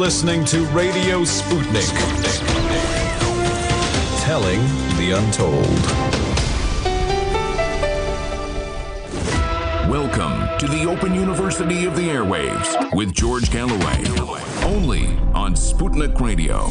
listening to Radio Sputnik. Telling the untold. Welcome to the Open University of the Airwaves with George Galloway. Only on Sputnik Radio.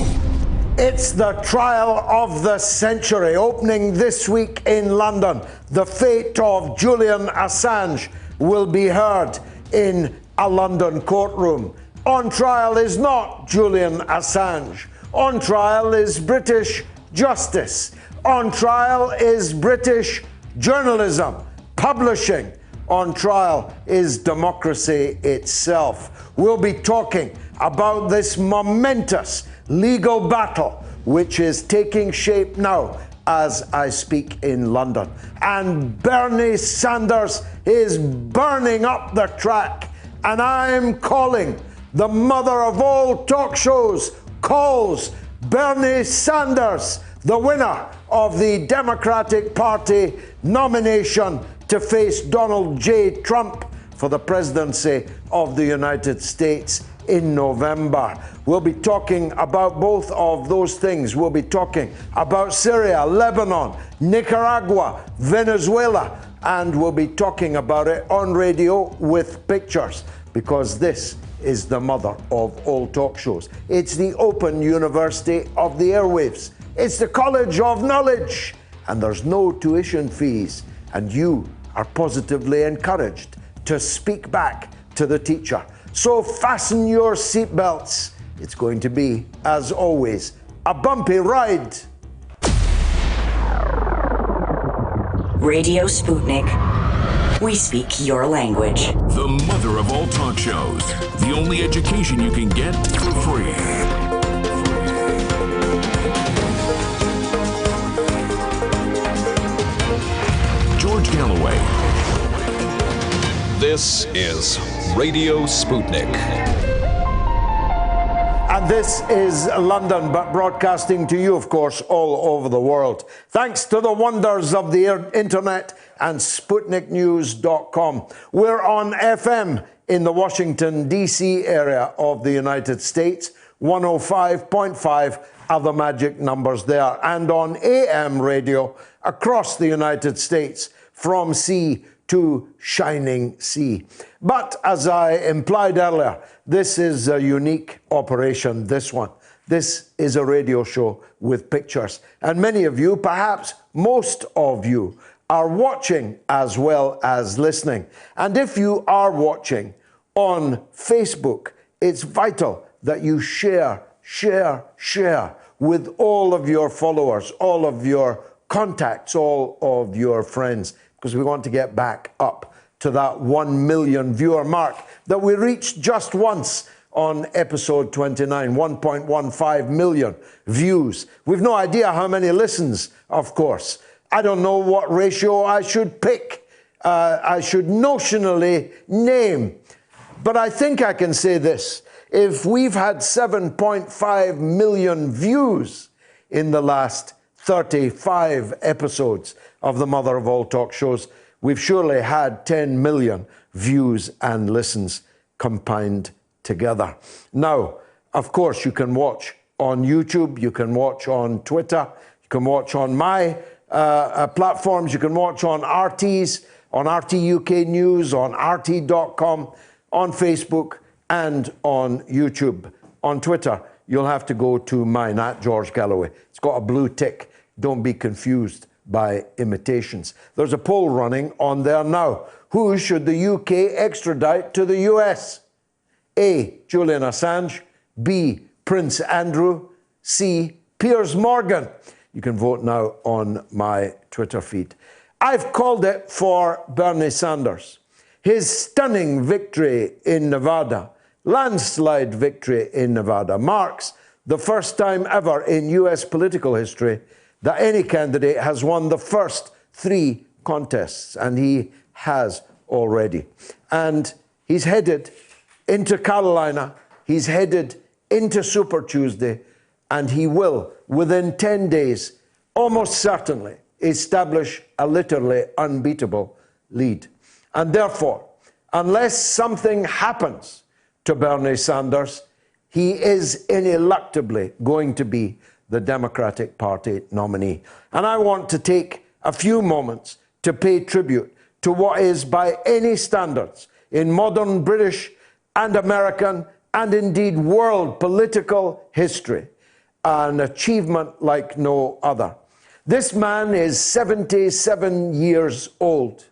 It's the trial of the century, opening this week in London. The fate of Julian Assange will be heard in a London courtroom. On trial is not Julian Assange. On trial is British justice. On trial is British journalism, publishing. On trial is democracy itself. We'll be talking about this momentous legal battle which is taking shape now as I speak in London. And Bernie Sanders is burning up the track. And I'm calling the mother of all talk shows, calls Bernie Sanders the winner of the Democratic Party nomination to face Donald J. Trump for the presidency of the United States in November. We'll be talking about both of those things. We'll be talking about Syria, Lebanon, Nicaragua, Venezuela, and we'll be talking about it on radio with pictures, because this is the mother of all talk shows. It's the Open University of the Airwaves. It's the College of Knowledge, and there's no tuition fees, and you are positively encouraged to speak back to the teacher. So fasten your seatbelts. It's going to be, as always, a bumpy ride. Radio Sputnik. We speak your language. The mother of all talk shows. The only education you can get for free. George Galloway. This is Radio Sputnik. And this is London, but broadcasting to you, of course, all over the world. Thanks to the wonders of the internet and SputnikNews.com. We're on FM in the Washington, D.C. area of the United States. 105.5 are the magic numbers there. And on AM radio across the United States from sea to shining sea. But as I implied earlier, this is a unique operation, this one. This is a radio show with pictures. And many of you, perhaps most of you, are watching as well as listening. And if you are watching on Facebook, it's vital that you share with all of your followers, all of your contacts, all of your friends, because we want to get back up to that 1 million viewer mark that we reached just once on episode 29, 1.15 million views. We've no idea how many listens, of course. I don't know what ratio I should pick. I should notionally name. But I think I can say this. If we've had 7.5 million views in the last 35 episodes of the mother of all talk shows, we've surely had 10 million views and listens combined together. Now, of course, you can watch on YouTube, you can watch on Twitter, you can watch on my platforms, you can watch on RT's, on RT UK News, on RT.com, on Facebook, and on YouTube. On Twitter, you'll have to go to mine, @George Galloway. It's got a blue tick. Don't be confused by imitations. There's a poll running on there now. Who should the UK extradite to the US? A. Julian Assange. B. Prince Andrew. C. Piers Morgan. You can vote now on my Twitter feed. I've called it for Bernie Sanders. His stunning victory in Nevada, landslide victory in Nevada, marks the first time ever in US political history that any candidate has won the first 3 contests, and he has already. And he's headed into Carolina, he's headed into Super Tuesday, and he will, within 10 days, almost certainly establish a literally unbeatable lead. And therefore, unless something happens to Bernie Sanders, he is ineluctably going to be the Democratic Party nominee. And I want to take a few moments to pay tribute to what is, by any standards, in modern British and American and indeed world political history, an achievement like no other. This man is 77 years old.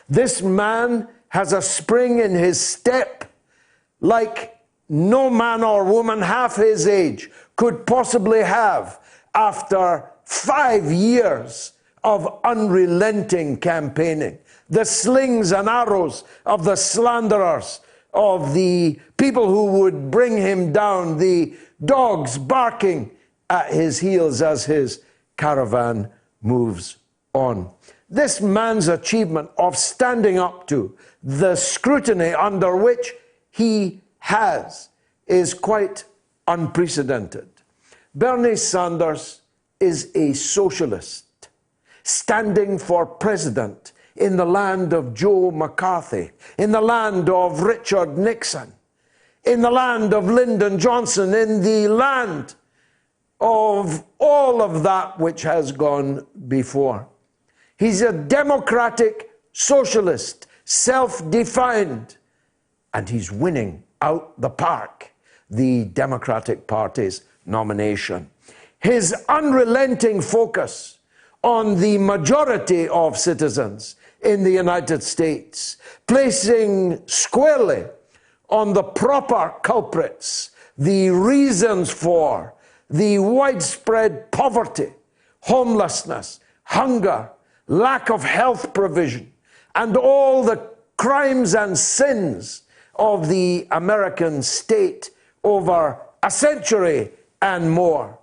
This man has a spring in his step like no man or woman half his age could possibly have after 5 years of unrelenting campaigning. The slings and arrows of the slanderers, of the people who would bring him down, the dogs barking at his heels as his caravan moves on. This man's achievement of standing up to the scrutiny under which he has is quite unprecedented. Bernie Sanders is a socialist standing for president in the land of Joe McCarthy, in the land of Richard Nixon, in the land of Lyndon Johnson, in the land of all of that which has gone before. He's a democratic socialist, self-defined, and he's winning out the park the Democratic Party's nomination. His unrelenting focus on the majority of citizens in the United States, placing squarely on the proper culprits the reasons for the widespread poverty, homelessness, hunger, lack of health provision, and all the crimes and sins of the American state over a century and more,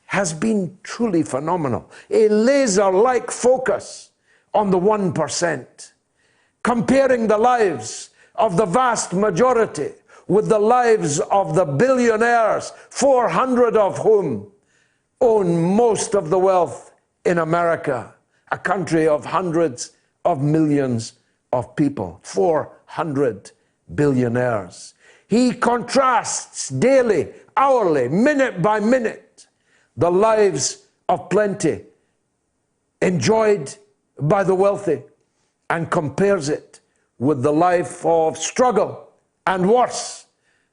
has been truly phenomenal. A laser-like focus on the 1%, comparing the lives of the vast majority with the lives of the billionaires, 400 of whom own most of the wealth in America, a country of hundreds of millions of people, 400 billionaires. He contrasts daily, hourly, minute by minute, the lives of plenty enjoyed by the wealthy and compares it with the life of struggle and worse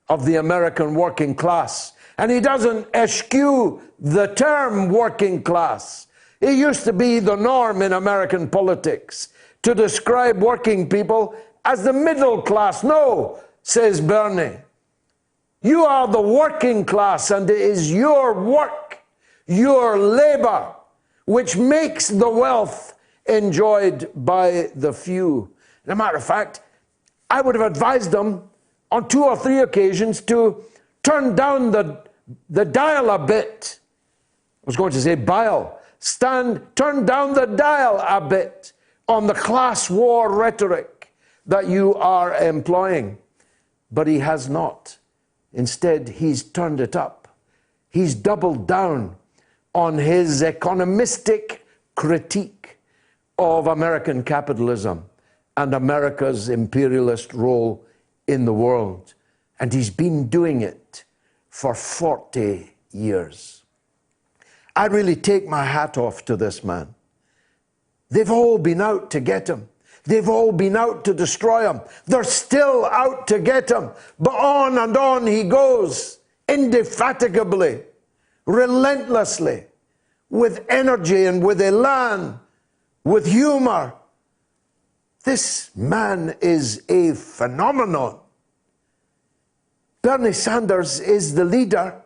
of the American working class. And he doesn't eschew the term working class. It used to be the norm in American politics to describe working people as the middle class. No, says Bernie. You are the working class, and it is your work, your labor, which makes the wealth enjoyed by the few. As a matter of fact, I would have advised them on 2 or 3 occasions to turn down the dial a bit. I was going to say bile. Turn down the dial a bit on the class war rhetoric that you are employing. But he has not. Instead, he's turned it up. He's doubled down on his economistic critique of American capitalism and America's imperialist role in the world. And he's been doing it for 40 years. I really take my hat off to this man. They've all been out to get him. They've all been out to destroy him. They're still out to get him. But on and on he goes, indefatigably, relentlessly, with energy and with elan, with humor. This man is a phenomenon. Bernie Sanders is the leader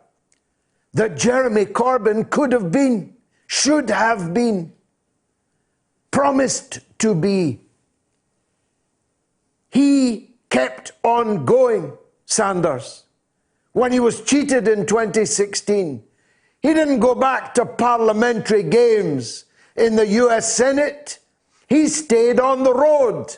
that Jeremy Corbyn could have been, should have been, promised to be. He kept on going, Sanders. When he was cheated in 2016, he didn't go back to parliamentary games in the US Senate. He stayed on the road.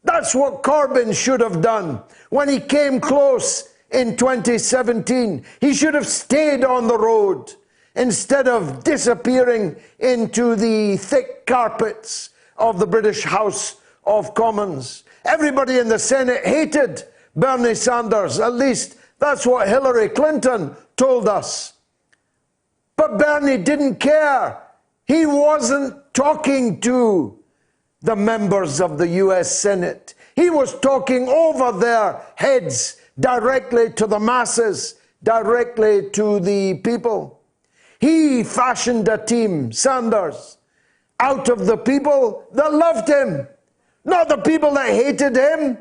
That's what Corbyn should have done. When he came close in 2017, he should have stayed on the road instead of disappearing into the thick carpets of the British House of Commons. Everybody in the Senate hated Bernie Sanders. At least That's what Hillary Clinton told us. But Bernie didn't care. He wasn't talking to the members of the US Senate. He was talking over their heads directly to the masses, directly to the people. He fashioned a team, Sanders, out of the people that loved him, not the people that hated him.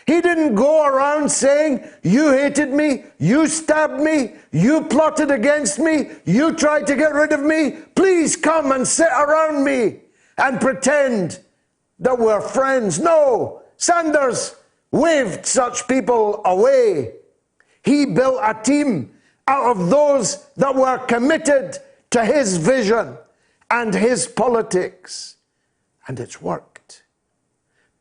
He didn't go around saying, you hated me, you stabbed me, you plotted against me, you tried to get rid of me. Please come and sit around me and pretend that we're friends. No, Sanders waved such people away. He built a team out of those that were committed to his vision and his politics. And it's worked.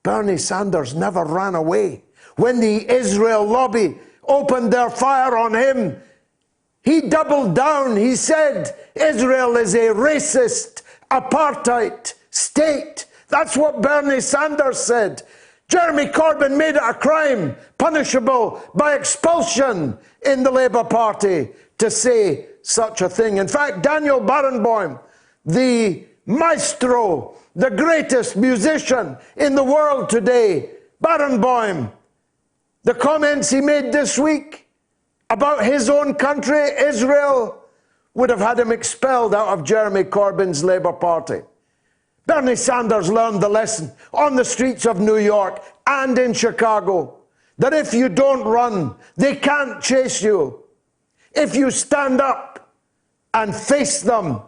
Bernie Sanders never ran away. When the Israel lobby opened their fire on him, he doubled down. He said, Israel is a racist, apartheid state. That's what Bernie Sanders said. Jeremy Corbyn made it a crime, punishable by expulsion in the Labour Party, to say such a thing. In fact, Daniel Barenboim, the maestro, the greatest musician in the world today, Barenboim, the comments he made this week about his own country, Israel, would have had him expelled out of Jeremy Corbyn's Labour Party. Bernie Sanders learned the lesson on the streets of New York and in Chicago, that if you don't run, they can't chase you. If you stand up and face them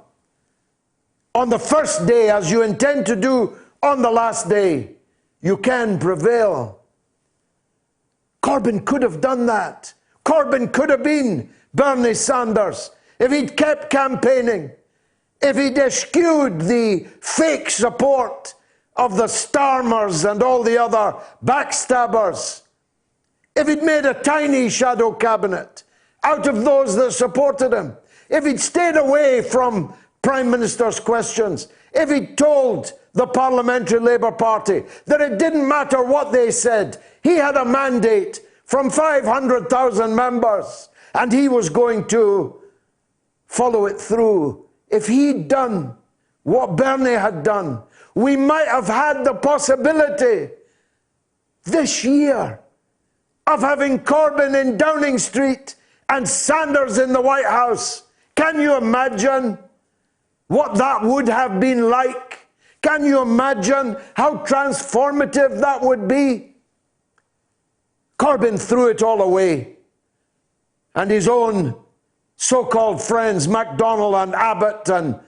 on the first day, as you intend to do on the last day, you can prevail. Corbyn could have done that. Corbyn could have been Bernie Sanders if he'd kept campaigning, if he'd eschewed the fake support of the Starmers and all the other backstabbers, if he'd made a tiny shadow cabinet out of those that supported him, if he'd stayed away from Prime Minister's questions, if he'd told the Parliamentary Labour Party that it didn't matter what they said, he had a mandate from 500,000 members and he was going to follow it through. If he'd done what Bernie had done, we might have had the possibility this year of having Corbyn in Downing Street and Sanders in the White House. Can you imagine what that would have been like? Can you imagine how transformative that would be? Corbyn threw it all away, and his own so-called friends, MacDonald and Abbott and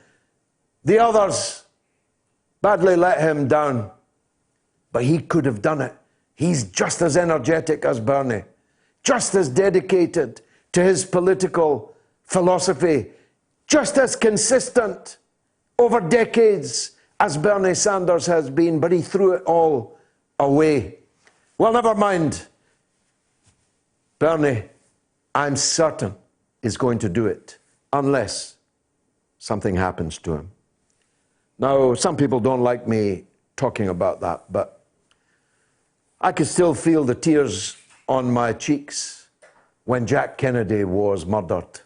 the others, badly let him down. But he could have done it. He's just as energetic as Bernie, just as dedicated to his political philosophy, just as consistent over decades as Bernie Sanders has been, but he threw it all away. Well, never mind. Bernie, I'm certain, is going to do it unless something happens to him. Now, some people don't like me talking about that, but I could still feel the tears on my cheeks when Jack Kennedy was murdered,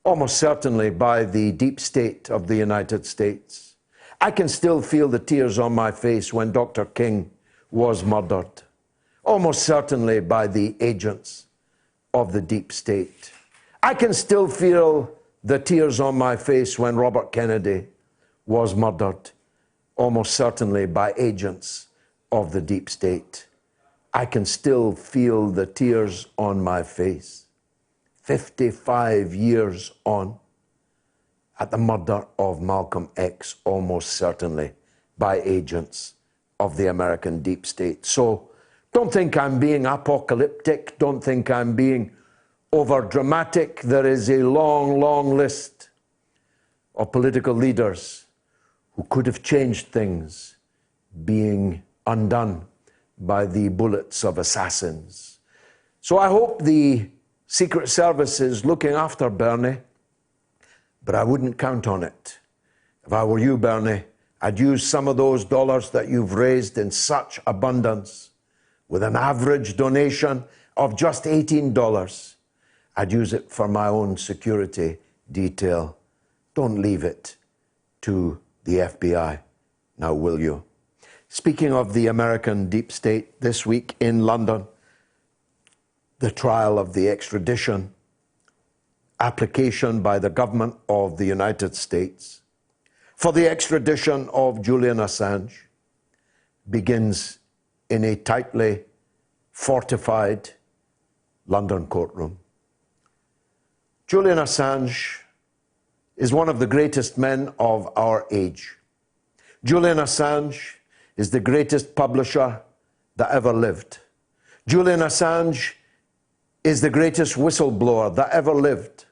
almost certainly by the deep state of the United States. I can still feel the tears on my face when Dr. King was murdered, almost certainly by the agents of the deep state. I can still feel the tears on my face when Robert Kennedy was murdered, almost certainly by agents of the deep state. I can still feel the tears on my face, 55 years on, at the murder of Malcolm X, almost certainly by agents of the American deep state. So don't think I'm being apocalyptic. Don't think I'm being over-dramatic. There is a long, long list of political leaders who could have changed things being undone by the bullets of assassins. So I hope the Secret Service is looking after Bernie, but I wouldn't count on it. If I were you, Bernie, I'd use some of those dollars that you've raised in such abundance with an average donation of just $18, I'd use it for my own security detail. Don't leave it to the FBI, now will you? Speaking of the American deep state, this week in London, the trial of the extradition application by the government of the United States for the extradition of Julian Assange begins in a tightly fortified London courtroom. Julian Assange is one of the greatest men of our age. Julian Assange is the greatest publisher that ever lived. Julian Assange is the greatest whistleblower that ever lived.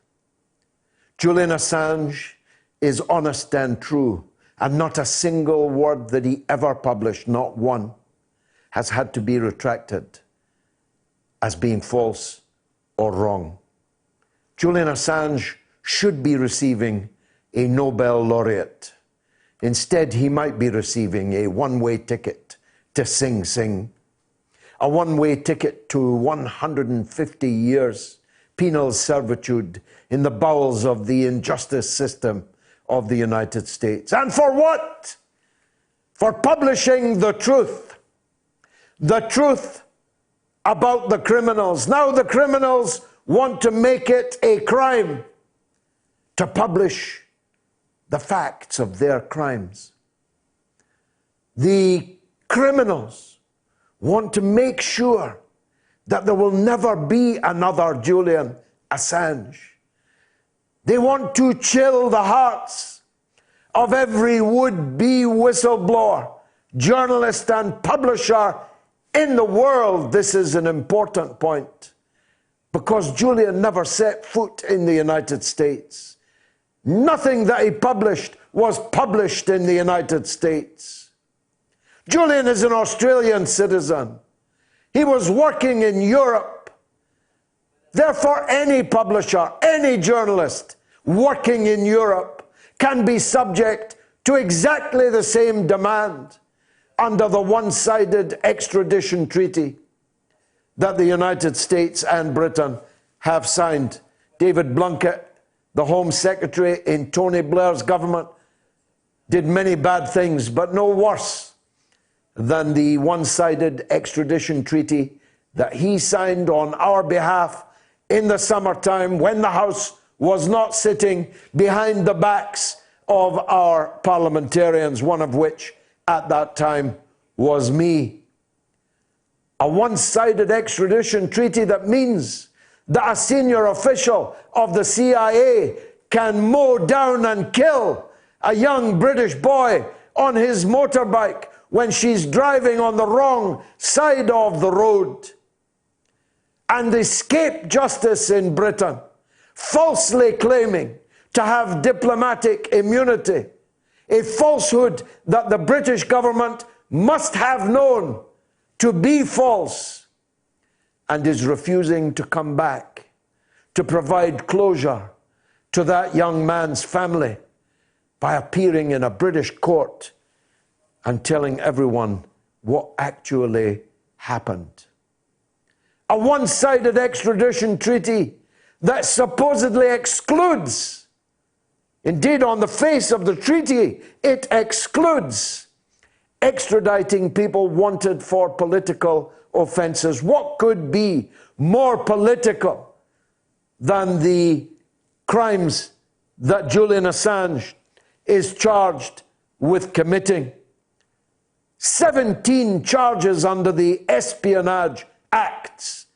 Julian Assange is honest and true, and not a single word that he ever published, not one, has had to be retracted as being false or wrong. Julian Assange should be receiving a Nobel laureate. Instead, he might be receiving a one-way ticket to Sing Sing, a one-way ticket to 150 years penal servitude in the bowels of the injustice system of the United States. And for what? For publishing the truth about the criminals. Now the criminals want to make it a crime to publish the facts of their crimes. The criminals want to make sure that there will never be another Julian Assange. They want to chill the hearts of every would-be whistleblower, journalist and publisher in the world. This is an important point, because Julian never set foot in the United States. Nothing that he published was published in the United States. Julian is an Australian citizen. He was working in Europe. Therefore, any publisher, any journalist working in Europe can be subject to exactly the same demand under the one-sided extradition treaty that the United States and Britain have signed. David Blunkett, the Home Secretary in Tony Blair's government, did many bad things, but no worse than the one-sided extradition treaty that he signed on our behalf in the summertime when the House was not sitting behind the backs of our parliamentarians, one of which at that time was me. A one-sided extradition treaty that means that a senior official of the CIA can mow down and kill a young British boy on his motorbike when she's driving on the wrong side of the road, and escape justice in Britain, falsely claiming to have diplomatic immunity, a falsehood that the British government must have known to be false, and is refusing to come back to provide closure to that young man's family by appearing in a British court and telling everyone what actually happened. A one-sided extradition treaty that supposedly excludes, indeed on the face of the treaty, it excludes extraditing people wanted for political offenses. What could be more political than the crimes that Julian Assange is charged with committing? 17 charges under the Espionage Acts,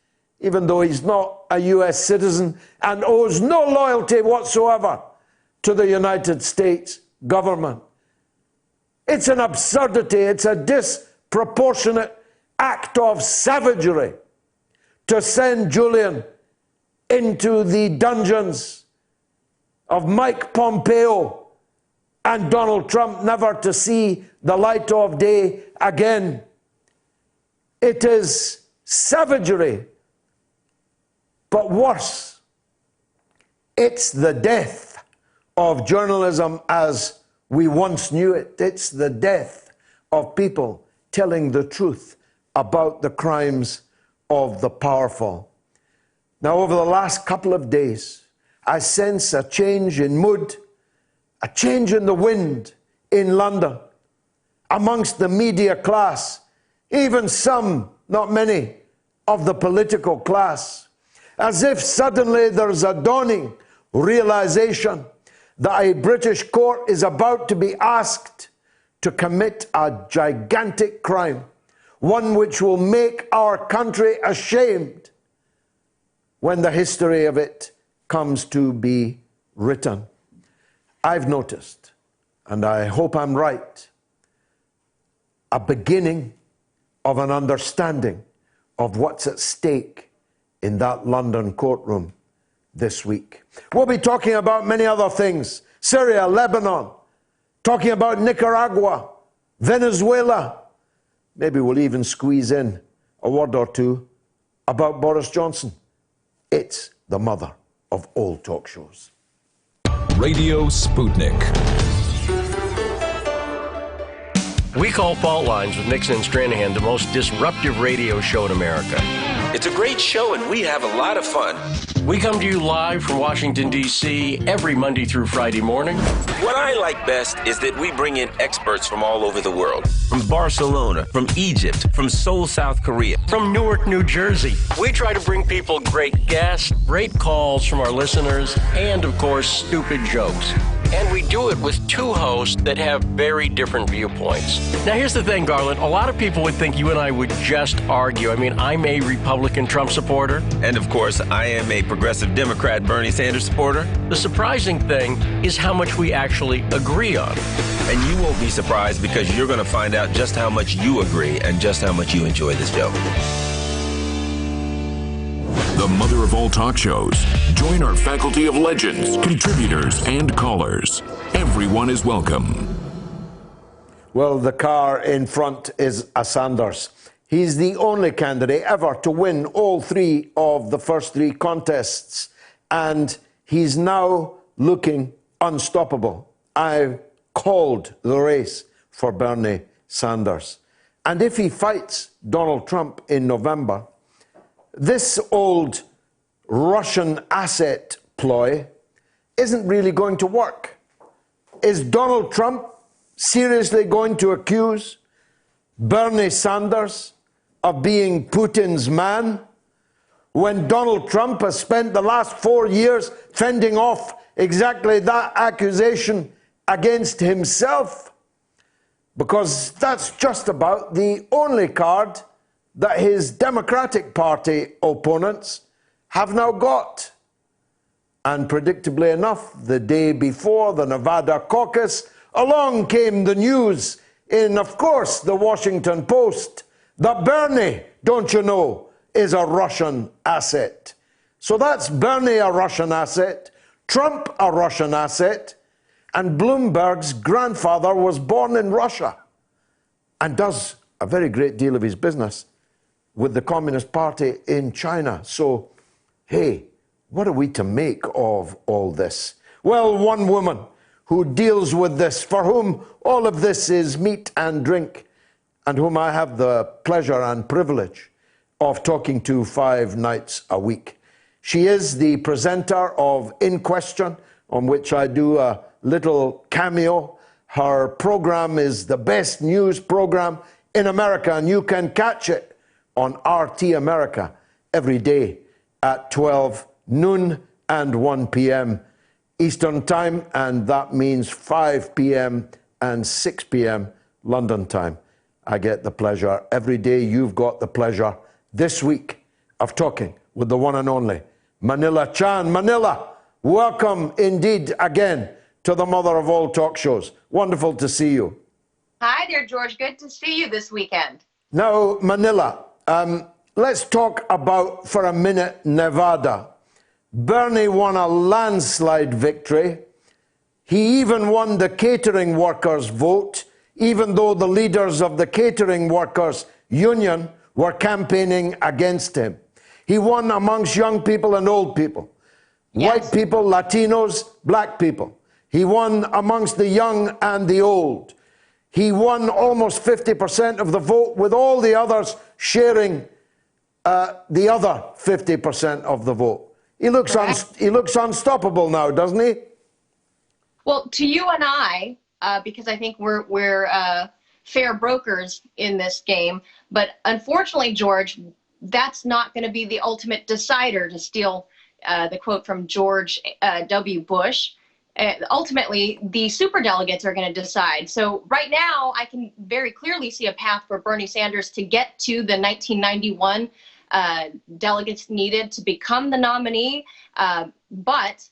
even though he's not a US citizen and owes no loyalty whatsoever to the United States government. It's an absurdity, it's a disproportionate act of savagery to send Julian into the dungeons of Mike Pompeo and Donald Trump, never to see the light of day again. It is savagery, but worse, it's the death of journalism as we once knew it. It's the death of people telling the truth about the crimes of the powerful. Now, over the last couple of days, I sense a change in mood, a change in the wind in London, amongst the media class, even some, not many, of the political class, as if suddenly there's a dawning realization that a British court is about to be asked to commit a gigantic crime, one which will make our country ashamed when the history of it comes to be written. I've noticed, and I hope I'm right, a beginning of an understanding of what's at stake in that London courtroom this week. We'll be talking about many other things: Syria, Lebanon, talking about Nicaragua, Venezuela. Maybe we'll even squeeze in a word or two about Boris Johnson. It's the mother of all talk shows. Radio Sputnik. We call Fault Lines with Nixon and Stranahan the most disruptive radio show in America. It's a great show and we have a lot of fun. We come to you live from Washington, D.C. every Monday through Friday morning. What I like best is that we bring in experts from all over the world. From Barcelona, from Egypt, from Seoul, South Korea. From Newark, New Jersey. We try to bring people great guests, great calls from our listeners, and, of course, stupid jokes. And we do it with two hosts that have very different viewpoints. Now, here's the thing, Garland. A lot of people would think you and I would just argue. I mean, I'm a Republican Trump supporter. And, of course, I am a progressive Democrat Bernie Sanders supporter. The surprising thing is how much we actually agree on. And you won't be surprised because you're going to find out just how much you agree and just how much you enjoy this show. The mother of all talk shows. Join our faculty of legends, contributors, and callers. Everyone is welcome. Well, the car in front is a Sanders. He's the only candidate ever to win all three of the first three contests, and he's now looking unstoppable. I called the race for Bernie Sanders. And if he fights Donald Trump in November, this old Russian asset ploy isn't really going to work. Is Donald Trump seriously going to accuse Bernie Sanders of being Putin's man when Donald Trump has spent the last 4 years fending off exactly that accusation against himself? Because that's just about the only card that his Democratic Party opponents have now got. And predictably enough, the day before the Nevada caucus, along came the news in, of course, the Washington Post that Bernie, don't you know, is a Russian asset. So that's Bernie, a Russian asset, Trump, a Russian asset, and Bloomberg's grandfather was born in Russia and does a very great deal of his business with the Communist Party in China. So, hey, what are we to make of all this? Well, one woman who deals with this, for whom all of this is meat and drink, and whom I have the pleasure and privilege of talking to 5 nights a week. She is the presenter of In Question, on which I do a little cameo. Her program is the best news program in America, and you can catch it on RT America every day at 12 noon and 1 p.m. Eastern Time, and that means 5 p.m. and 6 p.m. London time. I get the pleasure every day. You've got the pleasure this week of talking with the one and only Manila Chan. Manila, welcome indeed again to the mother of all talk shows. Wonderful to see you. Hi there, George. Good to see you this weekend. Now, Manila, let's talk about, for a minute, Nevada. Bernie won a landslide victory. He even won the catering workers' vote, even though the leaders of the catering workers' union were campaigning against him. He won amongst young people and old people, white people, Latinos, black people. He won amongst the young and the old. He won almost 50% of the vote, with all the others sharing the other 50% of the vote. He looks unstoppable now, doesn't he? Well, to you and I, because I think we're fair brokers in this game, but unfortunately, George, that's not going to be the ultimate decider, to steal the quote from George W. Bush. Ultimately, the superdelegates are going to decide. So right now, I can very clearly see a path for Bernie Sanders to get to the 1991 delegates needed to become the nominee, but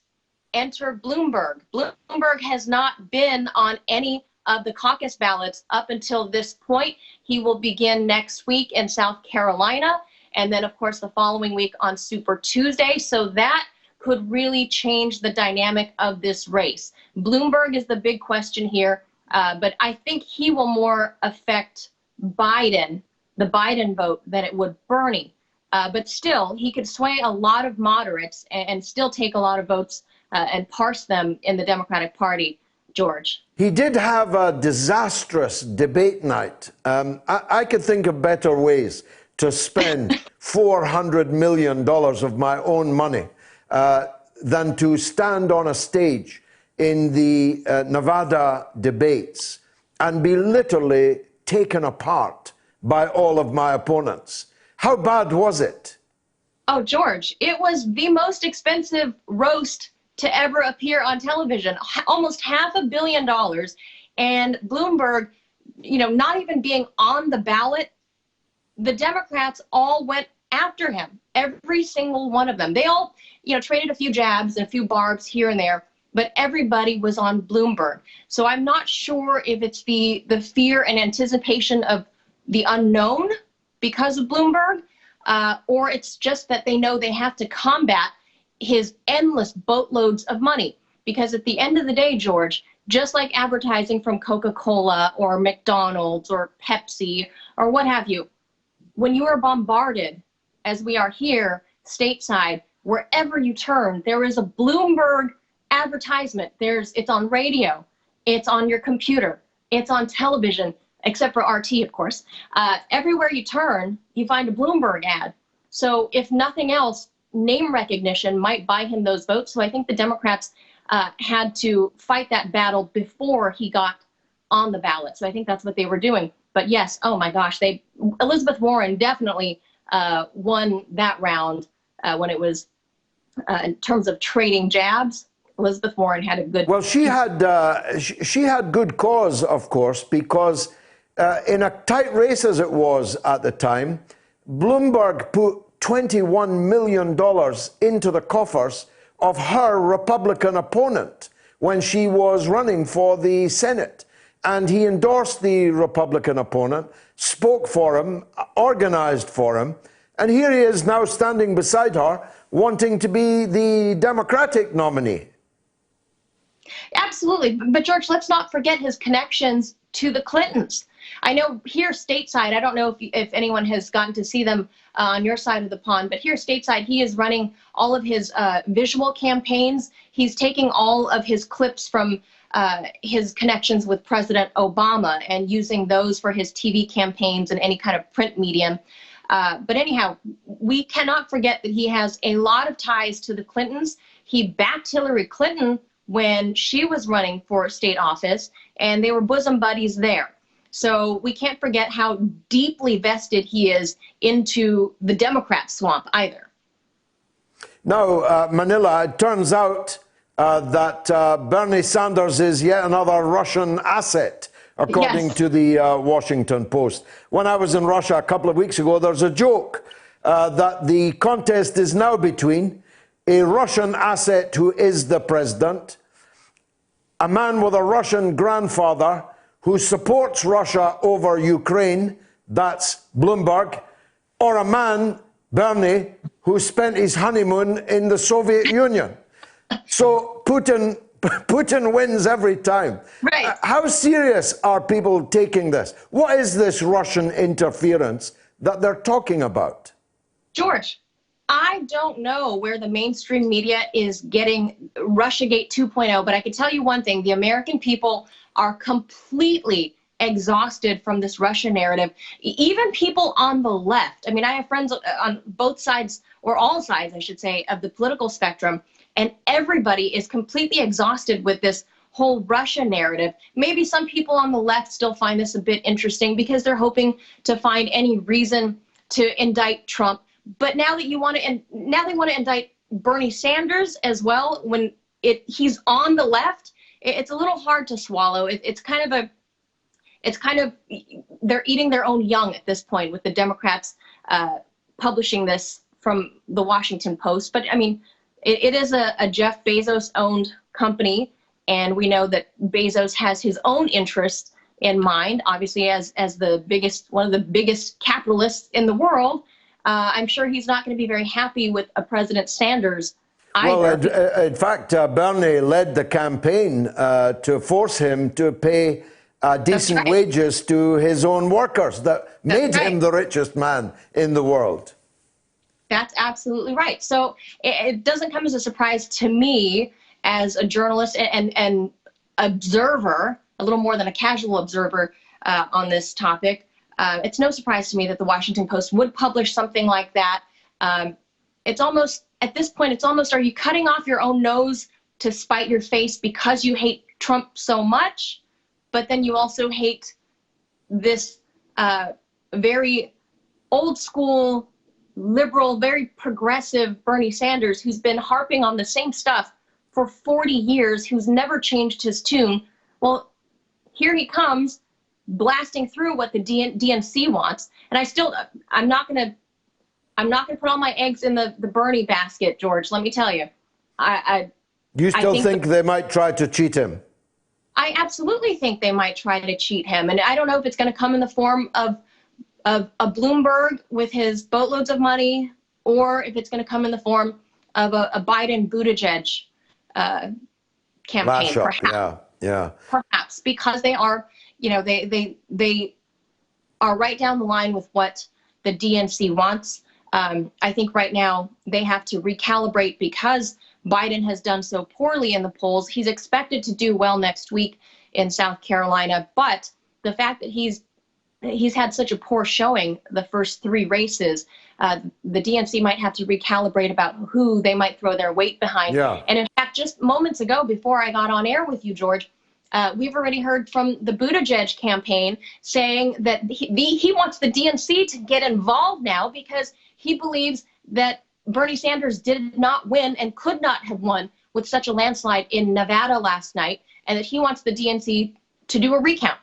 enter Bloomberg. Bloomberg has not been on any of the caucus ballots up until this point. He will begin next week in South Carolina, and then, of course, the following week on Super Tuesday. So that could really change the dynamic of this race. Bloomberg is the big question here, but I think he will more affect Biden, the Biden vote, than it would Bernie. But still, he could sway a lot of moderates and still take a lot of votes and parse them in the Democratic Party, George. He did have a disastrous debate night. I could think of better ways to spend $400 million of my own money than to stand on a stage in the Nevada debates and be literally taken apart by all of my opponents. How bad was it? Oh, George, it was the most expensive roast to ever appear on television, almost $500 million. And Bloomberg, not even being on the ballot, the Democrats all went after him, every single one of them. They all, traded a few jabs and a few barbs here and there, but everybody was on Bloomberg. So I'm not sure if it's the fear and anticipation of the unknown because of Bloomberg, or it's just that they know they have to combat his endless boatloads of money. Because at the end of the day, George, just like advertising from Coca-Cola or McDonald's or Pepsi or what have you, when you are bombarded, as we are here stateside, wherever you turn, there is a Bloomberg advertisement. It's on radio, it's on your computer, it's on television, except for RT, of course. Everywhere you turn, you find a Bloomberg ad. So if nothing else, name recognition might buy him those votes. So I think the Democrats had to fight that battle before he got on the ballot. So I think that's what they were doing. But yes, oh my gosh, Elizabeth Warren definitely won that round when it was in terms of trading jabs. Elizabeth Warren had a good. Well, she had good cause, of course, because in a tight race as it was at the time, Bloomberg put $21 million into the coffers of her Republican opponent when she was running for the Senate. And he endorsed the Republican opponent, spoke for him, organized for him, and here he is now standing beside her, wanting to be the Democratic nominee. Absolutely. But George, let's not forget his connections to the Clintons. I know here stateside, I don't know if anyone has gotten to see them on your side of the pond, but here stateside, he is running all of his visual campaigns. He's taking all of his clips from his connections with President Obama and using those for his TV campaigns and any kind of print medium. But anyhow, we cannot forget that he has a lot of ties to the Clintons. He backed Hillary Clinton when she was running for state office, and they were bosom buddies there. So we can't forget how deeply vested he is into the Democrat swamp either. Now, Manila, it turns out that Bernie Sanders is yet another Russian asset, according to the Washington Post. When I was in Russia a couple of weeks ago, there's a joke that the contest is now between a Russian asset who is the president, a man with a Russian grandfather who supports Russia over Ukraine, that's Bloomberg, or a man, Bernie, who spent his honeymoon in the Soviet Union. So Putin wins every time. Right. How serious are people taking this? What is this Russian interference that they're talking about? George, I don't know where the mainstream media is getting Russiagate 2.0, but I can tell you one thing. The American people are completely exhausted from this Russia narrative. Even people on the left. I mean, I have friends on both sides, or all sides, I should say, of the political spectrum, and everybody is completely exhausted with this whole Russia narrative. Maybe some people on the left still find this a bit interesting because they're hoping to find any reason to indict Trump. But now that you want to, now they want to indict Bernie Sanders as well when he's on the left. It's a little hard to swallow. It's kind of they're eating their own young at this point with the Democrats publishing this from the Washington Post. But I mean, it is a Jeff Bezos owned company, and we know that Bezos has his own interests in mind. Obviously, as one of the biggest capitalists in the world, I'm sure he's not going to be very happy with a President Sanders either. Well, in fact, Bernie led the campaign to force him to pay decent wages to his own workers. That made him the richest man in the world. That's absolutely right. So it doesn't come as a surprise to me as a journalist and observer, a little more than a casual observer on this topic. It's no surprise to me that the Washington Post would publish something like that. It's almost, at this point, it's almost, are you cutting off your own nose to spite your face because you hate Trump so much, but then you also hate this very old school, liberal, very progressive Bernie Sanders, who's been harping on the same stuff for 40 years, who's never changed his tune? Well, here he comes blasting through what the DNC wants. And I'm not going to put all my eggs in the Bernie basket, George. Let me tell you. You still think they might try to cheat him? I absolutely think they might try to cheat him. And I don't know if it's going to come in the form of a Bloomberg with his boatloads of money, or if it's going to come in the form of a Biden-Buttigieg campaign, perhaps. Yeah. Perhaps, because they are, they are right down the line with what the DNC wants. I think right now they have to recalibrate because Biden has done so poorly in the polls. He's expected to do well next week in South Carolina, but the fact that he's had such a poor showing the first three races, the DNC might have to recalibrate about who they might throw their weight behind. Yeah. And in fact, just moments ago, before I got on air with you, George, we've already heard from the Buttigieg campaign saying that he wants the DNC to get involved now because he believes that Bernie Sanders did not win and could not have won with such a landslide in Nevada last night, and that he wants the DNC to do a recount.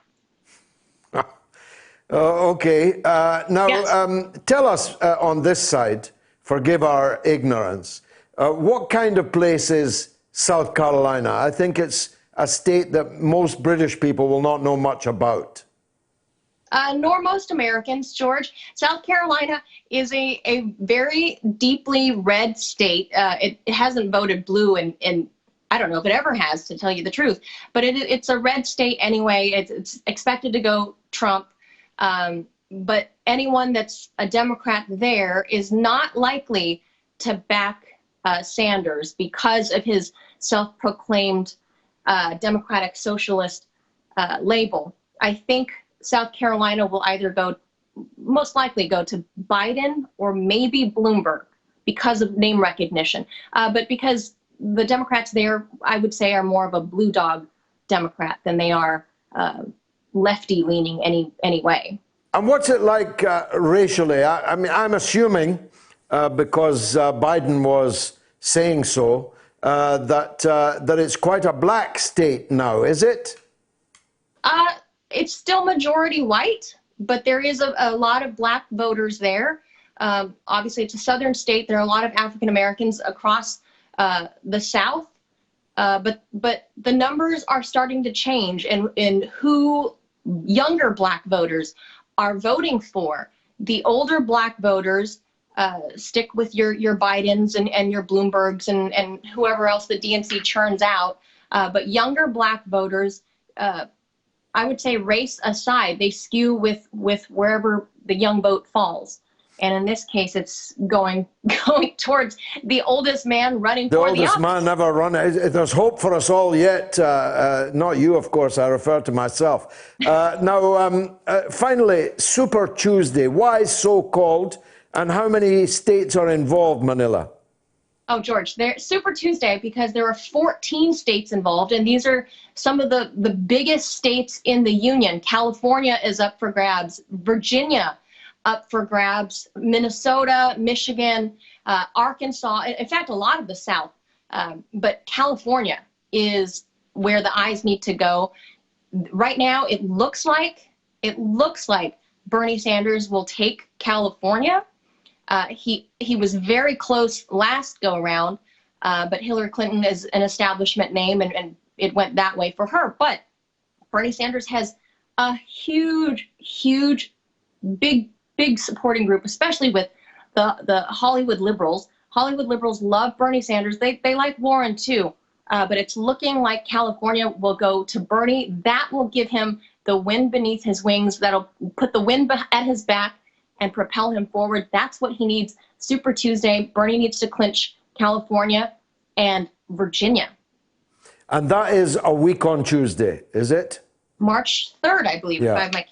Okay. Now, Yes. Tell us on this side, forgive our ignorance, what kind of place is South Carolina? I think it's a state that most British people will not know much about. Nor most Americans, George. South Carolina is a very deeply red state. It hasn't voted blue in I don't know if it ever has, to tell you the truth, but it's a red state anyway. It's expected to go Trump. But anyone that's a Democrat there is not likely to back Sanders because of his self-proclaimed Democratic Socialist label. I think South Carolina will either most likely go to Biden or maybe Bloomberg because of name recognition. But because the Democrats there, I would say, are more of a blue dog Democrat than they are lefty leaning anyway. And what's it like racially? I mean, I'm assuming, because Biden was saying so, that it's quite a black state now, is it? It's still majority white, but there is a lot of black voters there. Obviously, it's a southern state. There are a lot of African Americans across the South, but the numbers are starting to change in who younger black voters are voting for. The older black voters stick with your Bidens and your Bloombergs and whoever else the DNC churns out. But younger black voters, I would say race aside, they skew with wherever the young vote falls. And in this case, it's going towards the oldest man running The for the oldest office. man ever run. There's hope for us all yet. Not you, of course. I refer to myself. Finally, Super Tuesday. Why so called? And how many states are involved, Manila? Oh, George, Super Tuesday because there are 14 states involved, and these are some of the biggest states in the union. California is up for grabs. Virginia up for grabs. Minnesota, Michigan, Arkansas. In fact, a lot of the South. But California is where the eyes need to go. Right now, it looks like Bernie Sanders will take California. He was very close last go around, but Hillary Clinton is an establishment name, and it went that way for her. But Bernie Sanders has a huge, big supporting group, especially with the Hollywood liberals. Hollywood liberals love Bernie Sanders. They like Warren too, but it's looking like California will go to Bernie. That will give him the wind beneath his wings. That'll put the wind at his back and propel him forward. That's what he needs. Super Tuesday, Bernie needs to clinch California and Virginia. And that is a week on Tuesday, is it? March 3rd, I believe. Yeah, if I have my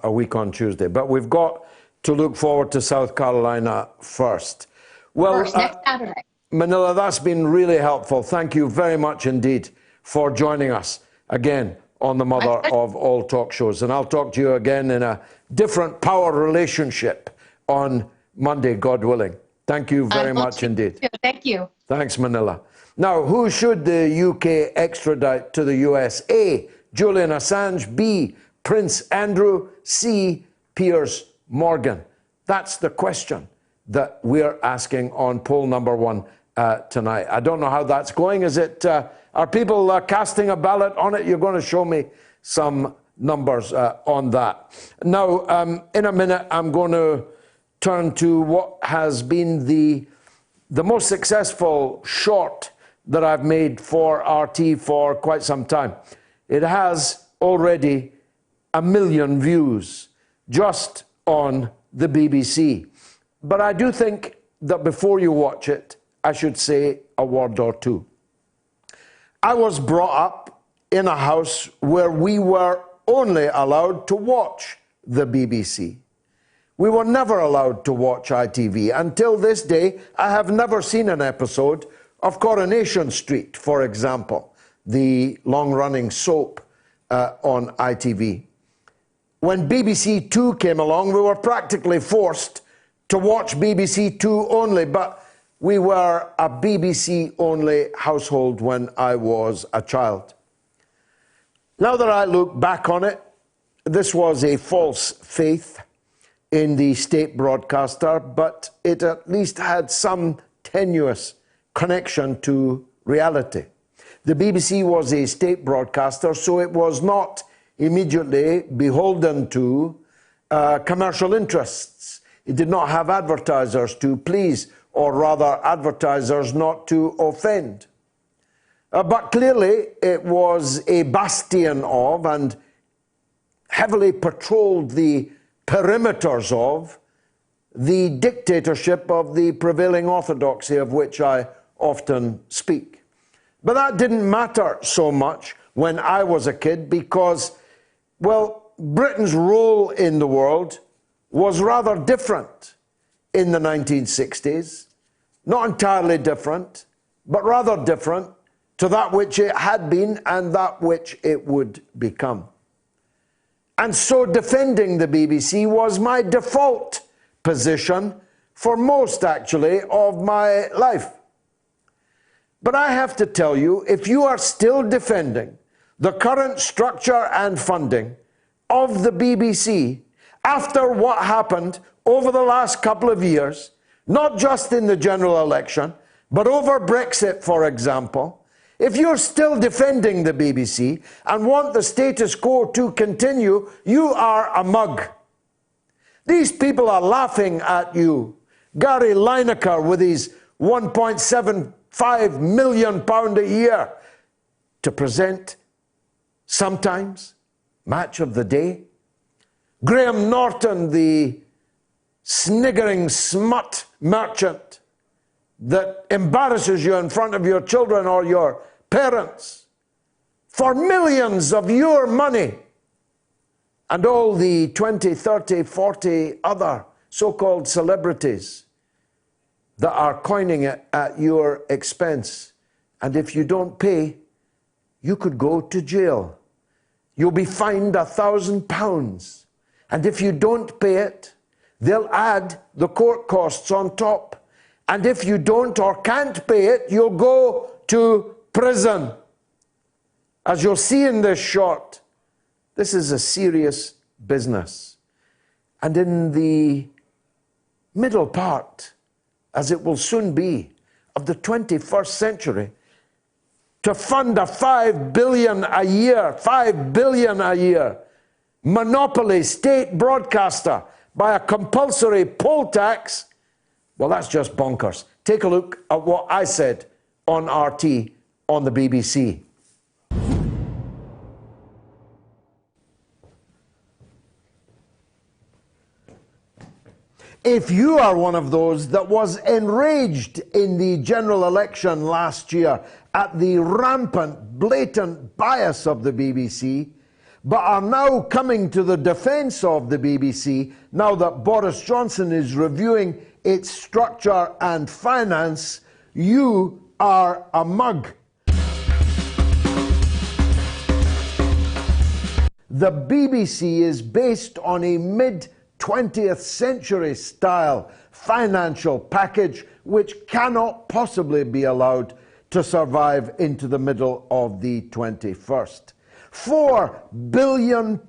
a week on Tuesday. But we've got to look forward to South Carolina first. Well, next Saturday. Manila, that's been really helpful. Thank you very much indeed for joining us again on the mother of all talk shows. And I'll talk to you again in a different power relationship on Monday, God willing. Thank you very much indeed. Thank you. Thanks, Manila. Now, who should the UK extradite to the US? A, Julian Assange. B, Prince Andrew. C, Piers Morgan. That's the question that we're asking on poll number 1 tonight. I don't know how that's going. Is it? Are people casting a ballot on it? You're going to show me some numbers on that. Now, in a minute, I'm going to turn to what has been the most successful short that I've made for RT for quite some time. It has already 1 million views just on the BBC. But I do think that before you watch it, I should say a word or two. I was brought up in a house where we were only allowed to watch the BBC. We were never allowed to watch ITV. Until this day, I have never seen an episode of Coronation Street, for example, the long-running soap on ITV. When BBC Two came along, we were practically forced to watch BBC Two only, but we were a BBC-only household when I was a child. Now that I look back on it, this was a false faith in the state broadcaster, but it at least had some tenuous connection to reality. The BBC was a state broadcaster, so it was not immediately beholden to commercial interests. It did not have advertisers to please, or rather advertisers not to offend. But clearly it was a bastion of and heavily patrolled the perimeters of the dictatorship of the prevailing orthodoxy of which I often speak. But that didn't matter so much when I was a kid because, well, Britain's role in the world was rather different in the 1960s. Not entirely different, but rather different to that which it had been and that which it would become. And so defending the BBC was my default position for most, actually, of my life. But I have to tell you, if you are still defending the current structure and funding of the BBC after what happened over the last couple of years, not just in the general election, but over Brexit, for example, if you're still defending the BBC and want the status quo to continue, you are a mug. These people are laughing at you. Gary Lineker with his £1.75 million a year to present sometimes Match of the Day. Graham Norton, the sniggering smut merchant that embarrasses you in front of your children or your parents for millions of your money, and all the 20, 30, 40 other so-called celebrities that are coining it at your expense. And if you don't pay, you could go to jail. You'll be fined £1,000. And if you don't pay it, they'll add the court costs on top. And if you don't or can't pay it, you'll go to prison. As you'll see in this short, this is a serious business. And in the middle part, as it will soon be, of the 21st century, to fund a $5 billion a year monopoly state broadcaster by a compulsory poll tax, well, that's just bonkers. Take a look at what I said on RT on the BBC. If you are one of those that was enraged in the general election last year at the rampant, blatant bias of the BBC, but are now coming to the defence of the BBC now that Boris Johnson is reviewing its structure and finance, you are a mug. The BBC is based on a mid-20th century style financial package which cannot possibly be allowed to survive into the middle of the 21st. £4 billion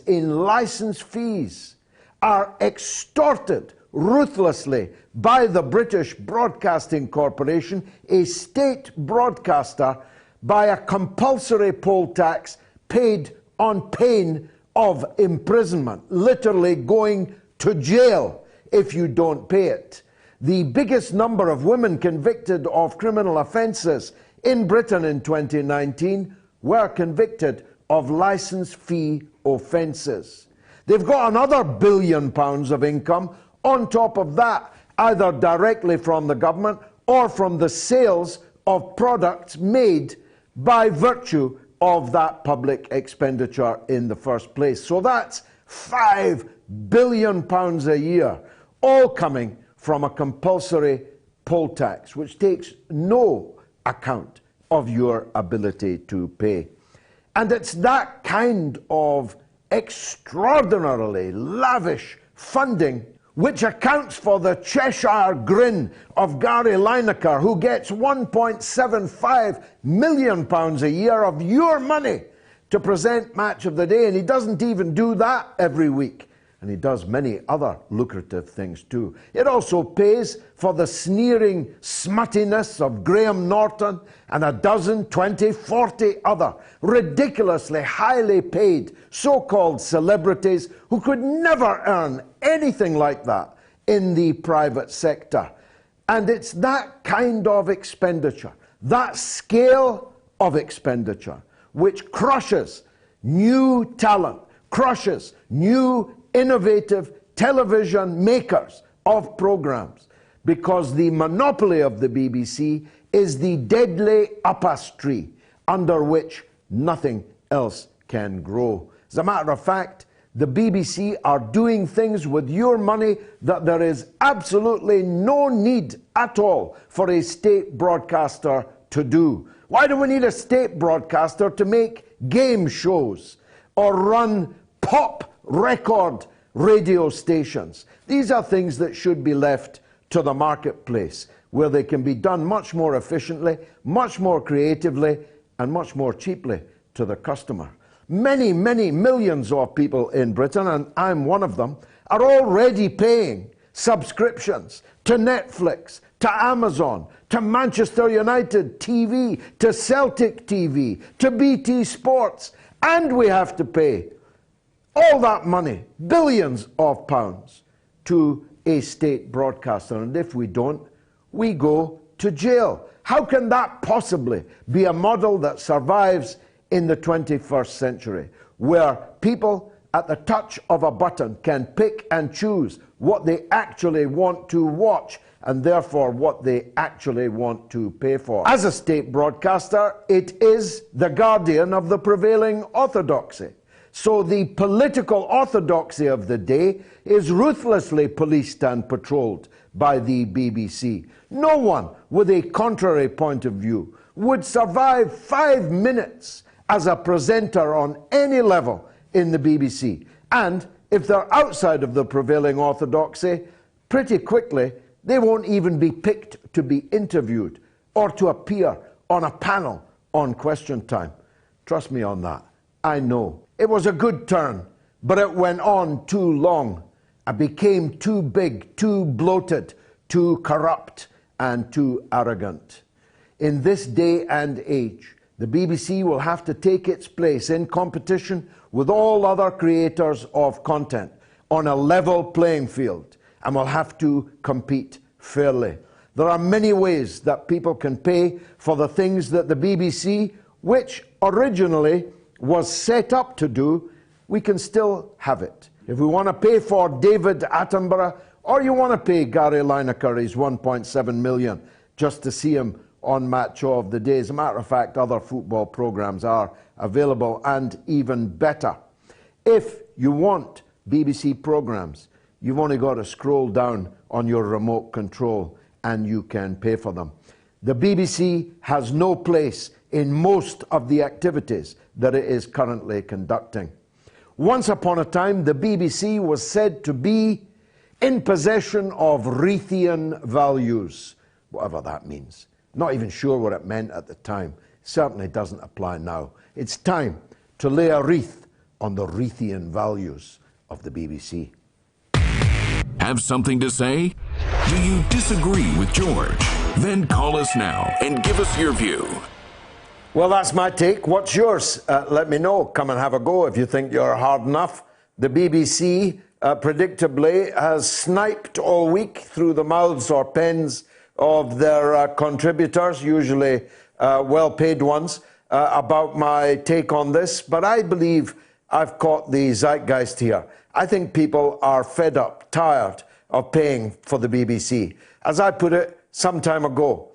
in licence fees are extorted ruthlessly by the British Broadcasting Corporation, a state broadcaster, by a compulsory poll tax paid on pain of imprisonment, literally going to jail if you don't pay it. The biggest number of women convicted of criminal offences in Britain in 2019 were convicted of licence fee offences. They've got another £1 billion of income on top of that, either directly from the government or from the sales of products made by virtue of that public expenditure in the first place. So that's £5 billion a year, all coming from a compulsory poll tax, which takes no account of your ability to pay. And it's that kind of extraordinarily lavish funding which accounts for the Cheshire grin of Gary Lineker, who gets £1.75 million a year of your money to present Match of the Day, and he doesn't even do that every week. And he does many other lucrative things too. It also pays for the sneering smuttiness of Graham Norton and a dozen, 20, 40 other ridiculously highly paid so-called celebrities who could never earn anything like that in the private sector. And it's that kind of expenditure, that scale of expenditure, which crushes new talent, crushes new innovative television makers of programs, because the monopoly of the BBC is the deadly upas tree under which nothing else can grow. As a matter of fact, the BBC are doing things with your money that there is absolutely no need at all for a state broadcaster to do. Why do we need a state broadcaster to make game shows or run pop record radio stations? These are things that should be left to the marketplace, where they can be done much more efficiently, much more creatively, and much more cheaply to the customer. Many, many millions of people in Britain, and I'm one of them, are already paying subscriptions to Netflix, to Amazon, to Manchester United TV, to Celtic TV, to BT Sports, and we have to pay all that money, billions of pounds, to a state broadcaster. And if we don't, we go to jail. How can that possibly be a model that survives in the 21st century, where people at the touch of a button, can pick and choose what they actually want to watch and therefore what they actually want to pay for. As a state broadcaster, it is the guardian of the prevailing orthodoxy. So the political orthodoxy of the day is ruthlessly policed and patrolled by the BBC. No one with a contrary point of view would survive 5 minutes as a presenter on any level in the BBC. And if they're outside of the prevailing orthodoxy, pretty quickly they won't even be picked to be interviewed or to appear on a panel on Question Time. Trust me on that. I know. It was a good turn, but it went on too long. It became too big, too bloated, too corrupt, and too arrogant. In this day and age, the BBC will have to take its place in competition with all other creators of content on a level playing field, and will have to compete fairly. There are many ways that people can pay for the things that the BBC, which originally was set up to do, we can still have it. If we want to pay for David Attenborough, or you want to pay Gary Lineker his $1.7 million just to see him on Match of the Day. As a matter of fact, other football programs are available and even better. If you want BBC programs, you've only got to scroll down on your remote control and you can pay for them. The BBC has no place in most of the activities that it is currently conducting. Once upon a time, the BBC was said to be in possession of Reithian values, whatever that means. Not even sure what it meant at the time. Certainly doesn't apply now. It's time to lay a wreath on the Reithian values of the BBC. Have something to say? Do you disagree with George? Then call us now and give us your view. Well, that's my take. What's yours? Let me know. Come and have a go if you think you're hard enough. The BBC, predictably, has sniped all week through the mouths or pens of their contributors, usually well-paid ones, about my take on this. But I believe I've caught the zeitgeist here. I think people are fed up, tired of paying for the BBC. As I put it some time ago,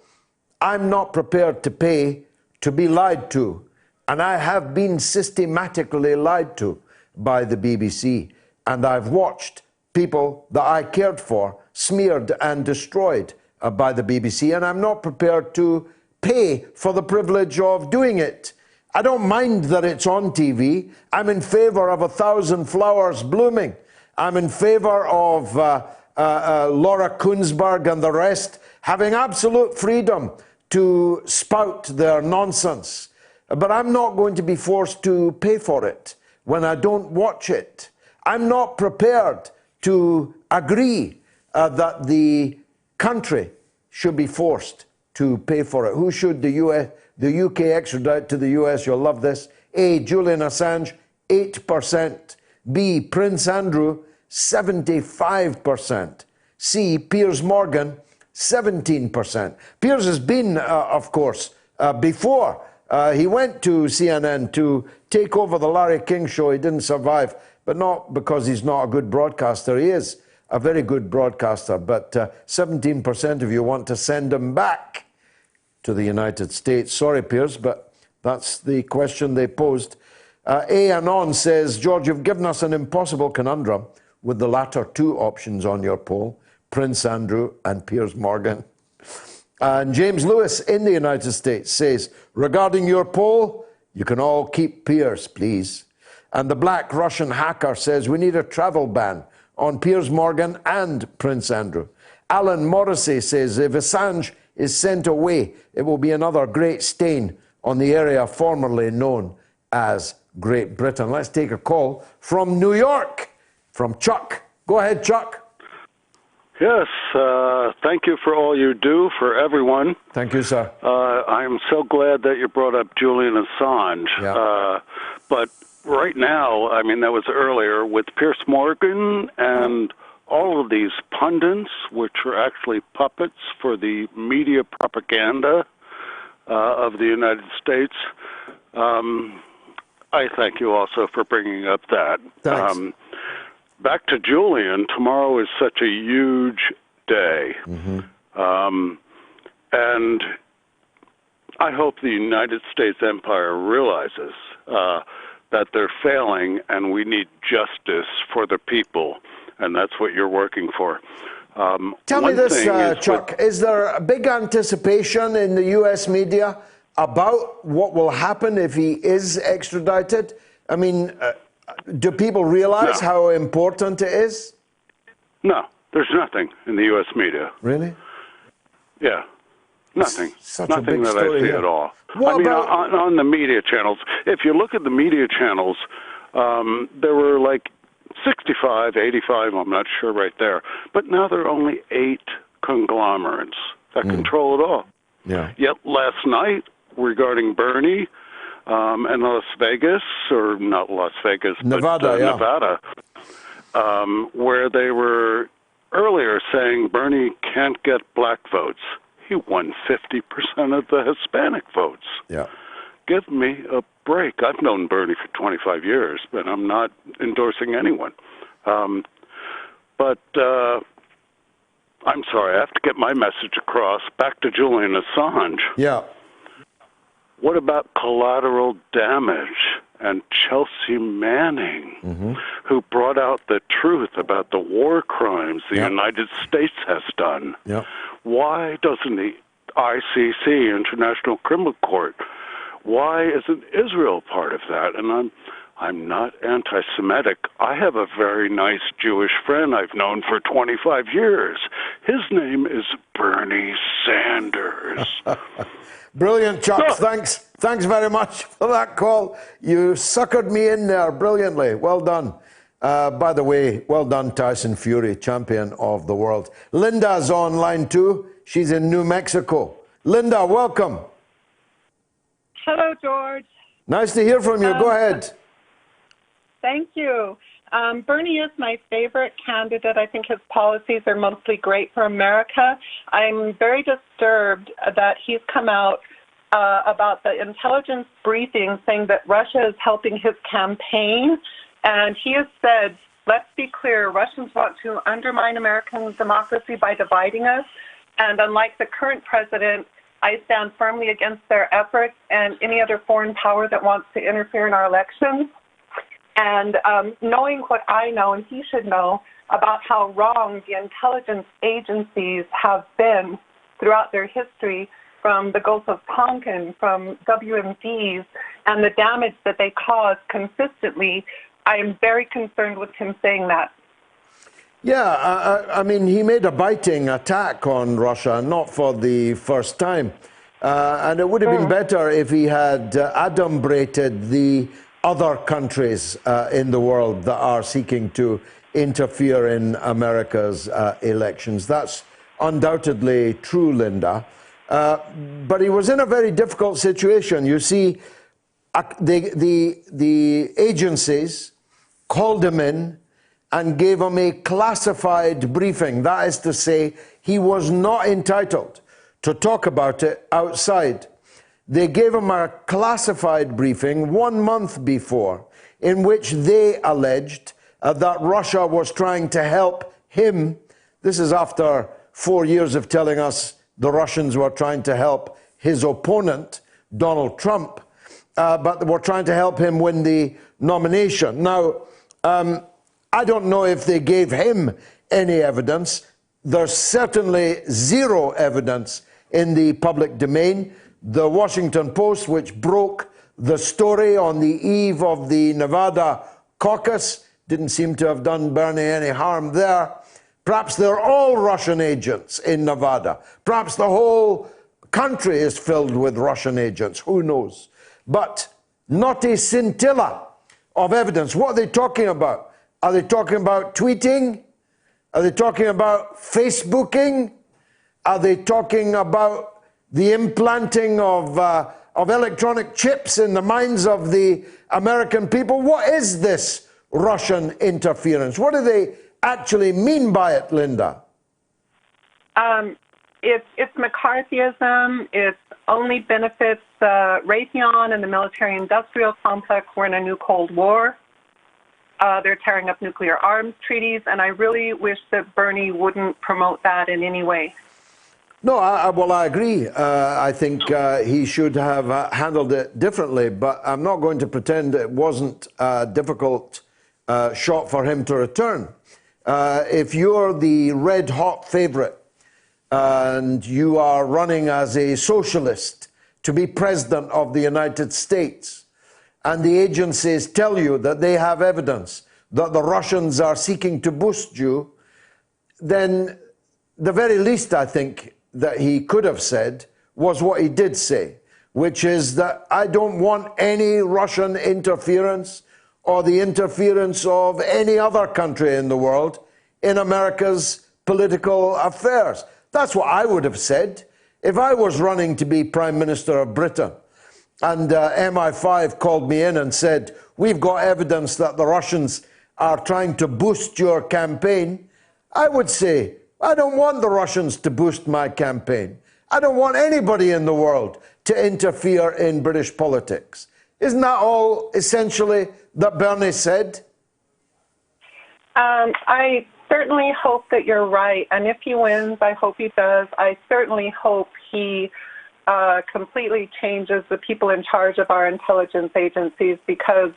I'm not prepared to pay to be lied to. And I have been systematically lied to by the BBC. And I've watched people that I cared for smeared and destroyed by the BBC. And I'm not prepared to pay for the privilege of doing it. I don't mind that it's on TV. I'm in favour of 1,000 flowers blooming. I'm in favour of Laura Kuenssberg and the rest having absolute freedom to spout their nonsense. But I'm not going to be forced to pay for it when I don't watch it. I'm not prepared to agree that the country should be forced to pay for it. Who should the UK extradite to the US? You'll love this. A, Julian Assange, 8%. B, Prince Andrew, 75%. C, Piers Morgan, 17%. Piers has been, of course, before. He went to CNN to take over the Larry King show. He didn't survive, but not because he's not a good broadcaster. He is a very good broadcaster, but 17% of you want to send him back to the United States. Sorry, Piers, but that's the question they posed. A Anon says, George, you've given us an impossible conundrum with the latter two options on your poll, Prince Andrew and Piers Morgan. And James Lewis in the United States says, regarding your poll, you can all keep Piers, please. And the Black Russian hacker says, we need a travel ban on Piers Morgan and Prince Andrew. Alan Morrissey says, if Assange is sent away, it will be another great stain on the area formerly known as Great Britain. Let's take a call from New York, from Chuck. Go ahead, Chuck. Yes, thank you for all you do for everyone. Thank you, sir. I'm so glad that you brought up Julian Assange. Yeah. But right now, I mean, that was earlier, with Piers Morgan and all of these pundits, which are actually puppets for the media propaganda of the United States, I thank you also for bringing up that. Thanks. Back to Julian, tomorrow is such a huge day. And I hope the United States empire realizes that they're failing and we need justice for the people. And that's what you're working for. Tell me this, Chuck, is there a big anticipation in the U.S. media about what will happen if he is extradited? I mean, do people realize how important it is? No, there's nothing in the U.S. media. Really? Yeah, nothing. Such nothing a big that story I see here. at all. What I mean, about... on the media channels, if you look at the media channels, there were like 65, 85, I'm not sure right there. But now there are only 8 conglomerates that control it all. Yeah. Yet last night, regarding Bernie and Las Vegas, or not Las Vegas, Nevada, but Nevada, where they were earlier saying Bernie can't get black votes. He won 50% of the Hispanic votes. Yeah. Give me a break. I've known Bernie for 25 years, but I'm not endorsing anyone. But I'm sorry, I have to get my message across. Back to Julian Assange. Yeah. What about collateral damage and Chelsea Manning, who brought out the truth about the war crimes the United States has done? Yeah. Why doesn't the ICC, International Criminal Court, why isn't Israel part of that? And I'm not anti-Semitic. I have a very nice Jewish friend I've known for 25 years. His name is Bernie Sanders. Brilliant, Chuck. Thanks very much for that call. You suckered me in there brilliantly. Well done. By the way, well done, Tyson Fury, champion of the world. Linda's on line 2. She's in New Mexico. Linda, welcome. Hello, George. Nice to hear from you. Go ahead. Thank you. Bernie is my favorite candidate. I think his policies are mostly great for America. I'm very disturbed that he's come out about the intelligence briefing saying that Russia is helping his campaign. And he has said, let's be clear, Russians want to undermine American democracy by dividing us. And unlike the current president, I stand firmly against their efforts and any other foreign power that wants to interfere in our elections. And knowing what I know, and he should know, about how wrong the intelligence agencies have been throughout their history, from the Gulf of Tonkin, from WMDs, and the damage that they cause consistently, I am very concerned with him saying that. Yeah, I mean, he made a biting attack on Russia, not for the first time. And it would have been better if he had adumbrated the other countries in the world that are seeking to interfere in America's elections. That's undoubtedly true, Linda. But he was in a very difficult situation. You see, the agencies called him in and gave him a classified briefing. That is to say, he was not entitled to talk about it outside. They gave him a classified briefing 1 month before, in which they alleged that Russia was trying to help him. This is after 4 years of telling us the Russians were trying to help his opponent, Donald Trump, but they were trying to help him win the nomination. Now, I don't know if they gave him any evidence. There's certainly zero evidence in the public domain. The Washington Post, which broke the story on the eve of the Nevada caucus, didn't seem to have done Bernie any harm there. Perhaps they're all Russian agents in Nevada. Perhaps the whole country is filled with Russian agents. Who knows? But not a scintilla of evidence. What are they talking about? Are they talking about tweeting? Are they talking about Facebooking? Are they talking about the implanting of electronic chips in the minds of the American people? What is this Russian interference? What do they actually mean by it, Linda? It's McCarthyism. It only benefits Raytheon and the military-industrial complex were in a new Cold War. They're tearing up nuclear arms treaties, and I really wish that Bernie wouldn't promote that in any way. No, I agree. I think he should have handled it differently, but I'm not going to pretend it wasn't a difficult shot for him to return. If you're the red-hot favorite and you are running as a socialist to be president of the United States, and the agencies tell you that they have evidence that the Russians are seeking to boost you, then the very least I think that he could have said was what he did say, which is that I don't want any Russian interference or the interference of any other country in the world in America's political affairs. That's what I would have said if I was running to be Prime Minister of Britain. And MI5 called me in and said, we've got evidence that the Russians are trying to boost your campaign. I would say, I don't want the Russians to boost my campaign. I don't want anybody in the world to interfere in British politics. Isn't that all essentially that Bernie said? I certainly hope that you're right. And if he wins, I hope he does. I certainly hope he completely changes the people in charge of our intelligence agencies, because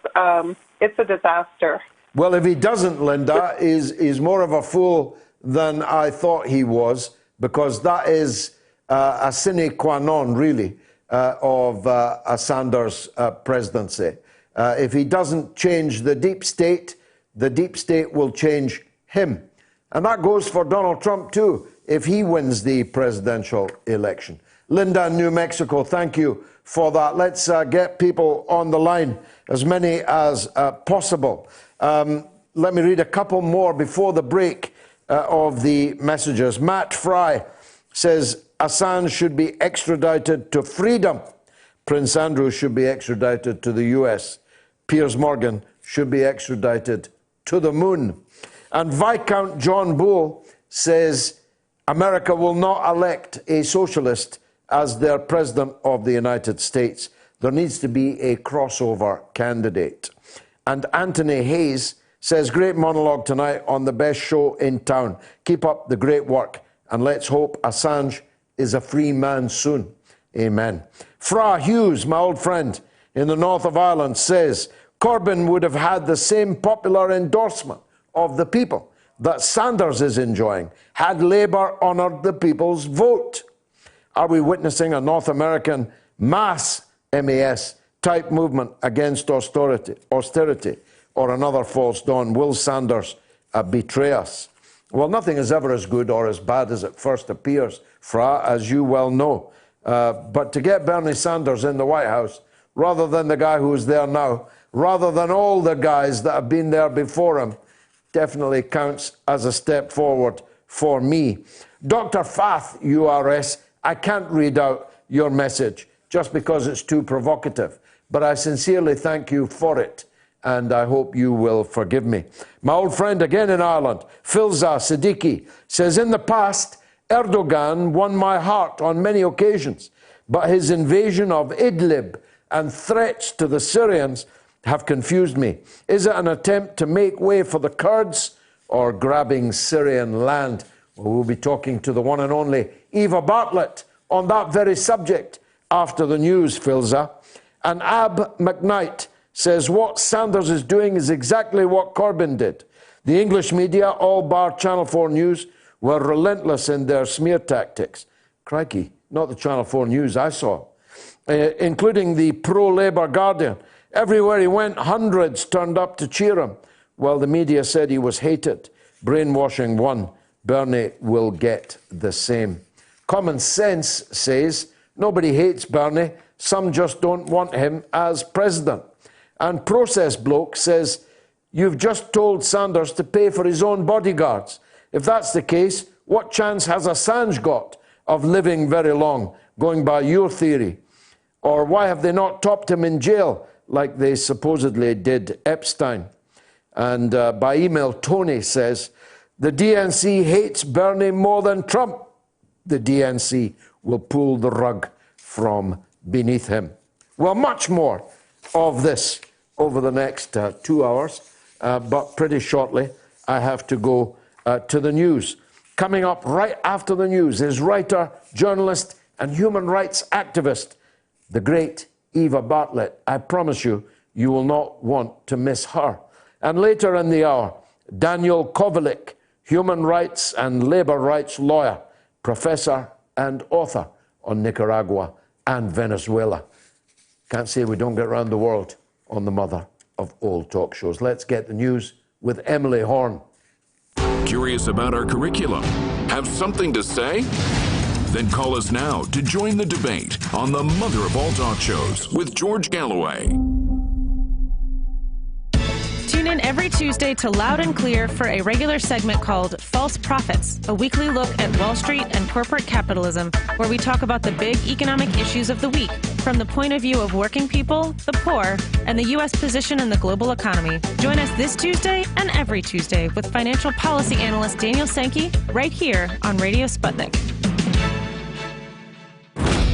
it's a disaster. Well, if he doesn't, Linda, he's more of a fool than I thought he was, because that is a sine qua non, really, of a Sanders presidency. If he doesn't change the deep state will change him. And that goes for Donald Trump, too, if he wins the presidential election. Linda in New Mexico, thank you for that. Let's get people on the line, as many as possible. Let me read a couple more before the break of the messages. Matt Fry says Assange should be extradited to freedom. Prince Andrew should be extradited to the US. Piers Morgan should be extradited to the moon. And Viscount John Bull says America will not elect a socialist as their president of the United States. There needs to be a crossover candidate. And Anthony Hayes says, great monologue tonight on the best show in town. Keep up the great work, and let's hope Assange is a free man soon. Amen. Fra Hughes, my old friend in the north of Ireland, says Corbyn would have had the same popular endorsement of the people that Sanders is enjoying had Labour honoured the people's vote. Are we witnessing a North American mass MAS type movement against austerity, or another false dawn? Will Sanders betray us? Well, nothing is ever as good or as bad as it first appears, Fra, as you well know. But to get Bernie Sanders in the White House, rather than the guy who's there now, rather than all the guys that have been there before him, definitely counts as a step forward for me. Dr. Fath, URS, I can't read out your message just because it's too provocative, but I sincerely thank you for it, and I hope you will forgive me. My old friend again in Ireland, Filza Siddiqui, says, in the past, Erdogan won my heart on many occasions, but his invasion of Idlib and threats to the Syrians have confused me. Is it an attempt to make way for the Kurds or grabbing Syrian land? Well, we'll be talking to the one and only Eva Bartlett on that very subject after the news, Filza. And Ab McKnight says what Sanders is doing is exactly what Corbyn did. The English media, all bar Channel 4 News, were relentless in their smear tactics. Crikey, not the Channel 4 News I saw. Including the pro-Labour Guardian. Everywhere he went, hundreds turned up to cheer him. Well, the media said he was hated. Brainwashing won. Bernie will get the same. Common sense says nobody hates Bernie. Some just don't want him as president. And Process Bloke says, you've just told Sanders to pay for his own bodyguards. If that's the case, what chance has Assange got of living very long, going by your theory? Or why have they not topped him in jail like they supposedly did Epstein? And by email, Tony says, the DNC hates Bernie more than Trump. The DNC will pull the rug from beneath him. Well, much more of this over the next 2 hours, but pretty shortly I have to go to the news. Coming up right after the news is writer, journalist, and human rights activist, the great Eva Bartlett. I promise you, you will not want to miss her. And later in the hour, Daniel Kovalik, human rights and labor rights lawyer, professor and author on Nicaragua and Venezuela. Can't say we don't get around the world on the mother of all talk shows. Let's get the news with Emily Horn. Curious about our curriculum? Have something to say? Then call us now to join the debate on the mother of all talk shows with George Galloway. Tune in every Tuesday to Loud and Clear for a regular segment called False Prophets, a weekly look at Wall Street and corporate capitalism, where we talk about the big economic issues of the week from the point of view of working people, the poor, and the U.S. position in the global economy. Join us this Tuesday and every Tuesday with financial policy analyst Daniel Sankey right here on Radio Sputnik.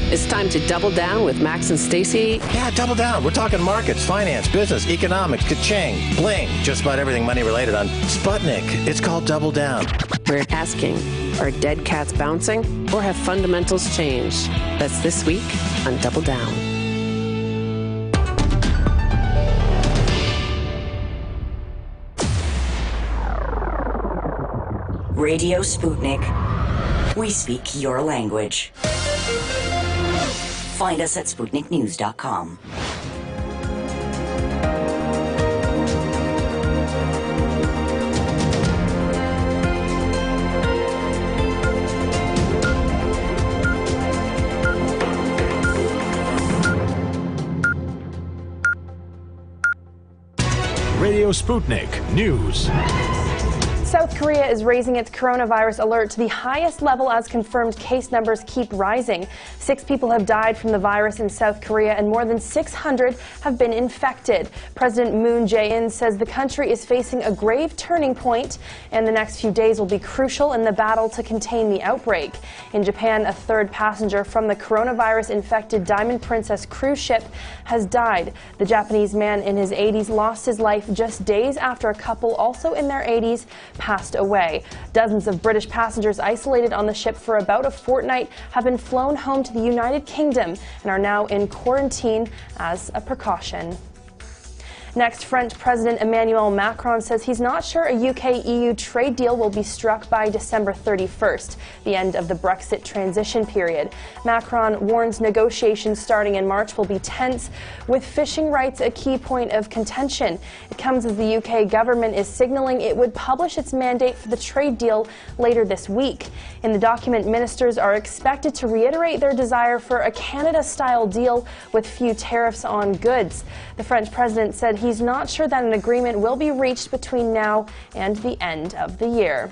It's time to double down with Max and Stacy. Yeah, double down. We're talking markets, finance, business, economics, ka-ching, bling, just about everything money related on Sputnik. It's called Double Down. We're asking, are dead cats bouncing or have fundamentals changed? That's this week on Double Down. Radio Sputnik. We speak your language. Find us at SputnikNews.com. Radio Sputnik News. South Korea is raising its coronavirus alert to the highest level as confirmed case numbers keep rising. 6 people have died from the virus in South Korea and more than 600 have been infected. President Moon Jae-in says the country is facing a grave turning point and the next few days will be crucial in the battle to contain the outbreak. In Japan, a 3rd passenger from the coronavirus-infected Diamond Princess cruise ship has died. The Japanese man in his 80s lost his life just days after a couple also in their 80s passed away. Dozens of British passengers isolated on the ship for about a fortnight have been flown home to the United Kingdom and are now in quarantine as a precaution. Next, French President Emmanuel Macron says he's not sure a UK-EU trade deal will be struck by December 31st, the end of the Brexit transition period. Macron warns negotiations starting in March will be tense, with fishing rights a key point of contention. It comes as the UK government is signaling it would publish its mandate for the trade deal later this week. In the document, ministers are expected to reiterate their desire for a Canada-style deal with few tariffs on goods. The French president said he's not sure that an agreement will be reached between now and the end of the year.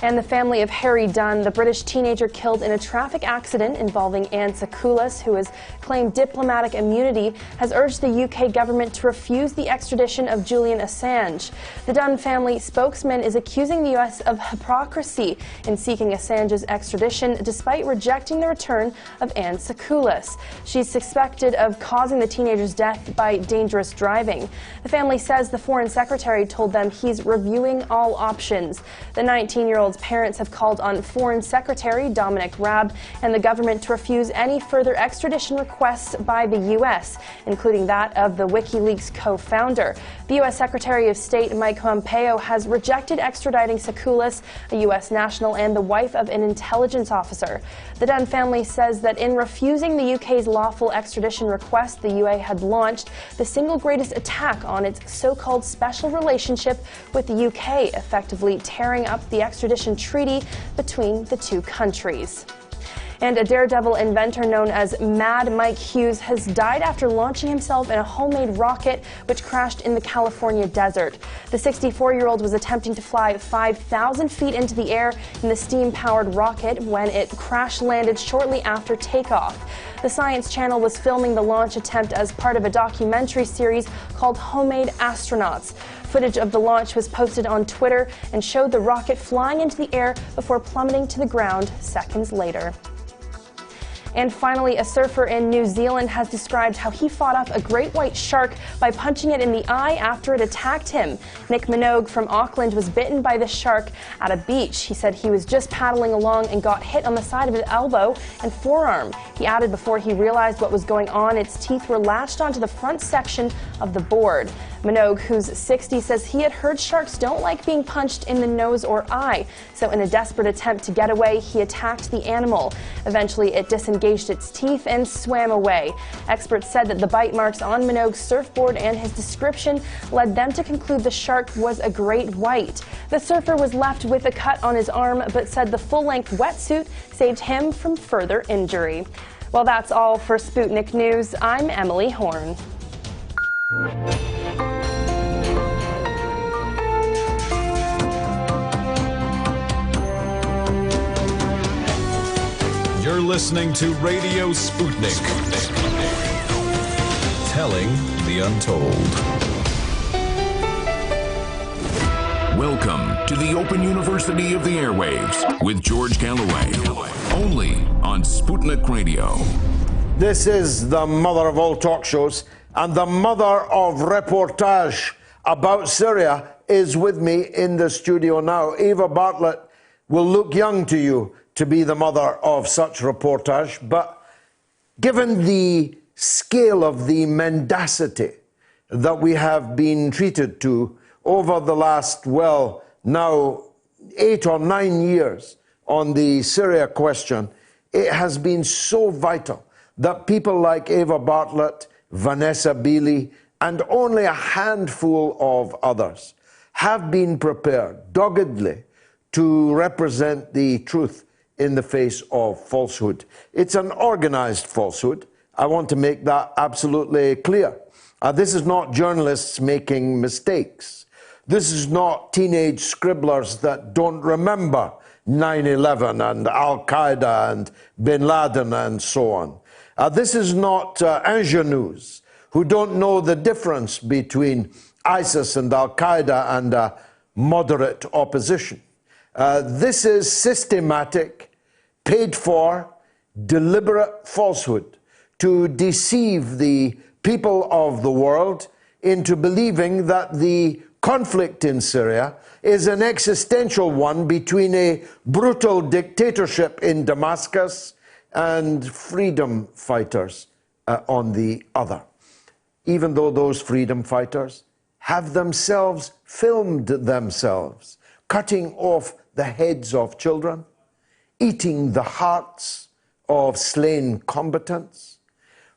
And the family of Harry Dunn, the British teenager killed in a traffic accident involving Anne Sakoulas, who has claimed diplomatic immunity, has urged the UK government to refuse the extradition of Julian Assange. The Dunn family spokesman is accusing the US of hypocrisy in seeking Assange's extradition despite rejecting the return of Anne Sakoulas. She's suspected of causing the teenager's death by dangerous driving. The family says the Foreign Secretary told them he's reviewing all options. The 19-year-old's parents have called on Foreign Secretary Dominic Raab and the government to refuse any further extradition requests by the U.S., including that of the WikiLeaks co-founder. The U.S. Secretary of State Mike Pompeo has rejected extraditing Sakoulas, a U.S. national and the wife of an intelligence officer. The Dunn family says that in refusing the UK's lawful extradition request, the UA had launched the single greatest attack on its so-called special relationship with the UK, effectively tearing up the extradition treaty between the two countries. And a daredevil inventor known as Mad Mike Hughes has died after launching himself in a homemade rocket which crashed in the California desert. The 64-year-old was attempting to fly 5,000 feet into the air in the steam-powered rocket when it crash-landed shortly after takeoff. The Science Channel was filming the launch attempt as part of a documentary series called Homemade Astronauts. Footage of the launch was posted on Twitter and showed the rocket flying into the air before plummeting to the ground seconds later. And finally, a surfer in New Zealand has described how he fought off a great white shark by punching it in the eye after it attacked him. Nick Minogue from Auckland was bitten by the shark at a beach. He said he was just paddling along and got hit on the side of his elbow and forearm. He added before he realized what was going on, its teeth were latched onto the front section of the board. Minogue, who's 60, says he had heard sharks don't like being punched in the nose or eye. So in a desperate attempt to get away, he attacked the animal. Eventually, it disengaged its teeth and swam away. Experts said that the bite marks on Minogue's surfboard and his description led them to conclude the shark was a great white. The surfer was left with a cut on his arm, but said the full-length wetsuit saved him from further injury. Well, that's all for Sputnik News. I'm Emily Horn. You're listening to Radio Sputnik. Telling the untold. Welcome to the Open University of the Airwaves with George Galloway. Only on Sputnik Radio. This is the mother of all talk shows and the mother of reportage about Syria is with me in the studio now. Eva Bartlett will look young to you to be the mother of such reportage, but given the scale of the mendacity that we have been treated to over the last, well, now 8 or 9 years on the Syria question, it has been so vital that people like Eva Bartlett, Vanessa Beeley, and only a handful of others have been prepared doggedly to represent the truth in the face of falsehood. It's an organized falsehood. I want to make that absolutely clear. This is not journalists making mistakes. This is not teenage scribblers that don't remember 9/11 and Al-Qaeda and Bin Laden and so on. This is not ingenues who don't know the difference between ISIS and Al-Qaeda and moderate opposition. This is systematic, paid for, deliberate falsehood to deceive the people of the world into believing that the conflict in Syria is an existential one between a brutal dictatorship in Damascus and freedom fighters on the other. Even though those freedom fighters have themselves filmed themselves cutting off the heads of children, eating the hearts of slain combatants,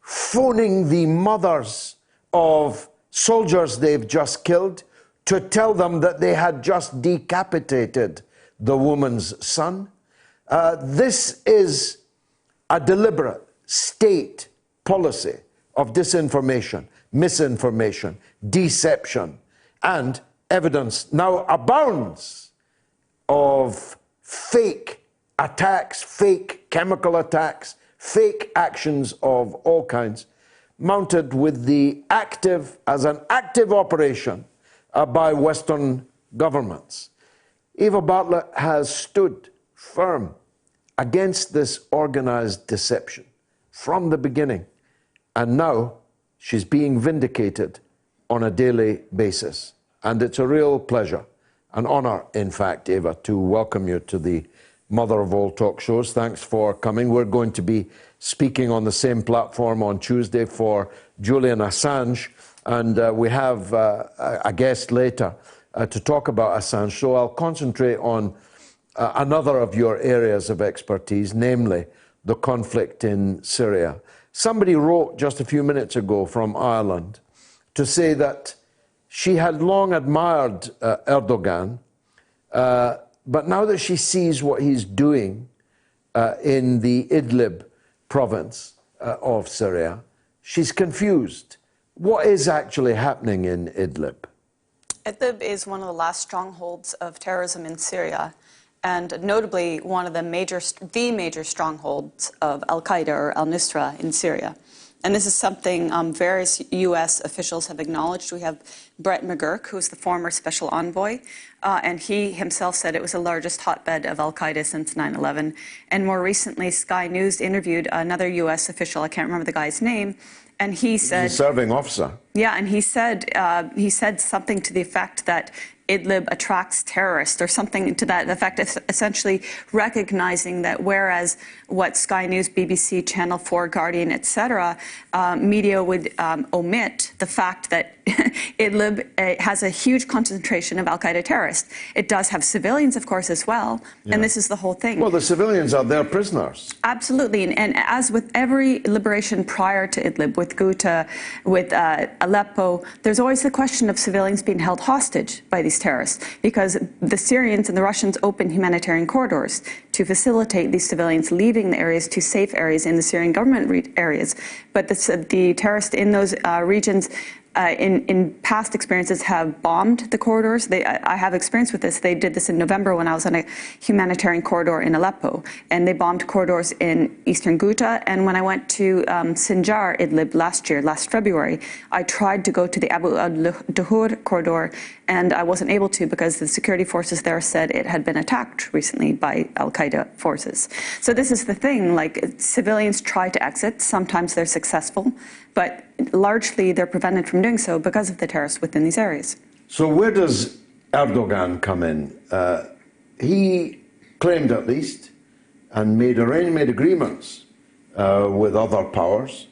phoning the mothers of soldiers they've just killed to tell them that they had just decapitated the woman's son. This is a deliberate state policy of disinformation, misinformation, deception, and evidence now abounds of fake attacks, fake chemical attacks, fake actions of all kinds, mounted with the as an active operation by Western governments. Eva Bartlett has stood firm against this organized deception from the beginning, and now she's being vindicated on a daily basis. And it's a real pleasure, an honor, in fact, Eva, to welcome you to the mother of all talk shows. Thanks for coming. We're going to be speaking on the same platform on Tuesday for Julian Assange, and we have a guest later to talk about Assange. So I'll concentrate on another of your areas of expertise, namely the conflict in Syria. Somebody wrote just a few minutes ago from Ireland to say that she had long admired Erdogan, but now that she sees what he's doing in the Idlib province of Syria, she's confused. What is actually happening in Idlib? Idlib is one of the last strongholds of terrorism in Syria, and notably one of the major strongholds of Al-Qaeda or al-Nusra in Syria. And this is something various U.S. officials have acknowledged. We have Brett McGurk, who's the former special envoy, and he himself said it was the largest hotbed of al-Qaeda since 9/11. And more recently, Sky News interviewed another U.S. official, I can't remember the guy's name, and he said... He's a serving officer. Yeah, and he said something to the effect that Idlib attracts terrorists or something to that effect, essentially recognizing that whereas what Sky News, BBC, Channel 4, Guardian, etc., media would omit the fact that Idlib has a huge concentration of al-Qaeda terrorists. It does have civilians, of course, as well, and this is the whole thing. Well, the civilians are their prisoners. Absolutely, and as with every liberation prior to Idlib, with Ghouta, with Aleppo, there's always the question of civilians being held hostage by these terrorists, because the Syrians and the Russians opened humanitarian corridors to facilitate these civilians leaving the areas to safe areas in the Syrian government areas. But the terrorists in those regions in past experiences have bombed the corridors. I have experience with this. They did this in November when I was on a humanitarian corridor in Aleppo, and they bombed corridors in eastern Ghouta. And when I went to Sinjar, Idlib last February, I tried to go to the Abu al-Duhur corridor, and I wasn't able to because the security forces there said it had been attacked recently by al-Qaeda forces. So this is the thing, like civilians try to exit, sometimes they're successful, but largely they're prevented from doing so because of the terrorists within these areas. So where does Erdogan come in? He claimed at least, and made agreements with other powers,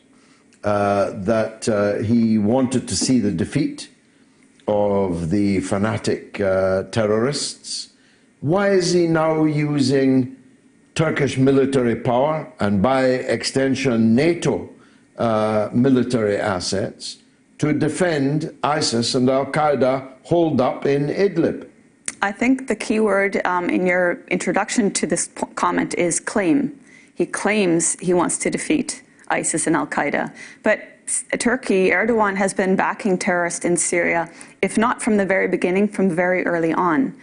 that he wanted to see the defeat of the fanatic terrorists. Why is he now using Turkish military power, and by extension NATO military assets, to defend ISIS and al-Qaeda holed up in Idlib? I think the key word in your introduction to this comment is claim. He claims he wants to defeat ISIS and al-Qaeda. But Turkey, Erdogan has been backing terrorists in Syria, if not from the very beginning, from very early on.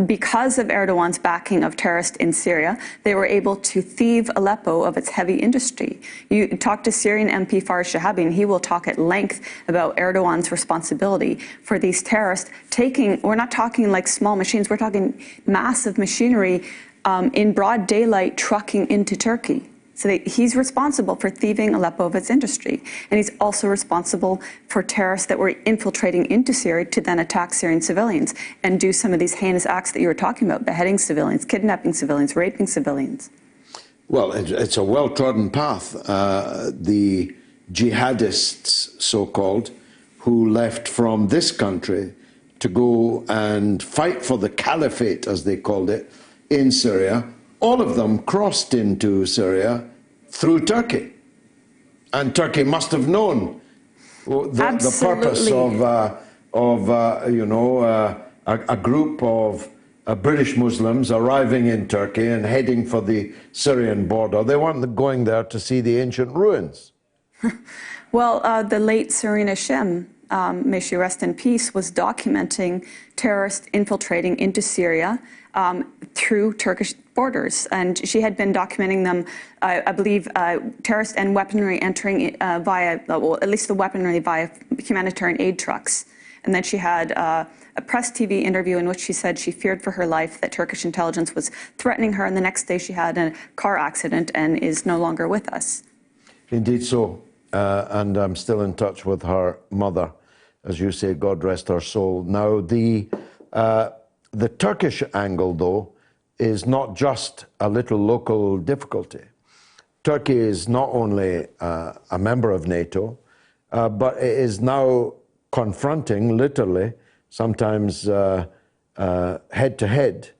Because of Erdogan's backing of terrorists in Syria, they were able to thieve Aleppo of its heavy industry. You talk to Syrian MP Farid Shahabi, and he will talk at length about Erdogan's responsibility for these terrorists we're not talking like small machines, we're talking massive machinery in broad daylight trucking into Turkey. So he's responsible for thieving Aleppo of its industry. And he's also responsible for terrorists that were infiltrating into Syria to then attack Syrian civilians and do some of these heinous acts that you were talking about, beheading civilians, kidnapping civilians, raping civilians. Well, it's a well-trodden path. The jihadists, so-called, who left from this country to go and fight for the caliphate, as they called it, in Syria, all of them crossed into Syria through Turkey. And Turkey must have known the purpose of a group of British Muslims arriving in Turkey and heading for the Syrian border. They weren't going there to see the ancient ruins. Well, the late Serena Shem, may she rest in peace, was documenting terrorists infiltrating into Syria through Turkish borders. And she had been documenting them, I believe, terrorists and weaponry entering at least the weaponry via humanitarian aid trucks. And then she had a press TV interview in which she said she feared for her life, that Turkish intelligence was threatening her, and the next day she had a car accident and is no longer with us. Indeed so. And I'm still in touch with her mother. As you say, God rest her soul. Now, the Turkish angle, though, is not just a little local difficulty. Turkey is not only a member of NATO, but it is now confronting, literally, sometimes head-to-head,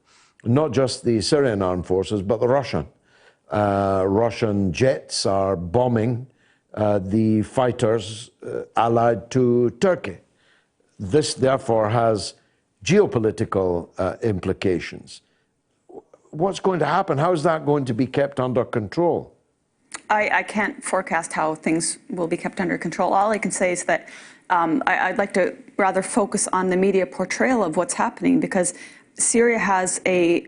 not just the Syrian armed forces, but the Russian. Russian jets are bombing the fighters allied to Turkey. This, therefore, has geopolitical implications. What's going to happen? How is that going to be kept under control? I can't forecast how things will be kept under control. All I can say is that I'd like to rather focus on the media portrayal of what's happening, because Syria has a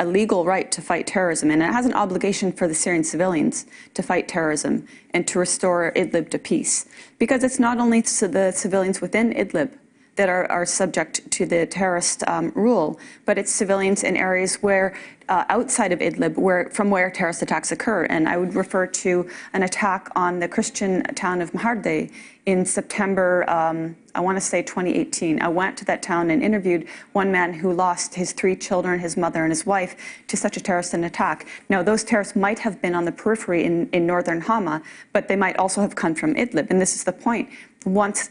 legal right to fight terrorism, and it has an obligation for the Syrian civilians to fight terrorism and to restore Idlib to peace. Because it's not only the civilians within Idlib that are subject to the terrorist rule, but it's civilians in areas where outside of Idlib, from where terrorist attacks occur. And I would refer to an attack on the Christian town of Maharde in September, I want to say 2018. I went to that town and interviewed one man who lost his 3 children, his mother and his wife, to such a terrorist attack. Now, those terrorists might have been on the periphery in northern Hama, but they might also have come from Idlib. And this is the point. Once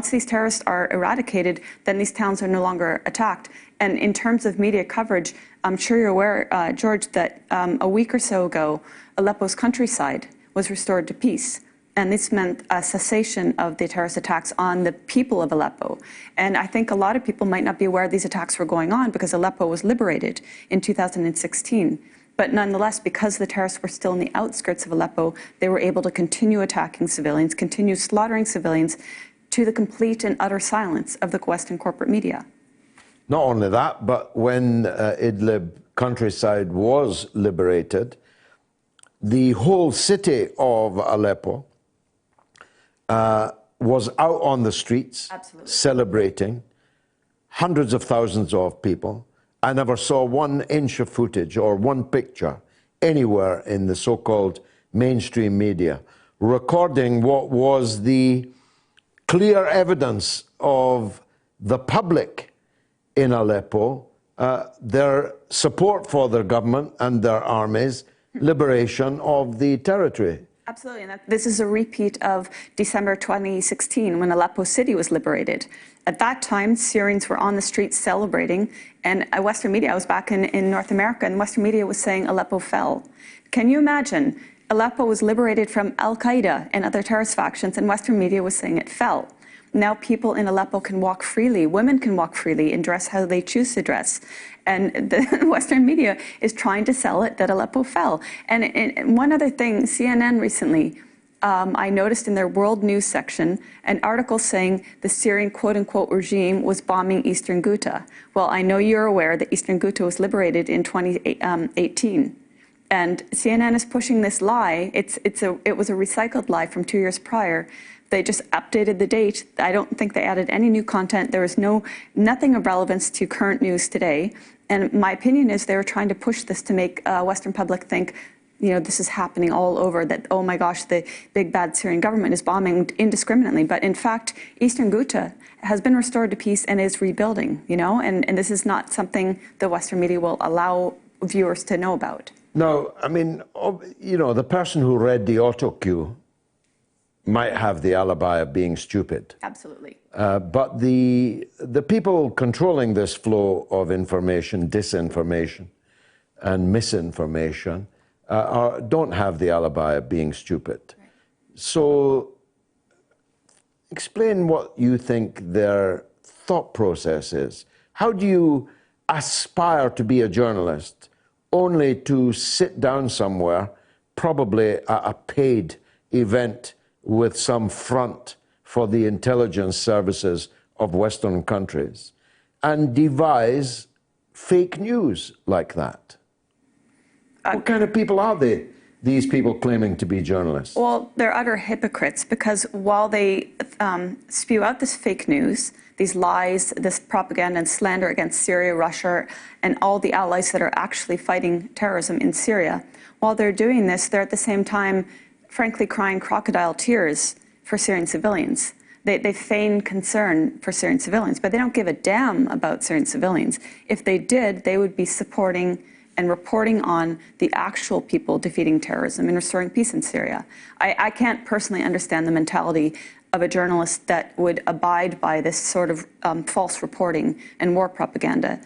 these terrorists are eradicated, then these towns are no longer attacked. And in terms of media coverage, I'm sure you're aware, George, that a week or so ago, Aleppo's countryside was restored to peace. And this meant a cessation of the terrorist attacks on the people of Aleppo. And I think a lot of people might not be aware these attacks were going on because Aleppo was liberated in 2016. But nonetheless, because the terrorists were still in the outskirts of Aleppo, they were able to continue attacking civilians, continue slaughtering civilians, to the complete and utter silence of the Western corporate media. Not only that, but when Idlib countryside was liberated, the whole city of Aleppo was out on the streets, celebrating, hundreds of thousands of people. I never saw 1 inch of footage or 1 picture anywhere in the so-called mainstream media recording what was the clear evidence of the public in Aleppo, their support for their government and their armies, liberation of the territory. Absolutely, and this is a repeat of December 2016 when Aleppo city was liberated. At that time, Syrians were on the streets celebrating, and Western media, I was back in North America, and Western media was saying Aleppo fell. Can you imagine? Aleppo was liberated from Al-Qaeda and other terrorist factions, and Western media was saying it fell. Now people in Aleppo can walk freely, women can walk freely and dress how they choose to dress. And the Western media is trying to sell it that Aleppo fell. And one other thing, CNN recently, I noticed in their world news section an article saying the Syrian quote-unquote regime was bombing Eastern Ghouta. Well, I know you're aware that Eastern Ghouta was liberated in 2018. And CNN is pushing this lie. It was a recycled lie from 2 years prior. They just updated the date. I don't think they added any new content. There was nothing of relevance to current news today. And my opinion is they were trying to push this to make Western public think, you know, this is happening all over, that, oh my gosh, the big bad Syrian government is bombing indiscriminately. But in fact, Eastern Ghouta has been restored to peace and is rebuilding, you know, and this is not something the Western media will allow viewers to know about. No, I mean, you know, the person who read the auto cue might have the alibi of being stupid. Absolutely. But the people controlling this flow of information, disinformation and misinformation, don't have the alibi of being stupid. Right. So explain what you think their thought process is. How do you aspire to be a journalist only to sit down somewhere, probably at a paid event with some front for the intelligence services of Western countries, and devise fake news like that? What kind of people are they, these people claiming to be journalists? Well, they're utter hypocrites, because while they spew out this fake news, these lies, this propaganda and slander against Syria, Russia, and all the allies that are actually fighting terrorism in Syria, while they're doing this, they're at the same time frankly crying crocodile tears for Syrian civilians. They feign concern for Syrian civilians, but they don't give a damn about Syrian civilians. If they did, they would be supporting and reporting on the actual people defeating terrorism and restoring peace in Syria. I can't personally understand the mentality of a journalist that would abide by this sort of false reporting and war propaganda.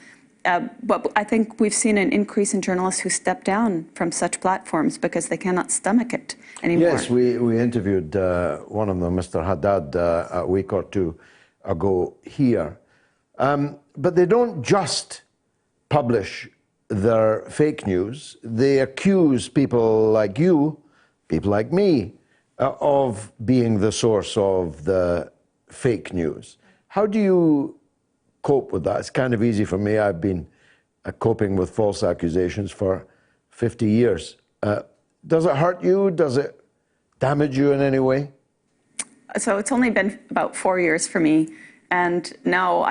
But I think we've seen an increase in journalists who step down from such platforms because they cannot stomach it anymore. Yes, we interviewed one of them, Mr. Haddad, a week or two ago here. But they don't just publish their fake news. They accuse people like you, people like me, of being the source of the fake news. How do you cope with that. It's kind of easy for me. I've been coping with false accusations for 50 years. Does it hurt you? Does it damage you in any way? So it's only been about 4 years for me. And now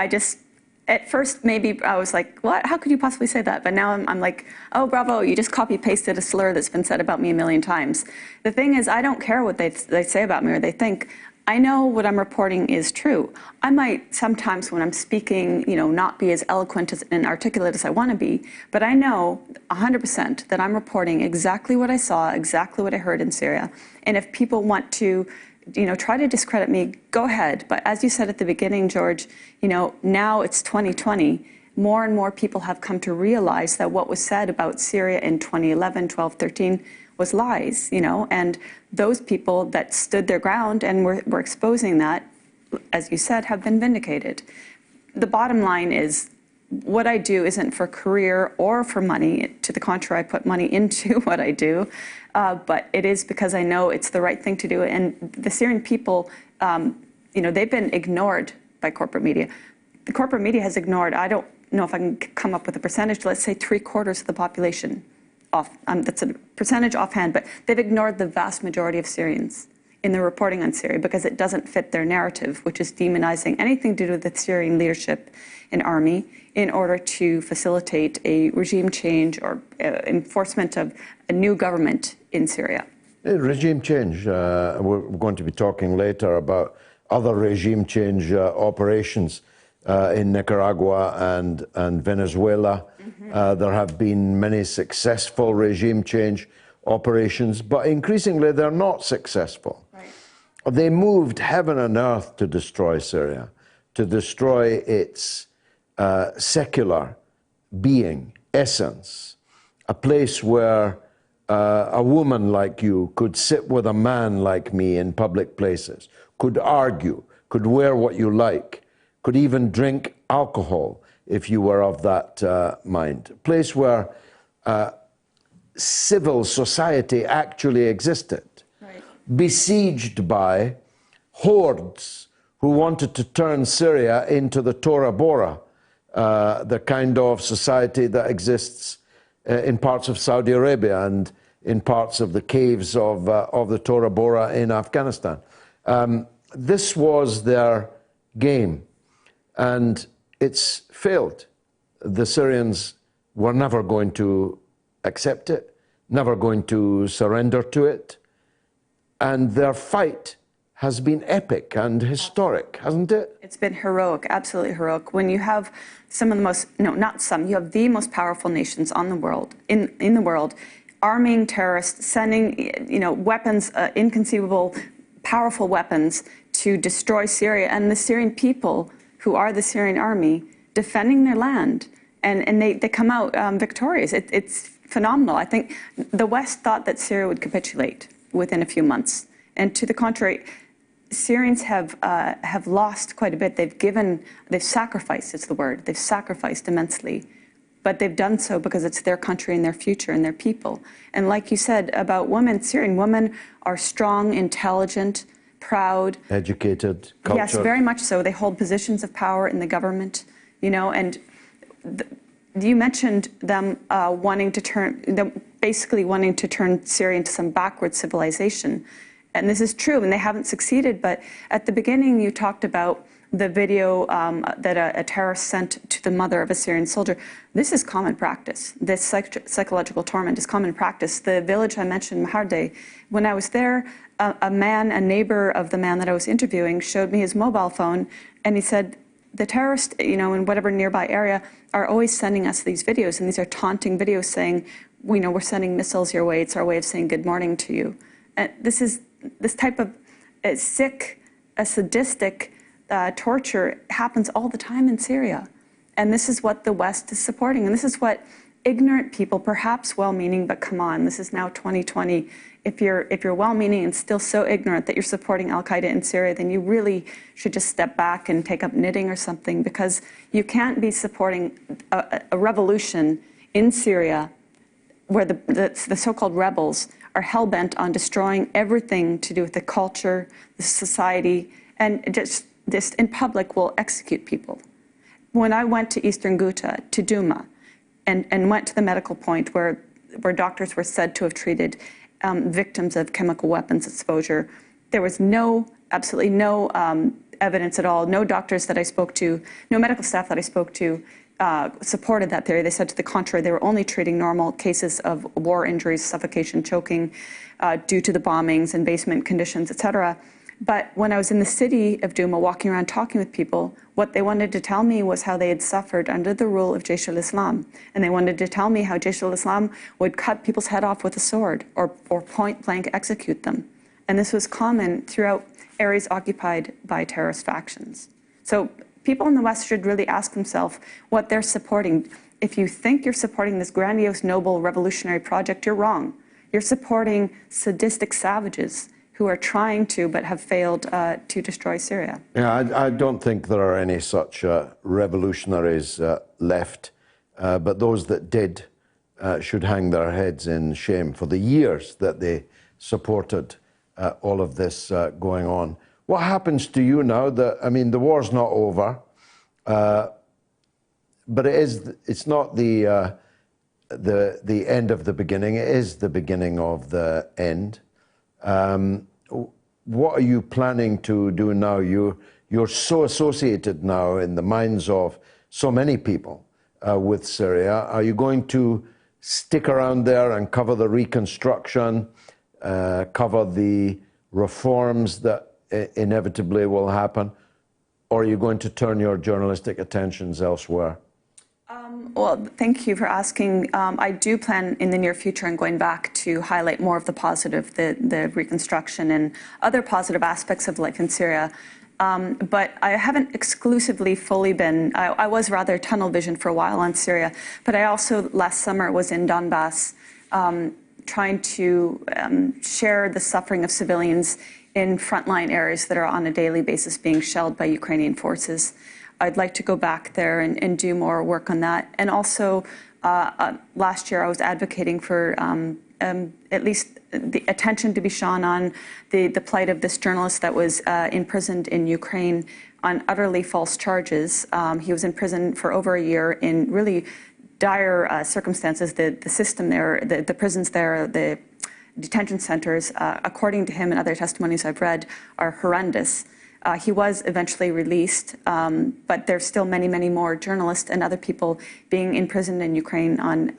at first, maybe I was like, what? How could you possibly say that? But now I'm like, oh, bravo, you just copy-pasted a slur that's been said about me a million times. The thing is, I don't care what they say about me or they think. I know what I'm reporting is true. I might sometimes when I'm speaking, not be as eloquent and articulate as I want to be, but I know 100% that I'm reporting exactly what I saw, exactly what I heard in Syria. And if people want to try to discredit me, go ahead. But as you said at the beginning, George, now it's 2020. More and more people have come to realize that what was said about Syria in 2011, 12, 13 was lies, and those people that stood their ground and were exposing that, as you said, have been vindicated. The bottom line is, what I do isn't for career or for money. To the contrary, I put money into what I do, but it is because I know it's the right thing to do. And the Syrian people, they've been ignored by corporate media. The corporate media has ignored, I don't know if I can come up with a percentage, let's say 3/4 of the population. That's a percentage offhand, but they've ignored the vast majority of Syrians in their reporting on Syria because it doesn't fit their narrative, which is demonizing anything to do with the Syrian leadership and army in order to facilitate a regime change or enforcement of a new government in Syria. Regime change. We're going to be talking later about other regime change operations in Nicaragua and Venezuela. There have been many successful regime change operations, but increasingly they're not successful. Right. They moved heaven and earth to destroy Syria, to destroy its secular being, essence, a place where a woman like you could sit with a man like me in public places, could argue, could wear what you like, could even drink alcohol if you were of that mind. A place where civil society actually existed, right. Besieged by hordes who wanted to turn Syria into the Tora Bora, the kind of society that exists in parts of Saudi Arabia and in parts of the caves of the Tora Bora in Afghanistan. This was their game, and it's failed. The Syrians were never going to accept it, never going to surrender to it, and their fight has been epic and historic, hasn't it? It's been heroic, absolutely heroic. When you have some of the most, no, not some, you have the most powerful nations on the world, in the world, arming terrorists, sending, weapons, inconceivable, powerful weapons to destroy Syria, and the Syrian people, who are the Syrian army, defending their land, and they come out victorious. It's phenomenal. I think the West thought that Syria would capitulate within a few months, and to the contrary, Syrians have lost quite a bit. They've sacrificed, it's the word, they've sacrificed immensely, but they've done so because it's their country and their future and their people. And like you said about women, Syrian women are strong, intelligent, proud. Educated, cultured. Yes, very much so. They hold positions of power in the government, and you mentioned them basically wanting to turn Syria into some backward civilization. And this is true, and they haven't succeeded. But at the beginning, you talked about the video that a terrorist sent to the mother of a Syrian soldier. This is common practice. This psychological torment is common practice. The village I mentioned, Maharde, when I was there, a neighbor of the man that I was interviewing, showed me his mobile phone, and he said, the terrorists, in whatever nearby area, are always sending us these videos, and these are taunting videos saying, we're sending missiles your way. It's our way of saying good morning to you. And this type of sick, sadistic torture happens all the time in Syria. And this is what the West is supporting. And this is what ignorant people, perhaps well-meaning, but come on, this is now 2020. If you're well-meaning and still so ignorant that you're supporting al-Qaeda in Syria, then you really should just step back and take up knitting or something, because you can't be supporting a revolution in Syria where the so-called rebels are hell-bent on destroying everything to do with the culture, the society, and just in public will execute people. when I went to Eastern Ghouta, to Duma, and went to the medical point where doctors were said to have treated victims of chemical weapons exposure, there was absolutely no evidence at all. No doctors that I spoke to, no medical staff that I spoke to supported that theory. They said to the contrary, they were only treating normal cases of war injuries, suffocation, choking, due to the bombings and basement conditions, etc. But when I was in the city of Duma, walking around talking with people, what they wanted to tell me was how they had suffered under the rule of Jaish al-Islam. And they wanted to tell me how Jaish al-Islam would cut people's head off with a sword or point blank execute them. And this was common throughout areas occupied by terrorist factions. So people in the West should really ask themselves what they're supporting. If you think you're supporting this grandiose, noble, revolutionary project, you're wrong. You're supporting sadistic savages who are trying to, but have failed to destroy Syria. Yeah, I don't think there are any such revolutionaries left, but those that did should hang their heads in shame for the years that they supported all of this going on. What happens to you now? The war's not over, but it's not the end of the beginning. It is the beginning of the end. What are you planning to do now? You're so associated now in the minds of so many people with Syria. Are you going to stick around there and cover the reconstruction, cover the reforms that inevitably will happen, or are you going to turn your journalistic attentions elsewhere? Well, thank you for asking. I do plan in the near future on going back to highlight more of the positive, the reconstruction and other positive aspects of life in Syria. But I haven't exclusively fully been, I was rather tunnel vision for a while on Syria, but I also last summer was in Donbass trying to share the suffering of civilians in frontline areas that are on a daily basis being shelled by Ukrainian forces. I'd like to go back there and do more work on that. And also, last year I was advocating for at least the attention to be shone on the plight of this journalist that was imprisoned in Ukraine on utterly false charges. He was in prison for over a year in really dire circumstances. The system there, the prisons there, the detention centers, according to him and other testimonies I've read, are horrendous. He was eventually released, but there's still many, many more journalists and other people being imprisoned in Ukraine on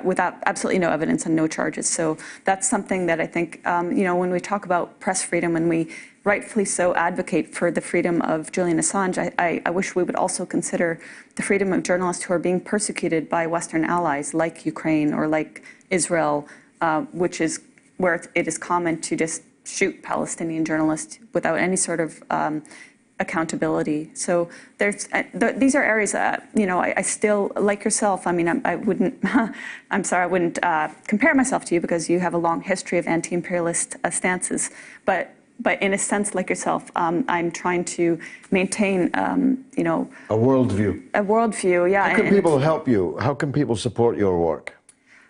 without absolutely no evidence and no charges. So that's something that I think, when we talk about press freedom and we rightfully so advocate for the freedom of Julian Assange, I wish we would also consider the freedom of journalists who are being persecuted by Western allies like Ukraine or like Israel, which is where it is common to just shoot Palestinian journalists without any sort of accountability. So these are areas that, I still, like yourself, I wouldn't compare myself to you because you have a long history of anti-imperialist stances. But in a sense, like yourself, I'm trying to maintain, a worldview. A worldview, yeah. How can people help you? How can people support your work?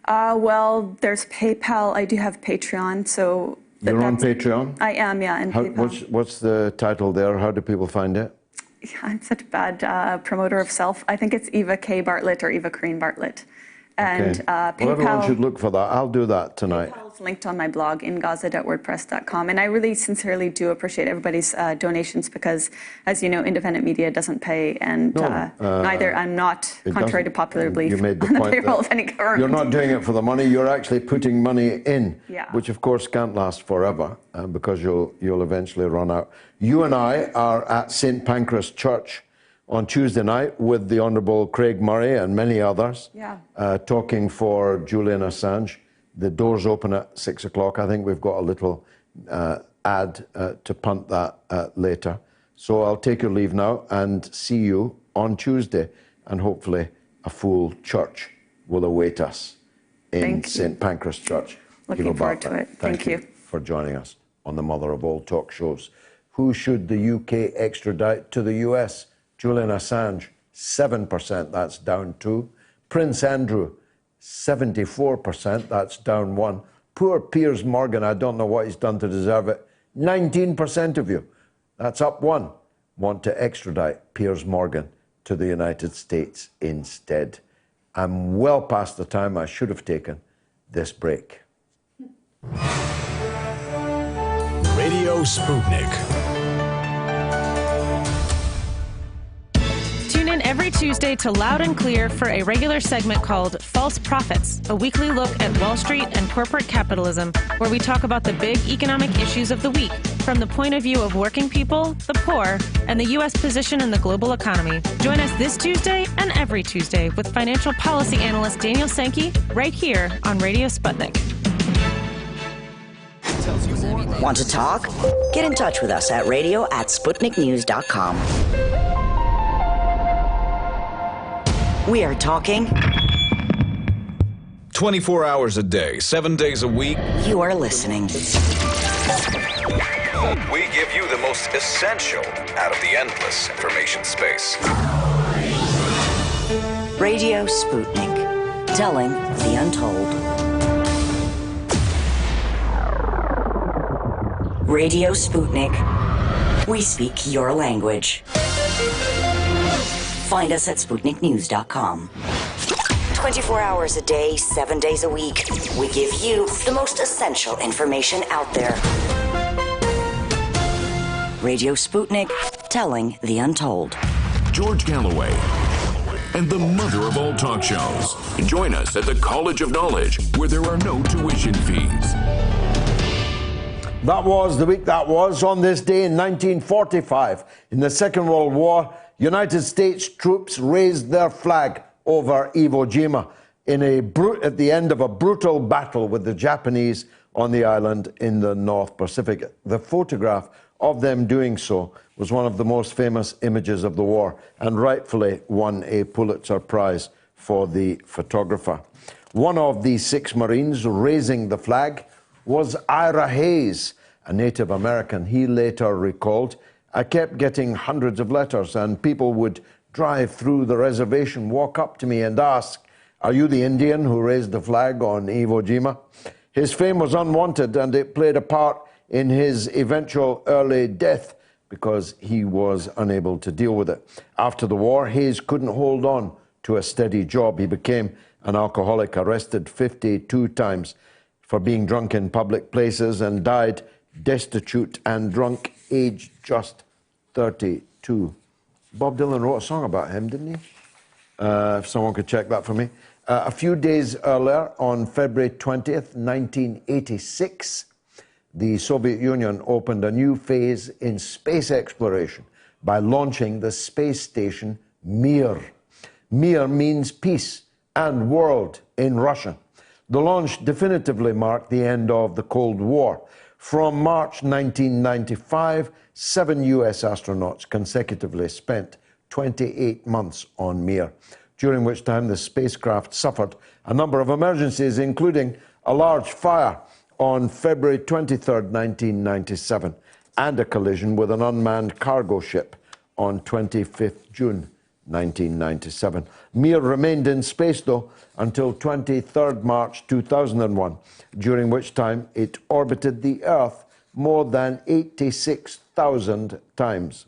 Well, there's PayPal. I do have Patreon, so... You're on Patreon? I am, yeah. And what's the title there? How do people find it? I'm such a bad promoter of self. I think it's Eva K. Bartlett or Eva Karine Bartlett. And PayPal... Well, everyone should look for that. I'll do that tonight. PayPal is linked on my blog, ingaza.wordpress.com. And I really sincerely do appreciate everybody's donations because, as you know, independent media doesn't pay. And neither I'm not, contrary to popular belief, on the payroll of any government. You're not doing it for the money. You're actually putting money in, yeah. Which, of course, can't last forever because you'll eventually run out. You and I are at St. Pancras Church on Tuesday night with the Honourable Craig Murray and many others, talking for Julian Assange. The doors open at 6 o'clock. I think we've got a little ad to punt that later. So I'll take your leave now and see you on Tuesday, and hopefully a full church will await us in St. Pancras Church. Looking forward to it. Thank you for joining us on the mother of all talk shows. Who should the UK extradite to the US? Julian Assange, 7%, that's down 2. Prince Andrew, 74%, that's down 1. Poor Piers Morgan, I don't know what he's done to deserve it. 19% of you, that's up 1, want to extradite Piers Morgan to the United States instead. I'm well past the time I should have taken this break. Radio Sputnik. Tune in every Tuesday to Loud and Clear for a regular segment called False Prophets, a weekly look at Wall Street and corporate capitalism, where we talk about the big economic issues of the week from the point of view of working people, the poor, and the U.S. position in the global economy. Join us this Tuesday and every Tuesday with financial policy analyst Daniel Sankey right here on Radio Sputnik. Want to talk? Get in touch with us at radio@sputniknews.com. We are talking 24 hours a day, 7 days a week. You are listening. We give you the most essential out of the endless information space. Radio Sputnik, telling the untold. Radio Sputnik, we speak your language. Find us at SputnikNews.com. 24 hours a day, 7 days a week. We give you the most essential information out there. Radio Sputnik, telling the untold. George Galloway and the mother of all talk shows. Join us at the College of Knowledge, where there are no tuition fees. That was the week that was. On this day in 1945, in the Second World War, United States troops raised their flag over Iwo Jima at the end of a brutal battle with the Japanese on the island in the North Pacific. The photograph of them doing so was one of the most famous images of the war and rightfully won a Pulitzer Prize for the photographer. One of the 6 Marines raising the flag was Ira Hayes, a Native American. He later recalled, "I kept getting hundreds of letters and people would drive through the reservation, walk up to me and ask, 'Are you the Indian who raised the flag on Iwo Jima?' His fame was unwanted and it played a part in his eventual early death because he was unable to deal with it. After the war, Hayes couldn't hold on to a steady job. He became an alcoholic, arrested 52 times for being drunk in public places, and died destitute and drunk, aged just 32. Bob Dylan wrote a song about him, didn't he? If someone could check that for me. A few days earlier, on February 20th, 1986, the Soviet Union opened a new phase in space exploration by launching the space station Mir. Mir means peace and world in Russian. The launch definitively marked the end of the Cold War. From March 1995, 7 US astronauts consecutively spent 28 months on Mir, during which time the spacecraft suffered a number of emergencies, including a large fire on February 23, 1997, and a collision with an unmanned cargo ship on 25th June 1997. Mir remained in space, though, until 23rd March 2001, during which time it orbited the Earth more than 86,000 times.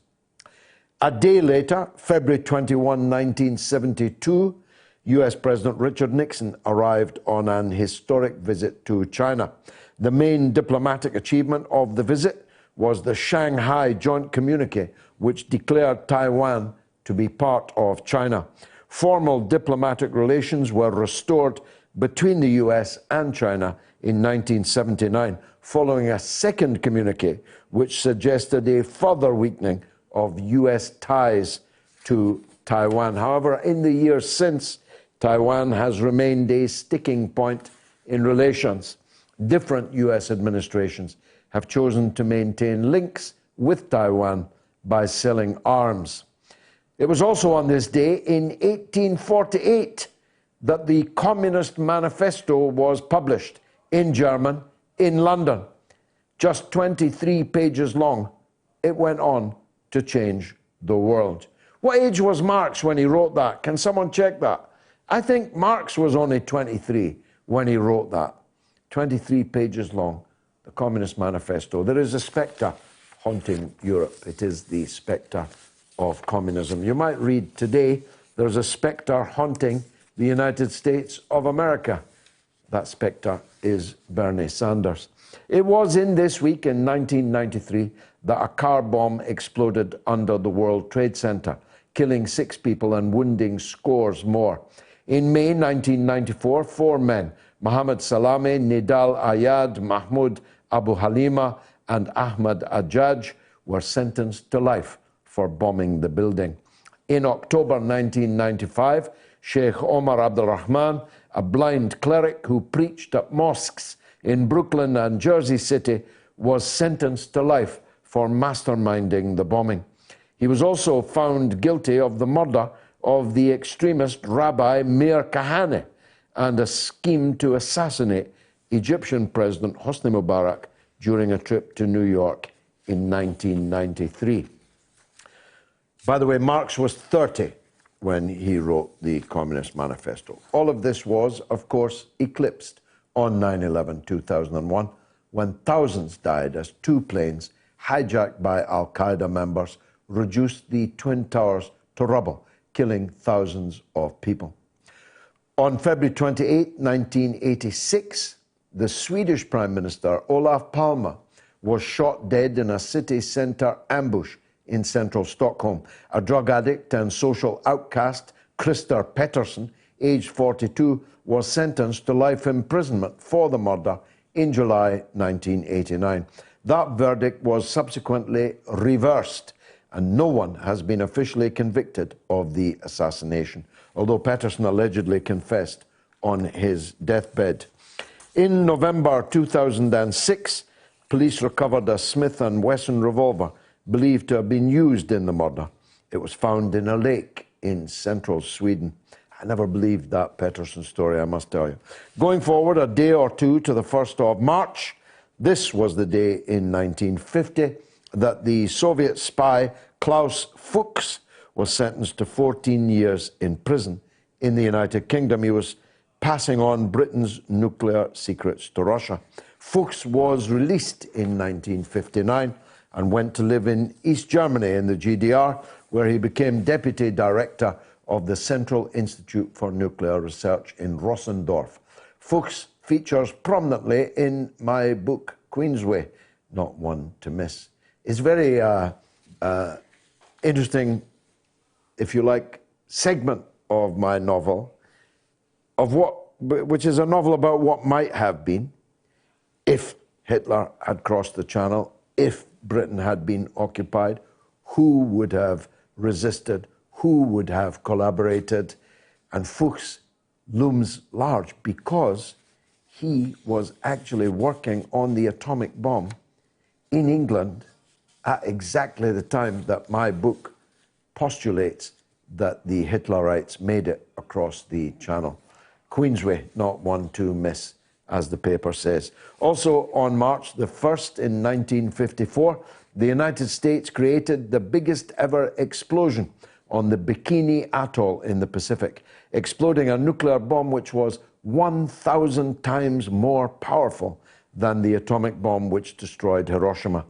A day later, February 21, 1972, US President Richard Nixon arrived on an historic visit to China. The main diplomatic achievement of the visit was the Shanghai Joint Communique, which declared Taiwan to be part of China. Formal diplomatic relations were restored between the US and China in 1979, following a second communique which suggested a further weakening of US ties to Taiwan. However, in the years since, Taiwan has remained a sticking point in relations. Different US administrations have chosen to maintain links with Taiwan by selling arms. It was also on this day in 1848 that the Communist Manifesto was published in German in London. Just 23 pages long, it went on to change the world. What age was Marx when he wrote that? Can someone check that? I think Marx was only 23 when he wrote that. 23 pages long, the Communist Manifesto. There is a spectre haunting Europe. It is the spectre of communism. You might read today, there's a spectre haunting the United States of America. That spectre is Bernie Sanders. It was in this week in 1993 that a car bomb exploded under the World Trade Center, killing 6 people and wounding scores more. In May 1994, 4 men, Mohammed Salame, Nidal Ayad, Mahmoud Abu Halima, and Ahmad Ajaj, were sentenced to life for bombing the building. In October 1995, Sheikh Omar Abdul Rahman, a blind cleric who preached at mosques in Brooklyn and Jersey City, was sentenced to life for masterminding the bombing. He was also found guilty of the murder of the extremist Rabbi Meir Kahane and a scheme to assassinate Egyptian President Hosni Mubarak during a trip to New York in 1993. By the way, Marx was 30 when he wrote the Communist Manifesto. All of this was, of course, eclipsed on 9/11/2001, when thousands died as 2 planes hijacked by Al-Qaeda members reduced the Twin Towers to rubble, killing thousands of people. On February 28, 1986, the Swedish Prime Minister, Olof Palme, was shot dead in a city centre ambush in central Stockholm. A drug addict and social outcast, Christer Pettersson, aged 42, was sentenced to life imprisonment for the murder in July 1989. That verdict was subsequently reversed, and no one has been officially convicted of the assassination, although Pettersson allegedly confessed on his deathbed. In November 2006, police recovered a Smith & Wesson revolver believed to have been used in the murder. It was found in a lake in central Sweden. I never believed that Pettersson story, I must tell you. Going forward a day or two to the 1st of March, this was the day in 1950 that the Soviet spy Klaus Fuchs was sentenced to 14 years in prison in the United Kingdom. He was passing on Britain's nuclear secrets to Russia. Fuchs was released in 1959 and went to live in East Germany in the GDR, where he became deputy director of the Central Institute for Nuclear Research in Rossendorf. Fuchs features prominently in my book, Queensway, Not One to Miss. It's very interesting, if you like, segment of my novel, which is a novel about what might have been if Hitler had crossed the Channel, if Britain had been occupied, who would have resisted, who would have collaborated. And Fuchs looms large because he was actually working on the atomic bomb in England at exactly the time that my book postulates that the Hitlerites made it across the Channel. Queensway, not one to miss, as the paper says. Also on March the 1st in 1954, the United States created the biggest ever explosion on the Bikini Atoll in the Pacific, exploding a nuclear bomb which was 1,000 times more powerful than the atomic bomb which destroyed Hiroshima.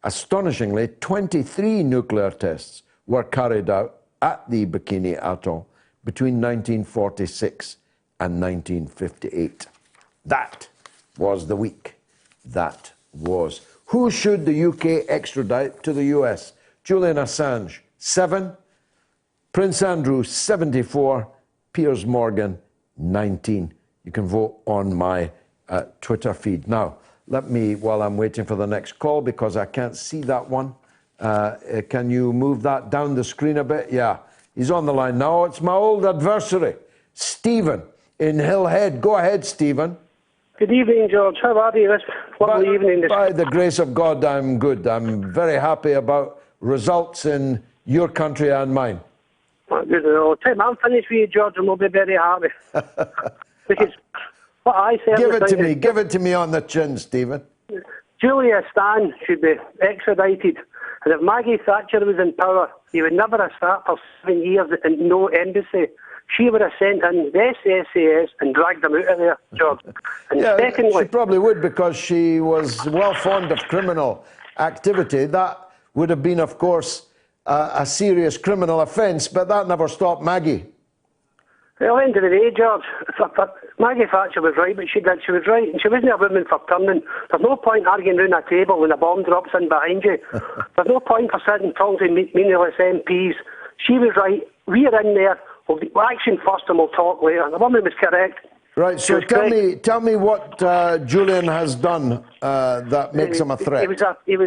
Astonishingly, 23 nuclear tests were carried out at the Bikini Atoll between 1946 and 1958. That was the week. That was. Who should the UK extradite to the US? Julian Assange, 7. Prince Andrew, 74. Piers Morgan, 19. You can vote on my Twitter feed. Now, let me, while I'm waiting for the next call, because I can't see that one, can you move that down the screen a bit? Yeah, he's on the line now. It's my old adversary, Stephen in Hillhead. Go ahead, Stephen. Good evening, George. How are you? Lovely evening. By the grace of God, I'm good. I'm very happy about results in your country and mine. Good. Time I'm finished with you, George, and we'll be very happy. Because what I say... Give it to me on the chin, Stephen. Julia Stan should be extradited. And if Maggie Thatcher was in power, he would never have sat for 7 years in no embassy. She would have sent in the SAS and dragged them out of there, George. And yeah, secondly... She probably would, because she was well fond of criminal activity. That would have been, of course, a serious criminal offence, but that never stopped Maggie. Well, at the end of the day, George, Maggie Thatcher was right, but she was right, and she wasn't a woman for turning. There's no point arguing around a table when a bomb drops in behind you. There's no point for sitting and talking to meaningless MPs. She was right. We're in there. We'll do action first and we'll talk later. The woman was correct. Right, so tell me what Julian has done that makes him a threat. He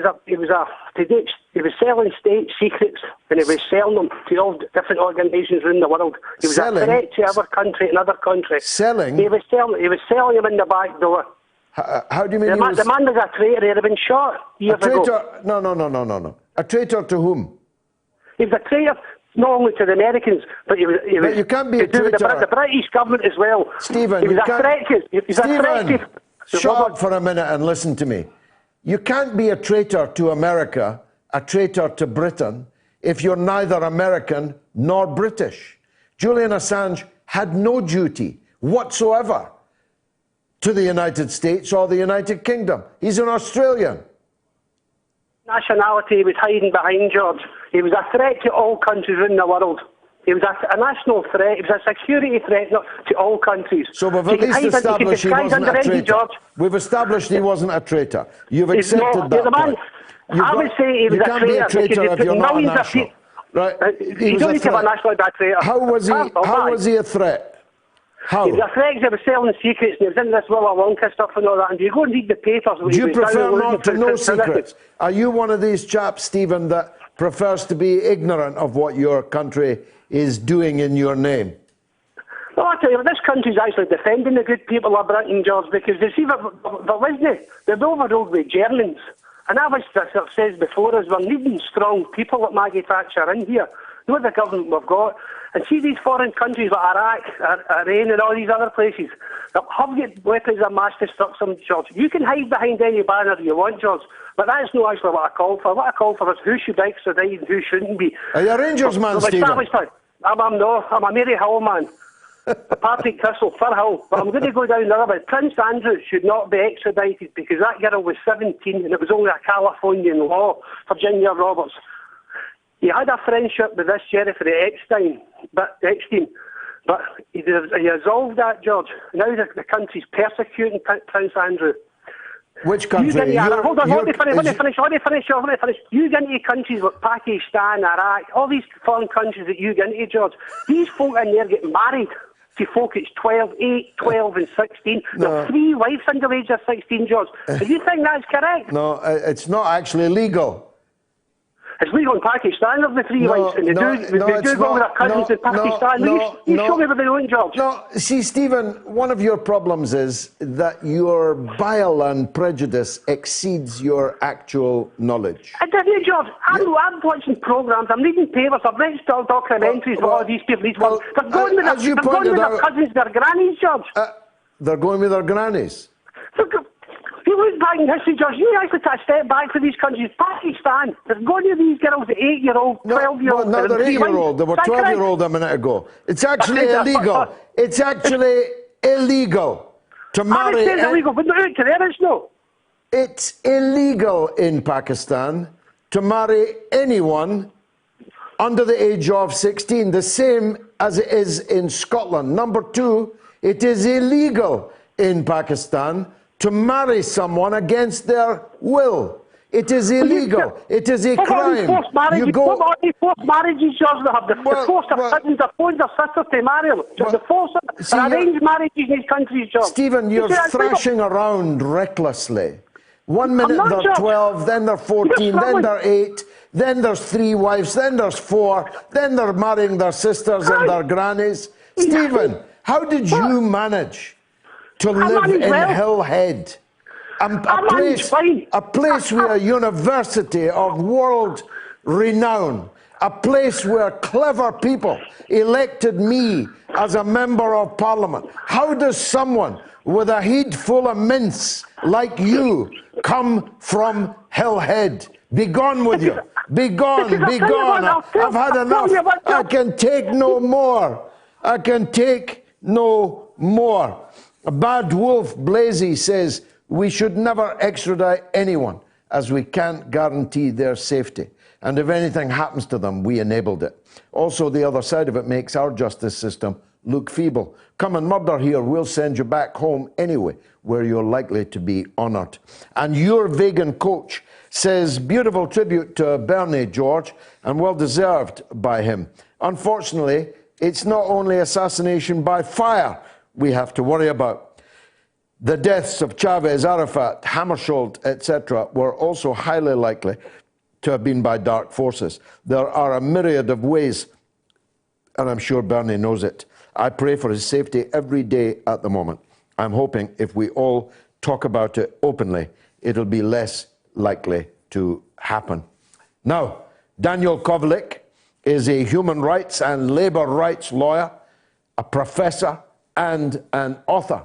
was selling state secrets, and he was selling them to all different organisations around the world. He was a threat to our country and other countries. Selling? He was selling them in the back door. How do you mean the man was a traitor. He'd have been shot years ago. No. A traitor to whom? He was a traitor not only to the Americans, but he was you can't be a traitor. The British government as well. Stephen, he was a threat. Shut up for a minute and listen to me. You can't be a traitor to America, a traitor to Britain, if you're neither American nor British. Julian Assange had no duty whatsoever to the United States or the United Kingdom. He's an Australian. Nationality he was hiding behind, George. He was a threat to all countries in the world. He was a national threat. He was a security threat to all countries. So we've at least established he wasn't a traitor. We've established he wasn't a traitor. You've accepted that point. I would say he was a traitor. You can't be a traitor if you're not a national. Right? You don't need to be a national to be a traitor. How was he a threat? How? He was a threat because he was selling secrets and he was in this Willy Wonka stuff and all that. And you go and read the papers. Do you prefer not to know secrets? Are you one of these chaps, Stephen, that prefers to be ignorant of what your country is doing in your name? Well, I tell you, this country's actually defending the good people of Britain, George, because they see there wasn't. They're overruled with Germans. And that was, as I've said before, is we're needing strong people like Maggie Thatcher in here. Look at the government we've got. And see these foreign countries like Iraq, Iran and all these other places that have got weapons of mass destruction, George. You can hide behind any banner you want, George, but that's not actually what I call for. What I call for is who should extradite and who shouldn't be. Are you a Rangers man, Stephen? I'm a Mary Hill man. Partick Thistle, Fir Hill. But I'm going to go down the other way. Prince Andrew should not be extradited because that girl was 17 and it was only a Californian law. Virginia Roberts. He had a friendship with this Jeffrey Epstein, but he resolved that, George. Now the country's persecuting Prince Andrew. Which country? Hold on, let me finish. You get into countries like Pakistan, Iraq, all these foreign countries that you get into, George. These folk in there get married to folk it's 8, 12 and 16. No. There are 3 wives under the age of 16, George. Do you think that's correct? No, it's not actually legal. It's legal in Pakistan, of the 3 wives, and they do go with their cousins in Pakistan. You show me where they don't, George. No, see, Stephen, one of your problems is that your bile and prejudice exceeds your actual knowledge. I didn't, George. I'm watching programmes, I'm reading papers, I've read documentaries of all these people. They're going with their cousins, their grannies, George. They're going with their grannies? If you look back in history, George, you actually take a step back for these countries. Pakistan, they're going to these girls at 8-year-old, 12-year-old. No, they're 8-year-old. They were 12-year-old a minute ago. It's actually illegal. It's actually illegal to marry. It's illegal, but not to them, it's not. It's illegal in Pakistan to marry anyone under the age of 16, the same as it is in Scotland. Number 2, it is illegal in Pakistan to marry someone against their will. It is illegal. It is a crime. You go. What about these forced marriages, George? They have the forced their cousins, their phones, their sisters to marry them. The forced arranged marriages in these countries, George. Stephen, you're thrashing around recklessly. 1 minute they're 12, then they're 14, then they're 8, then there's 3 wives, then there's 4, then they're marrying their sisters and their grannies. Stephen, how did you manage to live in Hillhead, a place with a university of world renown, a place where clever people elected me as a member of parliament? How does someone with a head full of mince like you come from Hillhead? Be gone with you. Be gone, be gone. I've had enough. I can take no more. I can take no more. A bad wolf, Blasey, says we should never extradite anyone as we can't guarantee their safety. And if anything happens to them, we enabled it. Also, the other side of it makes our justice system look feeble. Come and murder here, we'll send you back home anyway, where you're likely to be honored. And your vegan coach says, beautiful tribute to Bernie, George, and well deserved by him. Unfortunately, it's not only assassination by fire we have to worry about. The deaths of Chavez, Arafat, Hammarskjöld, etc. were also highly likely to have been by dark forces. There are a myriad of ways, and I'm sure Bernie knows it. I pray for his safety every day at the moment. I'm hoping if we all talk about it openly, it'll be less likely to happen. Now, Daniel Kovalik is a human rights and labor rights lawyer, a professor, and an author.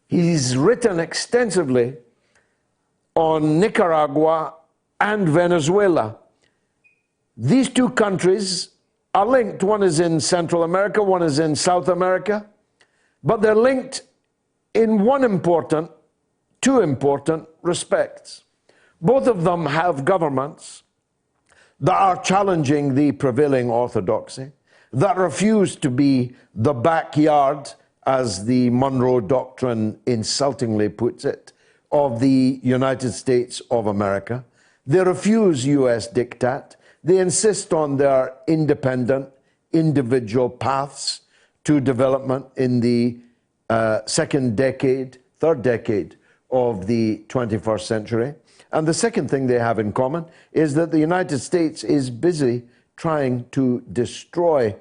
He's written extensively on Nicaragua and Venezuela. These two countries are linked. One is in Central America, one is in South America, but they're linked in two important respects. Both of them have governments that are challenging the prevailing orthodoxy, that refuse to be the backyard, as the Monroe Doctrine insultingly puts it, of the United States of America. They refuse US diktat. They insist on their independent, individual paths to development in the third decade of the 21st century. And the second thing they have in common is that the United States is busy trying to destroy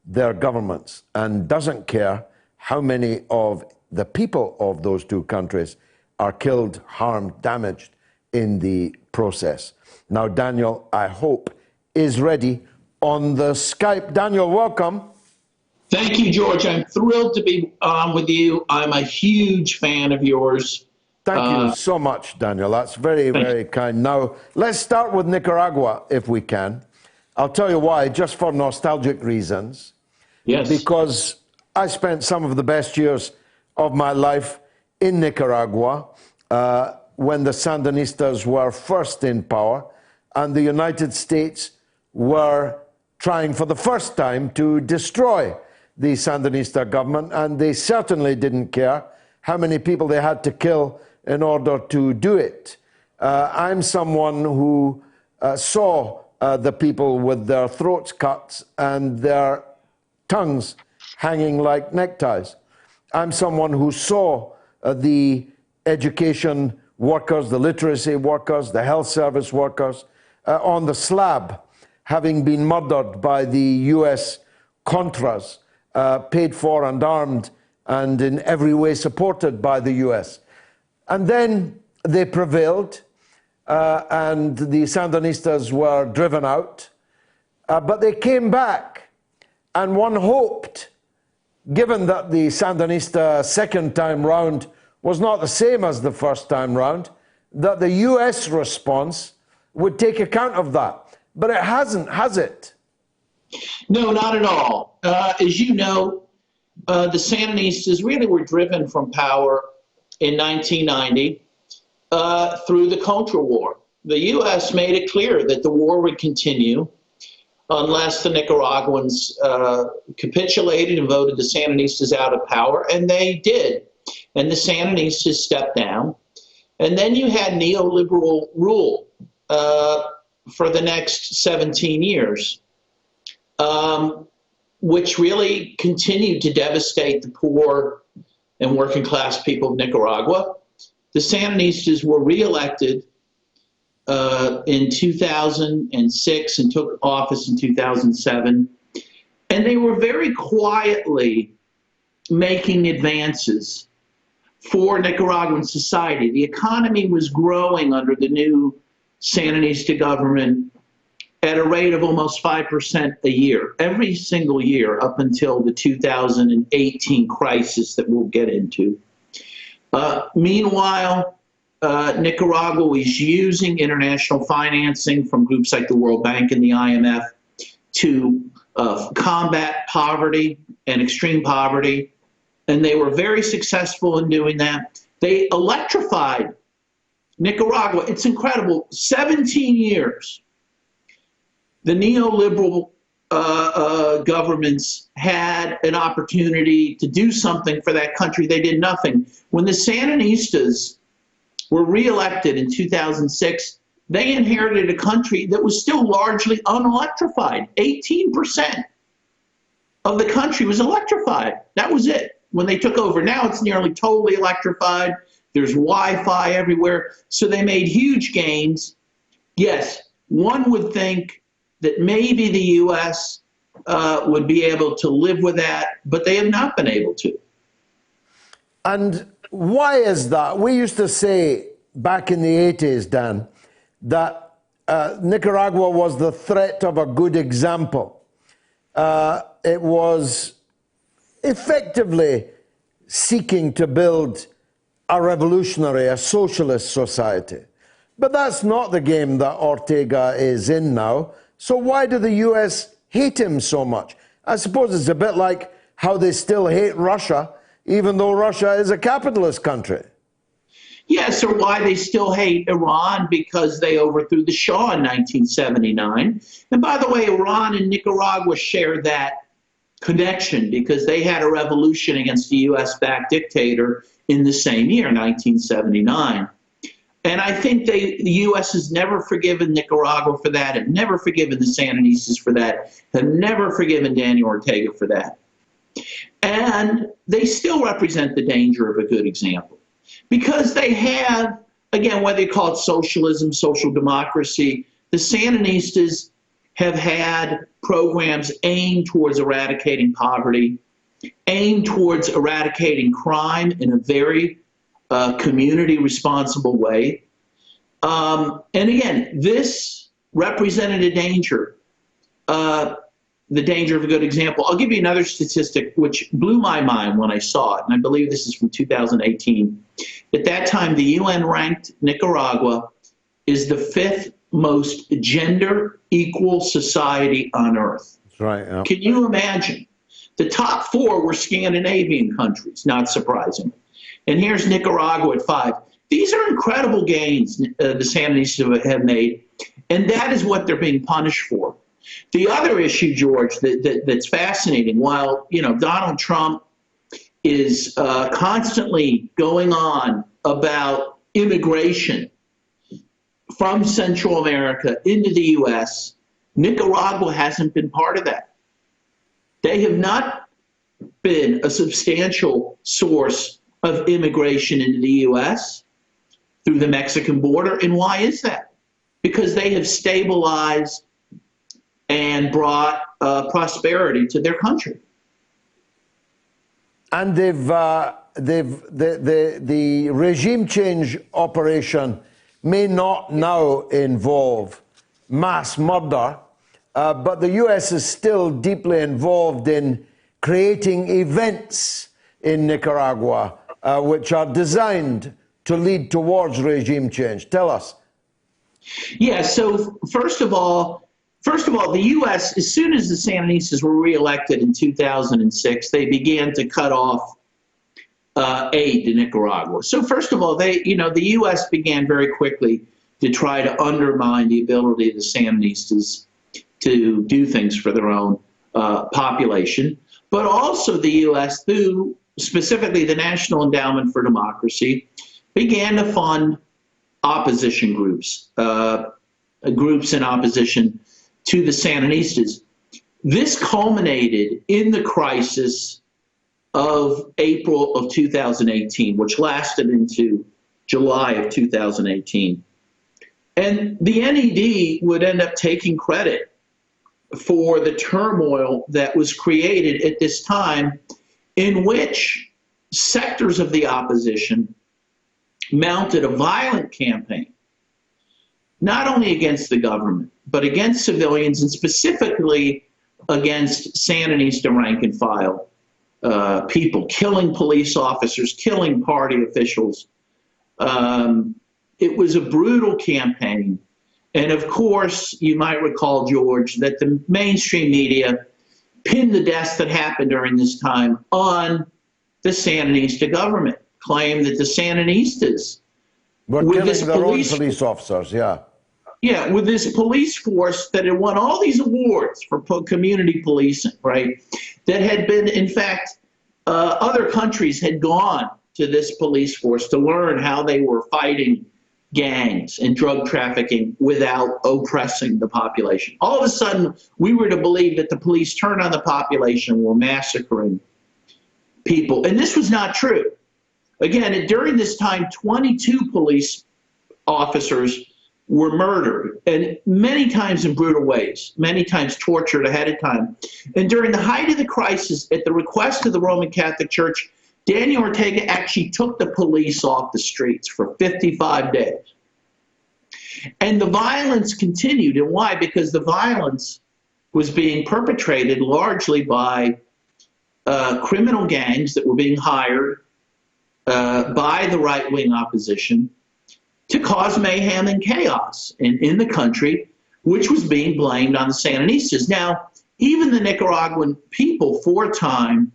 their governments and doesn't care how many of the people of those two countries are killed, harmed, damaged in the process. Now, Daniel, I hope, is ready on the Skype. Daniel, welcome. Thank you, George. I'm thrilled to be on with you. I'm a huge fan of yours. Thank you so much, Daniel. That's very, very kind. Now, let's start with Nicaragua, if we can. I'll tell you why, just for nostalgic reasons. Yes. Because I spent some of the best years of my life in Nicaragua when the Sandinistas were first in power and the United States were trying for the first time to destroy the Sandinista government, and they certainly didn't care how many people they had to kill in order to do it. I'm someone who saw the people with their throats cut and their tongues hanging like neckties. I'm someone who saw the education workers, the literacy workers, the health service workers on the slab, having been murdered by the US Contras, paid for and armed and in every way supported by the US. And then they prevailed, and the Sandinistas were driven out, but they came back, and one hoped, given that the Sandinista second time round was not the same as the first time round, that the US response would take account of that. But it hasn't, has it? No, not at all. As you know, the Sandinistas really were driven from power in 1990 through the Contra War. The U.S. made it clear that the war would continue unless the Nicaraguans capitulated and voted the Sandinistas out of power, and they did. And the Sandinistas stepped down. And then you had neoliberal rule for the next 17 years, which really continued to devastate the poor and working class people of Nicaragua. The Sandinistas were reelected in 2006 and took office in 2007. And they were very quietly making advances for Nicaraguan society. The economy was growing under the new Sandinista government at a rate of almost 5% a year, every single year up until the 2018 crisis that we'll get into. Meanwhile, Nicaragua was using international financing from groups like the World Bank and the IMF to combat poverty and extreme poverty, and they were very successful in doing that. They electrified Nicaragua. It's incredible. 17 years the neoliberal governments had an opportunity to do something for that country. They did nothing. When the Sandinistas were reelected in 2006, they inherited a country that was still largely unelectrified. 18% of the country was electrified. That was it when they took over. Now it's nearly totally electrified. There's Wi-Fi everywhere. So they made huge gains. Yes, one would think that maybe the U.S. Would be able to live with that, but they have not been able to. And why is that? We used to say back in the 80s, Dan, that Nicaragua was the threat of a good example. It was effectively seeking to build a revolutionary, a socialist society. But that's not the game that Ortega is in now. So why do the US hate him so much? I suppose it's a bit like how they still hate Russia, even though Russia is a capitalist country. Yes, or why they still hate Iran, because they overthrew the Shah in 1979. And by the way, Iran and Nicaragua share that connection because they had a revolution against a US-backed dictator in the same year, 1979. And I think the U.S. has never forgiven Nicaragua for that, and never forgiven the Sandinistas for that, have never forgiven Daniel Ortega for that. And they still represent the danger of a good example. Because they have, again, whether you call it socialism, social democracy, the Sandinistas have had programs aimed towards eradicating poverty, aimed towards eradicating crime in a very community responsible way. And again, this represented a danger, the danger of a good example. I'll give you another statistic which blew my mind when I saw it, and I believe this is from 2018. At that time, the UN ranked Nicaragua is the 5th most gender equal society on earth. That's right. Yeah. Can you imagine? The top 4 were Scandinavian countries, not surprising. And here's Nicaragua at 5. These are incredible gains the Sandinistas have made, and that is what they're being punished for. The other issue, George, that's fascinating, while Donald Trump is constantly going on about immigration from Central America into the U.S., Nicaragua hasn't been part of that. They have not been a substantial source of immigration into the U.S. through the Mexican border. And why is that? Because they have stabilized and brought prosperity to their country. And the regime change operation may not now involve mass murder, but the U.S. is still deeply involved in creating events in Nicaragua which are designed to lead towards regime change. Tell us. Yeah, so first of all, the U.S., as soon as the Sandinistas were reelected in 2006, they began to cut off aid to Nicaragua. So first of all, the U.S. began very quickly to try to undermine the ability of the Sandinistas to do things for their own population. But also the U.S., through specifically the National Endowment for Democracy, began to fund opposition groups, groups in opposition to the Sandinistas. This culminated in the crisis of April of 2018, which lasted into July of 2018. And the NED would end up taking credit for the turmoil that was created at this time, in which sectors of the opposition mounted a violent campaign, not only against the government, but against civilians, and specifically against Sandinista rank and file people, killing police officers, killing party officials. It was a brutal campaign. And of course, you might recall, George, that the mainstream media pinned the deaths that happened during this time on the Sandinista government, claimed that the Sandinistas were killing their own police officers, yeah. Yeah, with this police force that had won all these awards for community policing, right? That had been, in fact, other countries had gone to this police force to learn how they were fighting gangs and drug trafficking without oppressing the population. All of a sudden, we were to believe that the police turned on the population and were massacring people. And this was not true. Again, during this time, 22 police officers were murdered, and many times in brutal ways, many times tortured ahead of time. And during the height of the crisis, at the request of the Roman Catholic Church, Daniel Ortega actually took the police off the streets for 55 days. And the violence continued. And why? Because the violence was being perpetrated largely by criminal gangs that were being hired by the right-wing opposition to cause mayhem and chaos in the country, which was being blamed on the Sandinistas. Now, even the Nicaraguan people for a time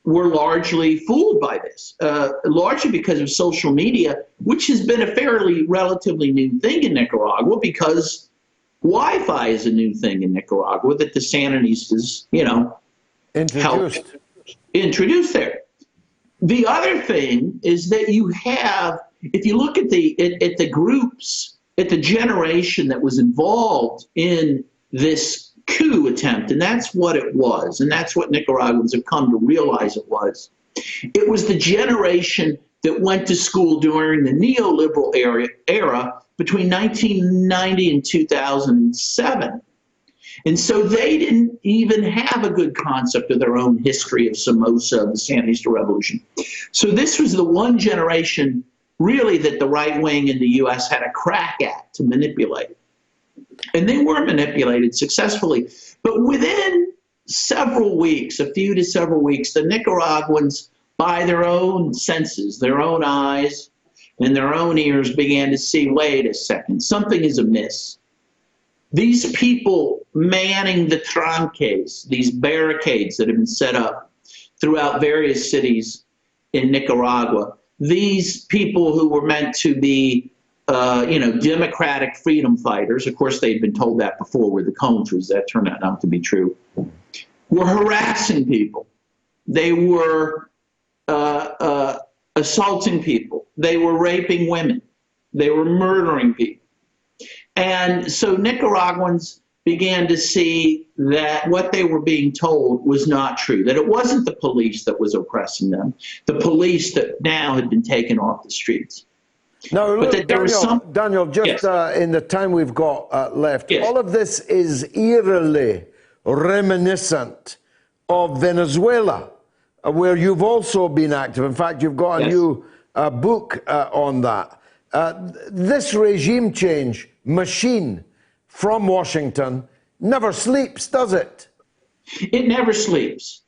were largely fooled by this, largely because of social media, which has been a fairly relatively new thing in Nicaragua, because Wi-Fi is a new thing in Nicaragua that the Sandinistas, helped introduce there. The other thing is that you have, if you look at the groups, at the generation that was involved in this coup attempt, and that's what it was, and that's what Nicaraguans have come to realize it was. It was the generation that went to school during the neoliberal era between 1990 and 2007. And so they didn't even have a good concept of their own history of Somoza, the Sandinista Revolution. So this was the one generation, really, that the right wing in the U.S. had a crack at to manipulate. And they were manipulated successfully. But within several weeks, a few to several weeks, the Nicaraguans, by their own senses, their own eyes, and their own ears, began to see, wait a second, something is amiss. These people manning the tranques, these barricades that have been set up throughout various cities in Nicaragua, these people who were meant to be, democratic freedom fighters, of course they'd been told that before with the Contras, that turned out not to be true, were harassing people. They were assaulting people. They were raping women. They were murdering people. And so Nicaraguans began to see that what they were being told was not true, that it wasn't the police that was oppressing them, the police that now had been taken off the streets. Now, look, Daniel, just in the time we've got left, all of this is eerily reminiscent of Venezuela, where you've also been active. In fact, you've got a new book on that. This regime change machine from Washington never sleeps, does it? It never sleeps.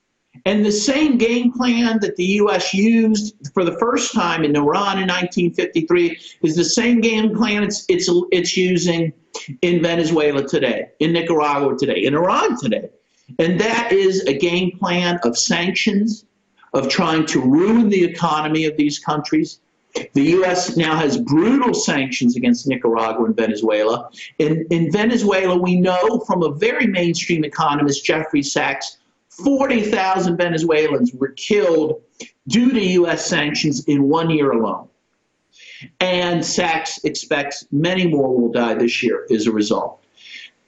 And the same game plan that the U.S. used for the first time in Iran in 1953 is the same game plan it's using in Venezuela today, in Nicaragua today, in Iran today. And that is a game plan of sanctions, of trying to ruin the economy of these countries. The U.S. now has brutal sanctions against Nicaragua and Venezuela. In Venezuela, we know from a very mainstream economist, Jeffrey Sachs, 40,000 Venezuelans were killed due to U.S. sanctions in 1 year alone. And Sachs expects many more will die this year as a result.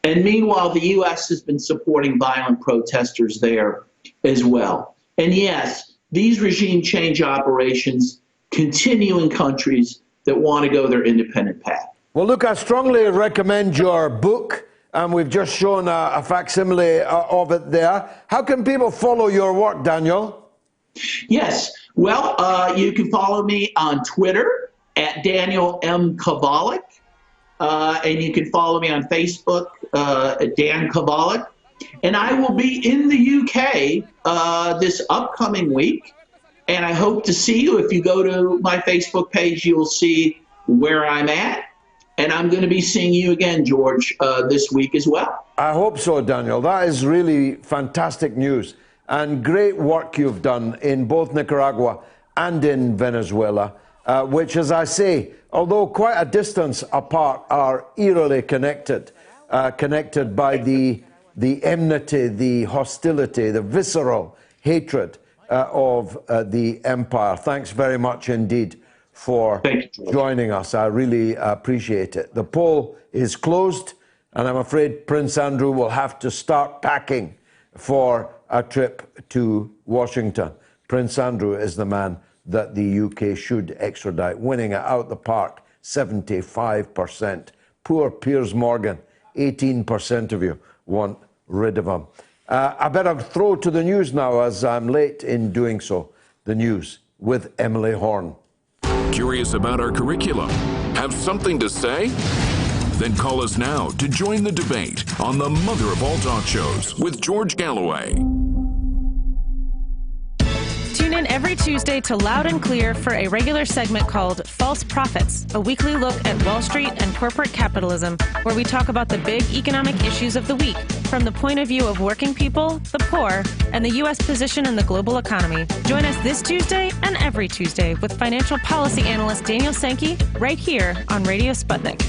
And meanwhile, the U.S. has been supporting violent protesters there as well. And yes, these regime change operations continue in countries that want to go their independent path. Well, look, I strongly recommend your book. And we've just shown a facsimile of it there. How can people follow your work, Daniel? Yes. Well, you can follow me on Twitter at Daniel M. Kovalik. And you can follow me on Facebook at Dan Kovalik. And I will be in the UK this upcoming week. And I hope to see you. If you go to my Facebook page, you'll see where I'm at. And I'm going to be seeing you again, George, this week as well. I hope so, Daniel. That is really fantastic news and great work you've done in both Nicaragua and in Venezuela. which, as I say, although quite a distance apart, are eerily connected, connected by the enmity, the hostility, the visceral hatred of the empire. Thanks very much indeed for joining us. I really appreciate it. The poll is closed, and I'm afraid Prince Andrew will have to start packing for a trip to Washington. Prince Andrew is the man that the UK should extradite, winning it out the park, 75%. Poor Piers Morgan, 18% of you want rid of him. I better throw to the news now, as I'm late in doing so. The news with Emily Horn. Curious about our curriculum? Have something to say? Then call us now to join the debate on the mother of all talk shows with George Galloway. Tune in every Tuesday to Loud and Clear for a regular segment called False Prophets, a weekly look at Wall Street and corporate capitalism, where we talk about the big economic issues of the week from the point of view of working people, the poor, and the U.S. position in the global economy. Join us this Tuesday and every Tuesday with financial policy analyst Daniel Sankey right here on Radio Sputnik.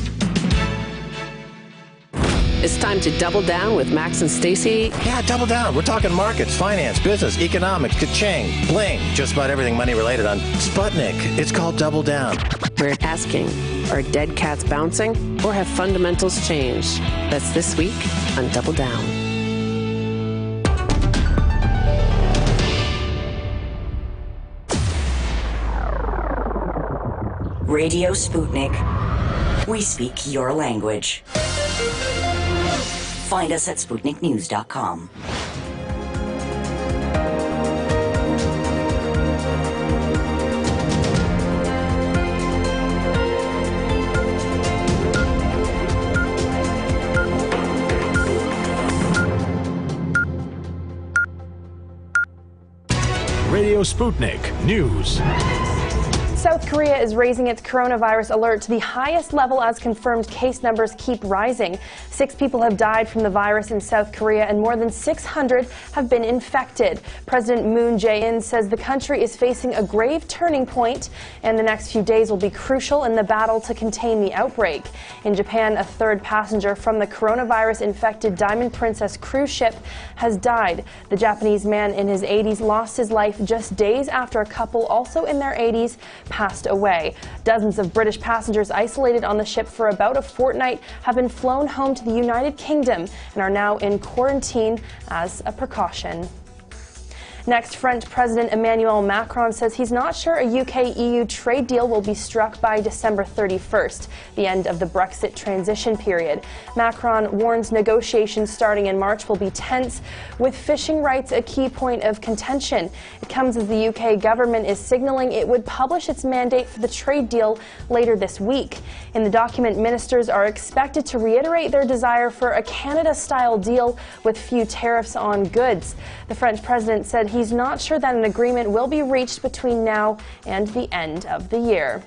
It's time to double down with Max and Stacy. Yeah, double down. We're talking markets, finance, business, economics, ka-ching, bling, just about everything money related on Sputnik. It's called Double Down. We're asking, are dead cats bouncing or have fundamentals changed? That's this week on Double Down. Radio Sputnik. We speak your language. Find us at SputnikNews.com. Radio Sputnik News. South Korea is raising its coronavirus alert to the highest level as confirmed case numbers keep rising. 6 people have died from the virus in South Korea and more than 600 have been infected. President Moon Jae-in says the country is facing a grave turning point and the next few days will be crucial in the battle to contain the outbreak. In Japan, a 3rd passenger from the coronavirus-infected Diamond Princess cruise ship has died. The Japanese man in his 80s lost his life just days after a couple also in their 80s passed away. Dozens of British passengers isolated on the ship for about a fortnight have been flown home to the United Kingdom and are now in quarantine as a precaution. Next, French President Emmanuel Macron says he's not sure a UK-EU trade deal will be struck by December 31st, the end of the Brexit transition period. Macron warns negotiations starting in March will be tense, with fishing rights a key point of contention. It comes as the UK government is signaling it would publish its mandate for the trade deal later this week. In the document, ministers are expected to reiterate their desire for a Canada-style deal with few tariffs on goods. The French president said he's not sure that an agreement will be reached between now and the end of the year.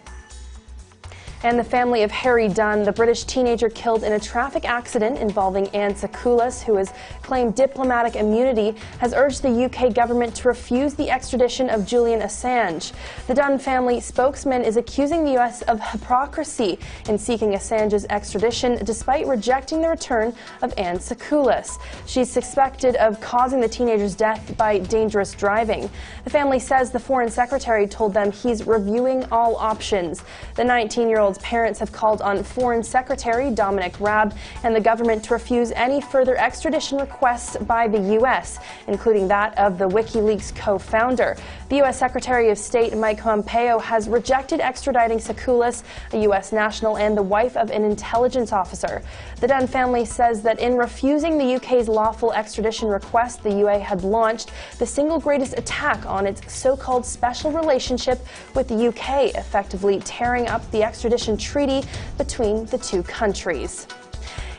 And the family of Harry Dunn, the British teenager killed in a traffic accident involving Anne Sakoulas, who has claimed diplomatic immunity, has urged the UK government to refuse the extradition of Julian Assange. The Dunn family spokesman is accusing the US of hypocrisy in seeking Assange's extradition despite rejecting the return of Anne Sakoulas. She's suspected of causing the teenager's death by dangerous driving. The family says the Foreign Secretary told them he's reviewing all options. The 19-year-old parents have called on Foreign Secretary Dominic Raab and the government to refuse any further extradition requests by the U.S., including that of the WikiLeaks co-founder. The U.S. Secretary of State Mike Pompeo has rejected extraditing Sakoulas, a U.S. national and the wife of an intelligence officer. The Dunn family says that in refusing the UK's lawful extradition request, the UA had launched the single greatest attack on its so-called special relationship with the UK, effectively tearing up the extradition treaty between the two countries.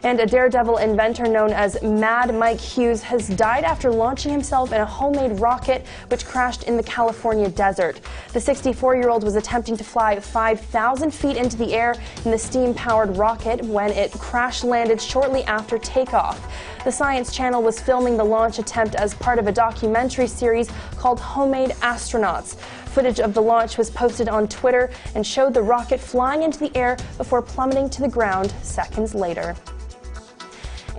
And a daredevil inventor known as Mad Mike Hughes has died after launching himself in a homemade rocket which crashed in the California desert. The 64-year-old was attempting to fly 5,000 feet into the air in the steam-powered rocket when it crash-landed shortly after takeoff. The Science Channel was filming the launch attempt as part of a documentary series called Homemade Astronauts. Footage of the launch was posted on Twitter and showed the rocket flying into the air before plummeting to the ground seconds later.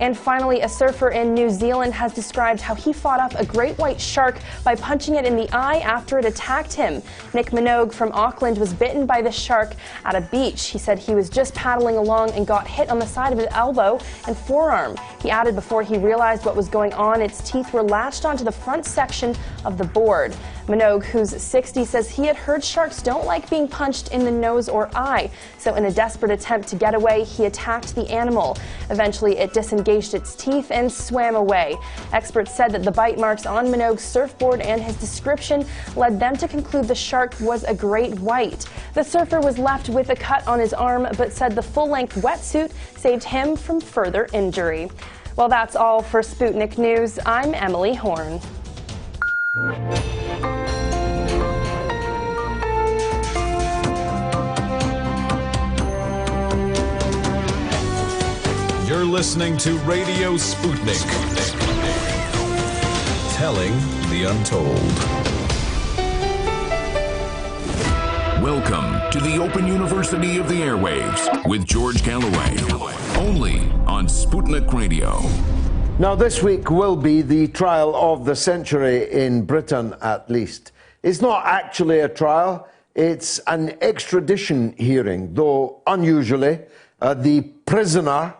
And finally, a surfer in New Zealand has described how he fought off a great white shark by punching it in the eye after it attacked him. Nick Minogue from Auckland was bitten by the shark at a beach. He said he was just paddling along and got hit on the side of his elbow and forearm. He added before he realized what was going on, its teeth were latched onto the front section of the board. Minogue, who's 60, says he had heard sharks don't like being punched in the nose or eye. So in a desperate attempt to get away, he attacked the animal. Eventually, it disengaged its teeth and swam away. Experts said that the bite marks on Minogue's surfboard and his description led them to conclude the shark was a great white. The surfer was left with a cut on his arm, but said the full-length wetsuit saved him from further injury. Well, that's all for Sputnik News. I'm Emily Horn. You're listening to Radio Sputnik. Telling the untold. Welcome to the Open University of the Airwaves with George Galloway. Only on Sputnik Radio. Now, this week will be the trial of the century in Britain, at least. It's not actually a trial, it's an extradition hearing, though unusually, the prisoner,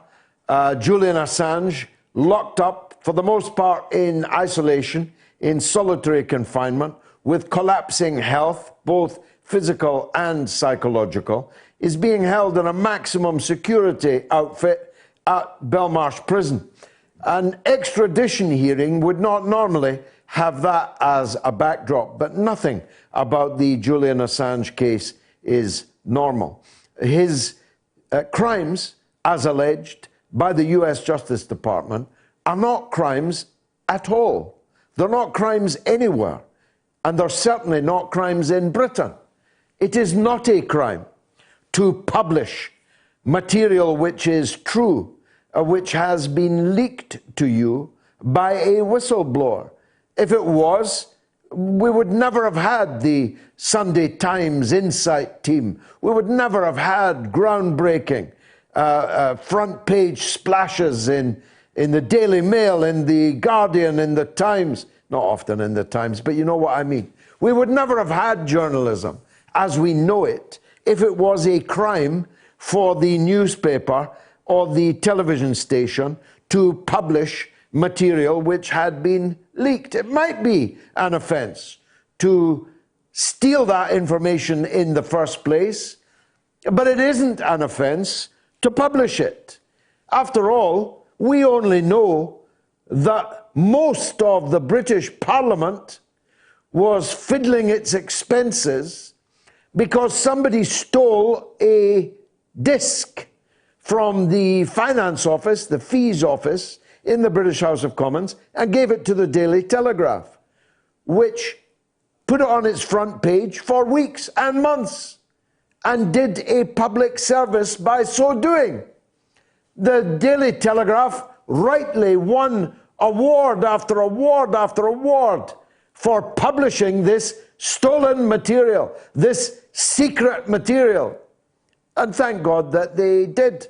Julian Assange, locked up for the most part in isolation, in solitary confinement, with collapsing health, both physical and psychological, is being held in a maximum security outfit at Belmarsh Prison. An extradition hearing would not normally have that as a backdrop, but nothing about the Julian Assange case is normal. His crimes, as alleged by the US Justice Department, are not crimes at all. They're not crimes anywhere, and they're certainly not crimes in Britain. It is not a crime to publish material which is true, which has been leaked to you by a whistleblower. If it was, we would never have had the Sunday Times Insight team. We would never have had groundbreaking front page splashes in the Daily Mail, in the Guardian, in the Times. Not often in the Times, but you know what I mean. We would never have had journalism as we know it if it was a crime for the newspaper or the television station to publish material which had been leaked. It might be an offence to steal that information in the first place, but it isn't an offence to publish it. After all, we only know that most of the British Parliament was fiddling its expenses because somebody stole a disc from the Finance Office, the Fees Office, in the British House of Commons, and gave it to the Daily Telegraph, which put it on its front page for weeks and months, and did a public service by so doing. The Daily Telegraph rightly won award after award after award for publishing this stolen material, this secret material. And thank God that they did.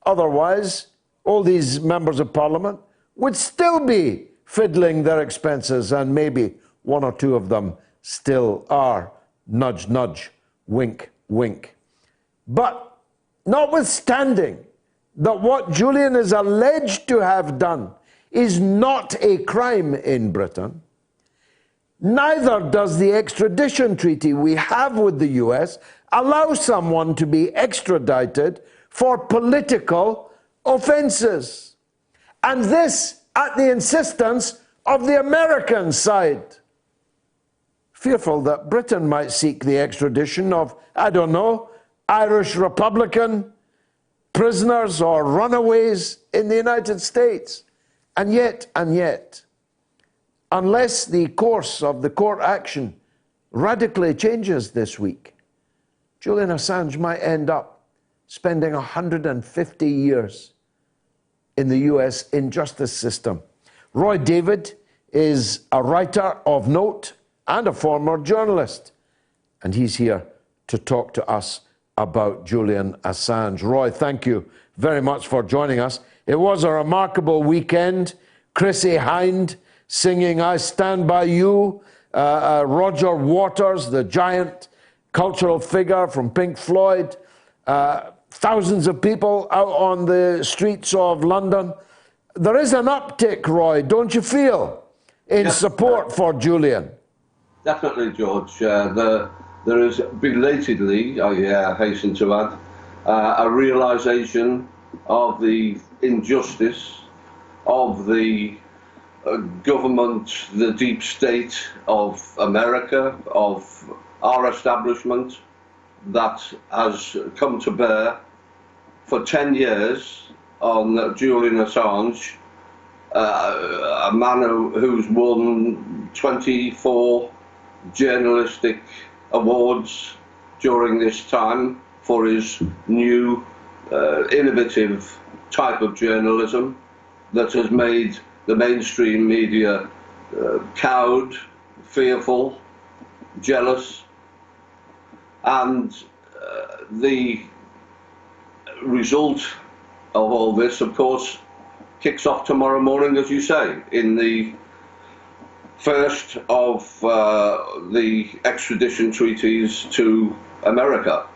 Otherwise, all these members of Parliament would still be fiddling their expenses, and maybe one or two of them still are. Nudge, nudge, wink, wink. But notwithstanding that what Julian is alleged to have done is not a crime in Britain, neither does the extradition treaty we have with the US allow someone to be extradited for political offences. And this at the insistence of the American side. Fearful that Britain might seek the extradition of, I don't know, Irish Republican prisoners or runaways in the United States. And yet, unless the course of the court action radically changes this week, Julian Assange might end up spending 150 years in the US injustice system. Roy David is a writer of note and a former journalist, and he's here to talk to us about Julian Assange. Roy, thank you very much for joining us. It was a remarkable weekend. Chrissie Hynde singing I Stand By You, Roger Waters, the giant cultural figure from Pink Floyd, thousands of people out on the streets of London. There is an uptick, Roy, don't you feel, in support for Julian? Definitely, George. There is belatedly, I hasten to add, a realisation of the injustice of the government, the deep state of America, of our establishment, that has come to bear for 10 years on Julian Assange, a man who's won 24 journalistic awards during this time for his new innovative type of journalism that has made the mainstream media cowed, fearful, jealous, and the result of all this, of course, kicks off tomorrow morning, as you say, in the first of the extradition treaties to America.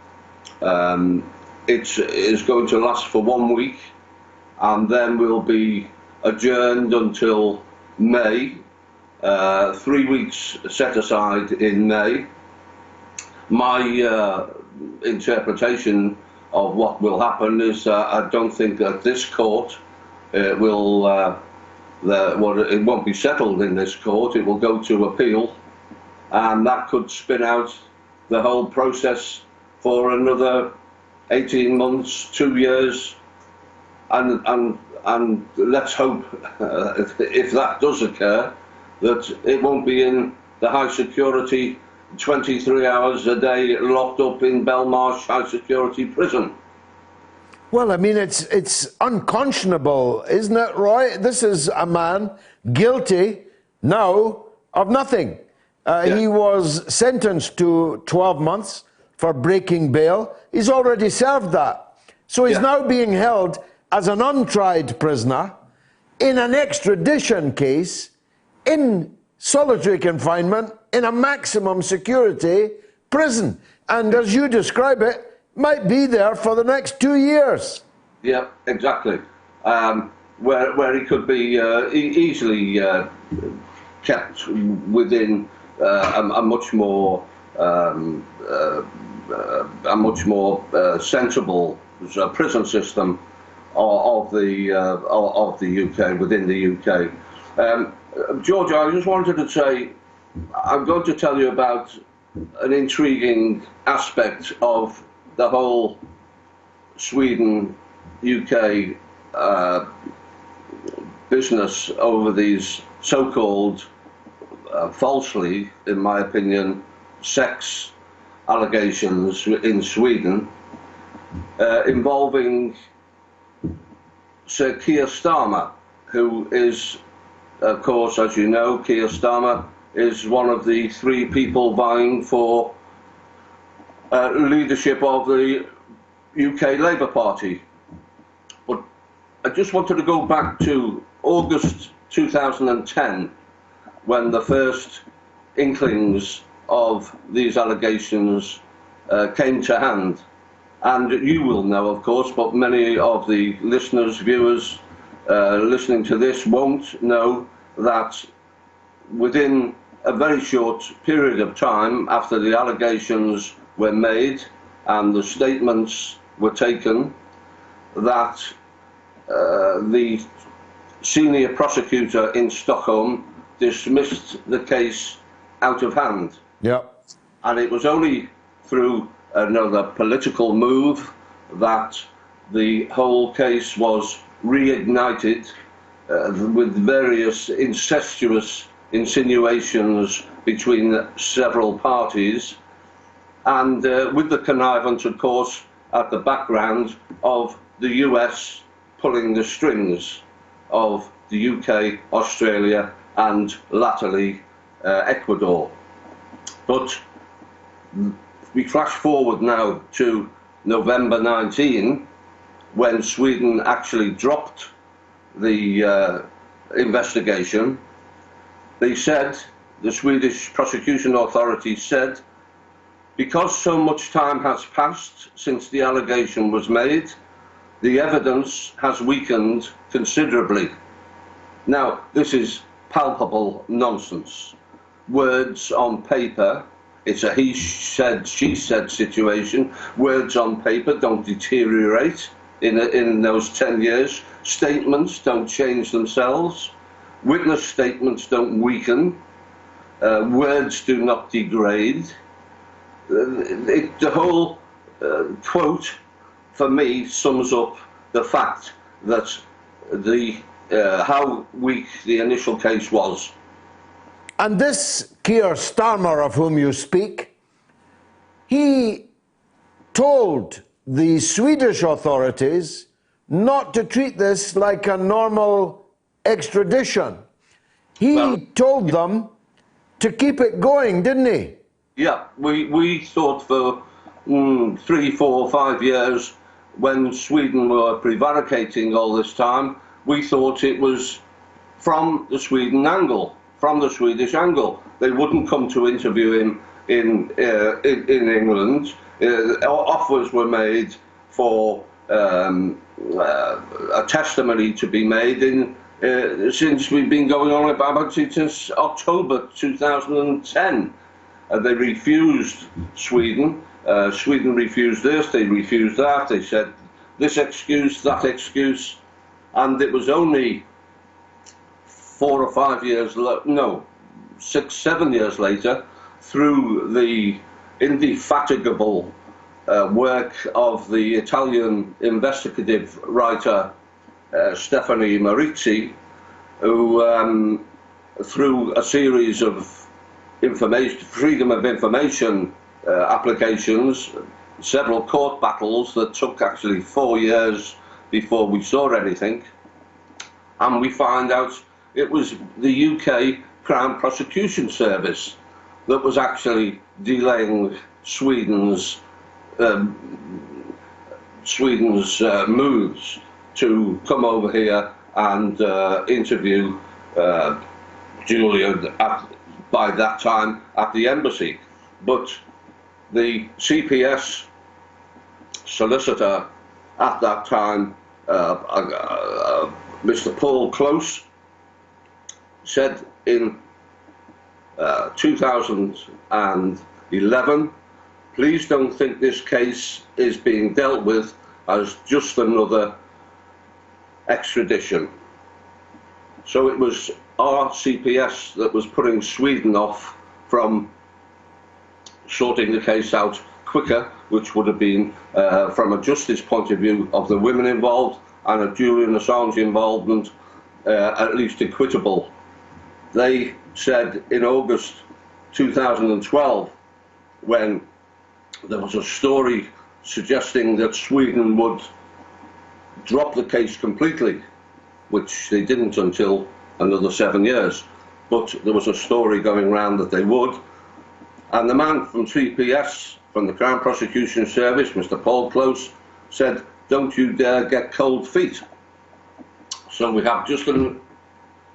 It is going to last for 1 week, and then will be adjourned until May, 3 weeks set aside in May. My interpretation of what will happen is I don't think that this court it won't be settled in this court. It will go to appeal, and that could spin out the whole process for another 18 months, 2 years, and let's hope, if that does occur, that it won't be in the high security 23 hours a day locked up in Belmarsh high security prison. Well, I mean, it's unconscionable, isn't it, Roy? This is a man guilty now of nothing. He was sentenced to 12 months for breaking bail. He's already served that. So he's now being held as an untried prisoner in an extradition case in solitary confinement in a maximum security prison. And as you describe it, might be there for the next 2 years. Yeah, exactly. Where he could be easily kept within a much more sensible prison system of the UK, within the UK. George, I just wanted to say, I'm going to tell you about an intriguing aspect of the whole Sweden-UK business over these so-called, falsely, in my opinion, sex allegations in Sweden involving Sir Keir Starmer, who is, of course, as you know, Keir Starmer is one of the 3 people vying for leadership of the UK Labour Party. But I just wanted to go back to August 2010, when the first inklings of these allegations came to hand. And you will know, of course, but many of the listeners, viewers listening to this won't know that within a very short period of time after the allegations were made and the statements were taken, that the senior prosecutor in Stockholm dismissed the case out of hand. Yeah. And it was only through another political move that the whole case was reignited with various incestuous insinuations between several parties, and with the connivance, of course, at the background of the US pulling the strings of the UK, Australia, and latterly Ecuador. But we flash forward now to November 19, when Sweden actually dropped the investigation. They said, the Swedish prosecution authority said, because so much time has passed since the allegation was made, the evidence has weakened considerably. Now, this is palpable nonsense. Words on paper, it's a he said, she said situation. Words on paper don't deteriorate in those 10 years. Statements don't change themselves. Witness statements don't weaken. Words do not degrade. The whole quote, for me, sums up the fact that how weak the initial case was. And this Keir Starmer, of whom you speak, he told the Swedish authorities not to treat this like a normal extradition. He told them to keep it going, didn't he? Yeah, we thought for 3, 4, 5 years, when Sweden were prevaricating all this time, we thought it was from the Sweden angle, from the Swedish angle. They wouldn't come to interview him in England. Offers were made for a testimony to be made in since we've been going on about it since October 2010. They refused Sweden. Sweden refused this, they refused that. They said this excuse, that excuse. And it was only 4 or 5 years, no, 6, 7 years later, through the indefatigable work of the Italian investigative writer Stefani Marizzi, who through a series of freedom of information applications, several court battles that took actually 4 years before we saw anything, and we find out it was the UK Crown Prosecution Service that was actually delaying Sweden's moves to come over here and interview Julian by that time at the embassy. But the CPS solicitor at that time, Mr. Paul Close, said in 2011, please don't think this case is being dealt with as just another extradition. So it was our CPS that was putting Sweden off from sorting the case out quicker, which would have been, from a justice point of view of the women involved and a Julian Assange involvement, at least equitable. They said in August 2012, when there was a story suggesting that Sweden would drop the case completely, which they didn't until another 7 years, but there was a story going around that they would. And the man from CPS, from the Crown Prosecution Service, Mr. Paul Close, said, don't you dare get cold feet. So we have just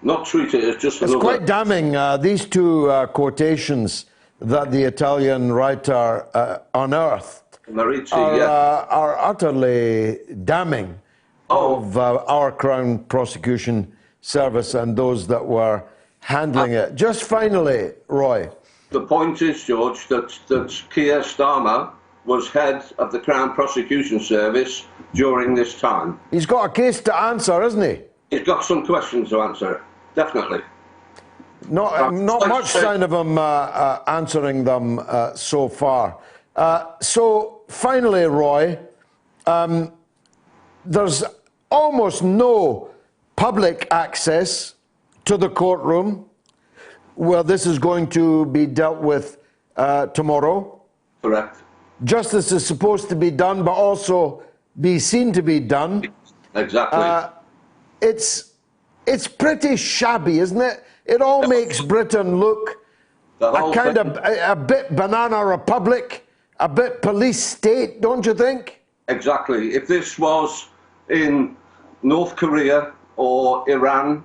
not treat it as just another... It's quite damning, these two quotations that the Italian writer unearthed Marizzi, are utterly damning of our Crown Prosecution Service and those that were handling it. Just finally, Roy. The point is, George, that Keir Starmer was head of the Crown Prosecution Service during this time. He's got a case to answer, isn't he? He's got some questions to answer, definitely. Not much sign of him answering them so far. So finally, Roy, there's almost no public access to the courtroom where this is going to be dealt with tomorrow. Correct. Justice is supposed to be done, but also be seen to be done. Exactly. It's pretty shabby, isn't it? It all makes Britain look a bit banana republic, a bit police state, don't you think? Exactly. If this was in North Korea or Iran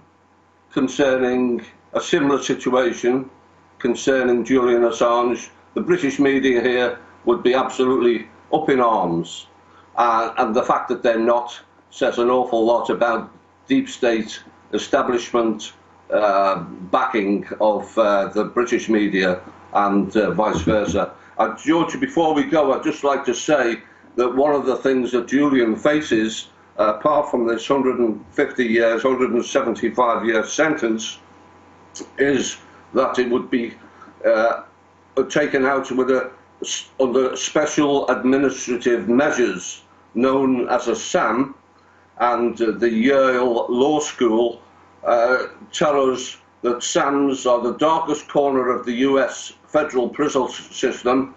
concerning a similar situation concerning Julian Assange, the British media here would be absolutely up in arms. And the fact that they're not says an awful lot about deep state establishment backing of the British media and vice versa. George, before we go, I'd just like to say that one of the things that Julian faces, apart from this 150 years, 175-year sentence, is that it would be taken out with under special administrative measures known as a SAM, and the Yale Law School tell us that SAMs are the darkest corner of the US federal prison system,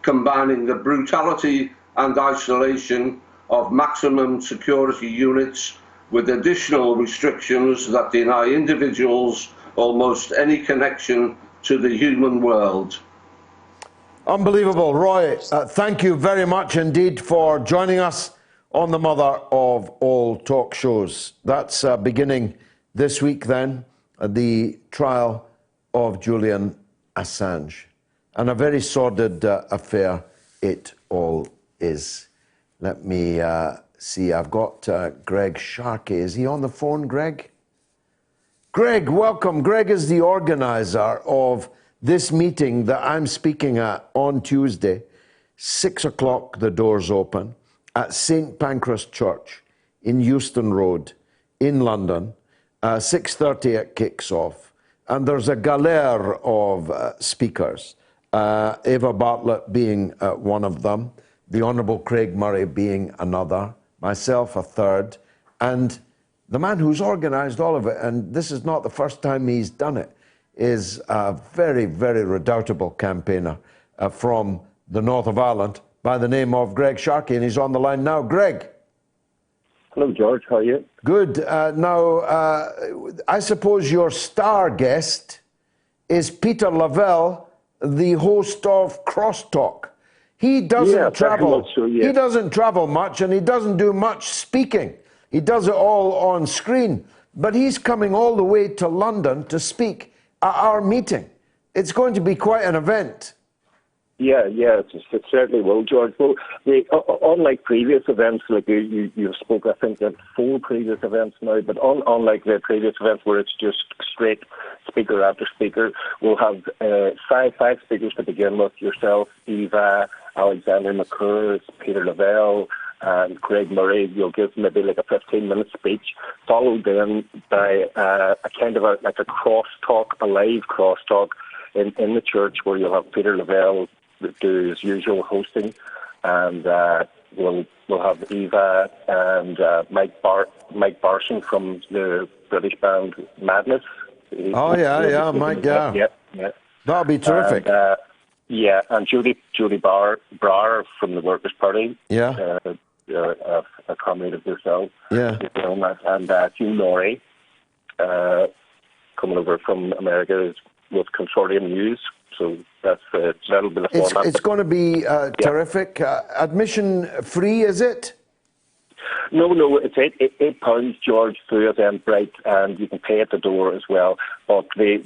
combining the brutality and isolation of maximum security units with additional restrictions that deny individuals almost any connection to the human world. Unbelievable. Roy, thank you very much indeed for joining us on the mother of all talk shows. That's beginning this week then, the trial of Julian Assange. And a very sordid affair it all is. Let me see, I've got Greg Sharkey. Is he on the phone, Greg? Greg, welcome. Greg is the organizer of this meeting that I'm speaking at on Tuesday. 6 o'clock, the doors open at St. Pancras Church in Euston Road in London. 6:30 it kicks off. And there's a galère of speakers, Eva Bartlett being one of them, the Honourable Craig Murray being another, myself a third, and the man who's organised all of it, and this is not the first time he's done it, is a very, very redoubtable campaigner from the north of Ireland by the name of Greg Sharkey, and he's on the line now. Greg. Hello, George. How are you? Good. Now, I suppose your star guest is Peter Lavelle, the host of Crosstalk. He doesn't travel. So, yeah. He doesn't travel much, and he doesn't do much speaking. He does it all on screen. But he's coming all the way to London to speak at our meeting. It's going to be quite an event. Yeah, it certainly will, George. Well, unlike previous events, like you've spoke, I think, at 4 previous events now, but unlike the previous events where it's just straight speaker after speaker, we'll have five speakers to begin with: yourself, Eva, Alexander McCurr, Peter Lavelle, and Craig Murray. You'll give maybe like a 15-minute speech, followed then by a kind of a crosstalk, a live crosstalk in the church, where you'll have Peter Lavelle do his usual hosting, and we'll have Eva and Mike Barson from the British band Madness. Mike, yeah. That'll be terrific. And Judy Barr from the Workers' Party. Yeah. A comrade of yourself. Yeah. And Hugh Laurie coming over from America with Consortium News. So that'll be the format. It's going to be terrific. Admission free, is it? No, it's £8, George, through Eventbrite, and you can pay at the door as well. But the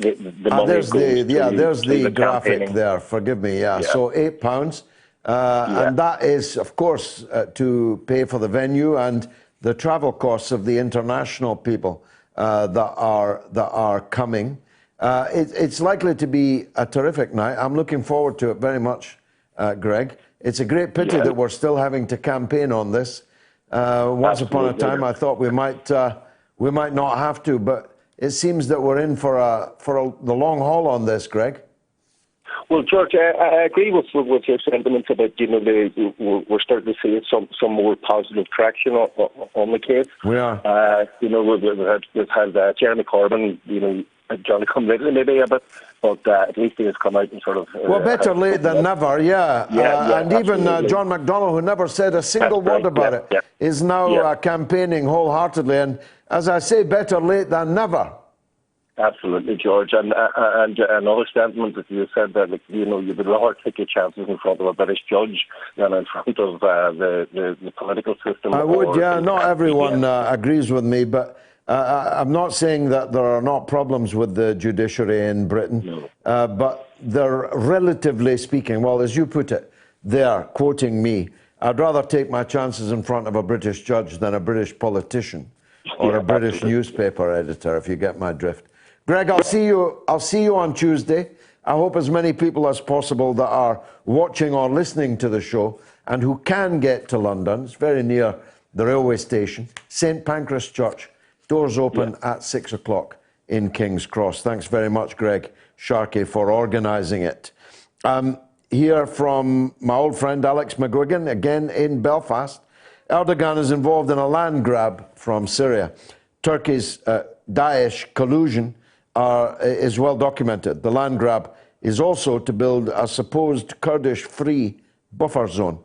money there's goes there's the graphic campaigning. there. Forgive me. Yeah. So £8, and that is, of course, to pay for the venue and the travel costs of the international people that are coming. It's likely to be a terrific night. I'm looking forward to it very much, Greg. It's a great pity that we're still having to campaign on this. Once upon a time, I thought we might not have to, but it seems that we're in for the long haul on this, Greg. Well, George, I agree with your sentiments about, we're starting to see some more positive traction on the case. We are. We've had Jeremy Corbyn, Johnny come lately maybe a bit, but at least he has come out and sort of... well, better late than never, yeah. And even John McDonnell, who never said a single word about it, is now campaigning wholeheartedly. And as I say, better late than never. Absolutely, George. And another sentiment that you said that, you would rather take your chances in front of a British judge than in front of the political system. I would, yeah. Not everyone agrees with me, but I'm not saying that there are not problems with the judiciary in Britain, but they're relatively speaking, well, as you put it, they're quoting me, I'd rather take my chances in front of a British judge than a British politician or a British newspaper editor, if you get my drift. Greg, I'll see you on Tuesday. I hope as many people as possible that are watching or listening to the show and who can get to London, it's very near the railway station, St Pancras Church, doors open at 6 o'clock in King's Cross. Thanks very much, Greg Sharkey, for organising it. Hear from my old friend Alex McGuigan, again in Belfast. Erdogan is involved in a land grab from Syria. Turkey's Daesh collusion is well documented. The land grab is also to build a supposed Kurdish-free buffer zone.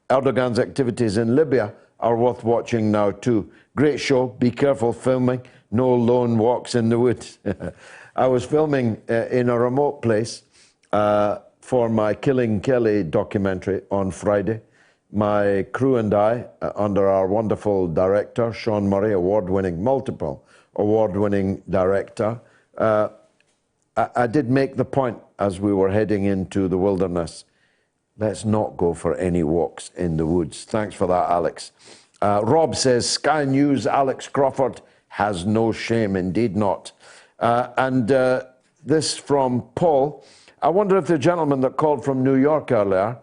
Erdogan's activities in Libya are worth watching now too. Great show. Be careful filming. No lone walks in the woods. I was filming in a remote place for my Killing Kelly documentary on Friday. My crew and I, under our wonderful director, Sean Murray, multiple award-winning director, I did make the point as we were heading into the wilderness, let's not go for any walks in the woods. Thanks for that, Alex. Rob says, Sky News, Alex Crawford has no shame, indeed not. This from Paul. I wonder if the gentleman that called from New York earlier,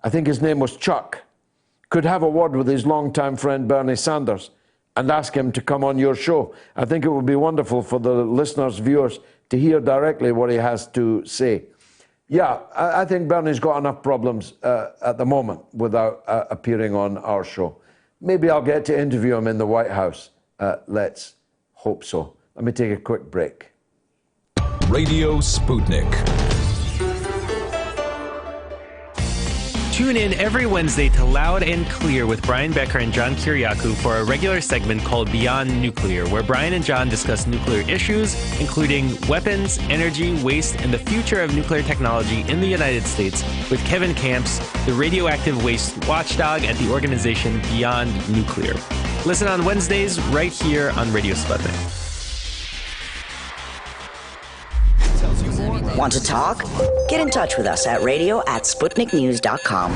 I think his name was Chuck, could have a word with his longtime friend Bernie Sanders and ask him to come on your show. I think it would be wonderful for the listeners, viewers, to hear directly what he has to say. Yeah, I think Bernie's got enough problems at the moment without appearing on our show. Maybe I'll get to interview him in the White House. Let's hope so. Let me take a quick break. Radio Sputnik. Tune in every Wednesday to Loud and Clear with Brian Becker and John Kiriakou for a regular segment called Beyond Nuclear, where Brian and John discuss nuclear issues, including weapons, energy, waste, and the future of nuclear technology in the United States, with Kevin Camps, the radioactive waste watchdog at the organization Beyond Nuclear. Listen on Wednesdays right here on Radio Sputnik. Want to talk? Get in touch with us at radio@sputniknews.com.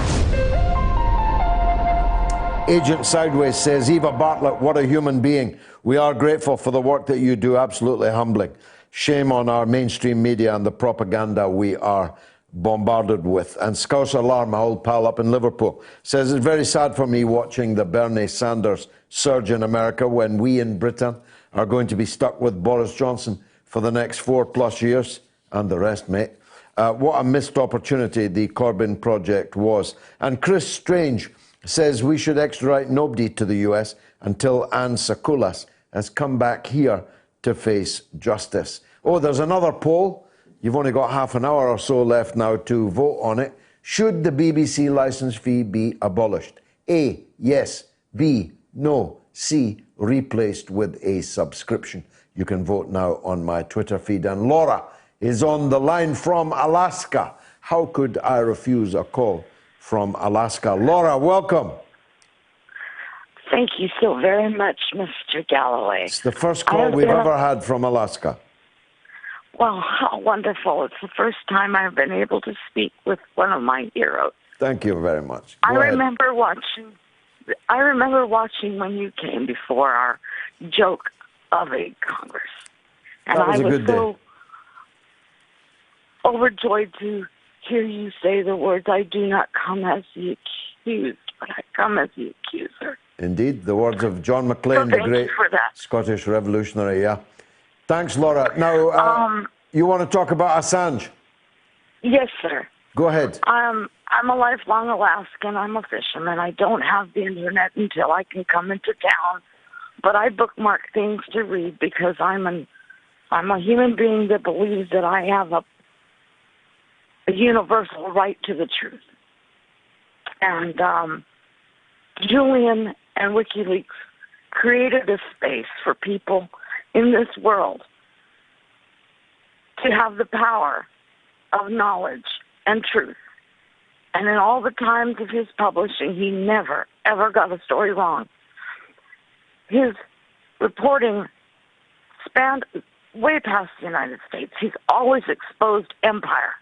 Agent Sideways says, Eva Bartlett, what a human being. We are grateful for the work that you do, absolutely humbling. Shame on our mainstream media and the propaganda we are bombarded with. And Scouser Alarm, my old pal up in Liverpool, says it's very sad for me watching the Bernie Sanders surge in America when we in Britain are going to be stuck with Boris Johnson for the next 4+ years. And the rest, mate. What a missed opportunity the Corbyn project was. And Chris Strange says we should extradite nobody to the US until Anne Sakulas has come back here to face justice. Oh, there's another poll. You've only got half an hour or so left now to vote on it. Should the BBC licence fee be abolished? A, yes. B, no. C, replaced with a subscription. You can vote now on my Twitter feed. And Laura is on the line from Alaska. How could I refuse a call from Alaska? Laura, welcome. Thank you so very much, Mr. Galloway. It's the first call we've ever had from Alaska. Well, how wonderful. It's the first time I've been able to speak with one of my heroes. Thank you very much. I remember watching when you came before our joke of a Congress. And that was I a good day. Overjoyed to hear you say the words, I do not come as the accused, but I come as the accuser. Indeed, the words of John Maclean, the great Scottish revolutionary, yeah. Thanks, Laura. Now, you want to talk about Assange? Yes, sir. Go ahead. I'm a lifelong Alaskan. I'm a fisherman. I don't have the internet until I can come into town, but I bookmark things to read because I'm a human being that believes that I have a universal right to the truth. And Julian and WikiLeaks created a space for people in this world to have the power of knowledge and truth. And in all the times of his publishing, he never, ever got a story wrong. His reporting spanned way past the United States. He's always exposed empire.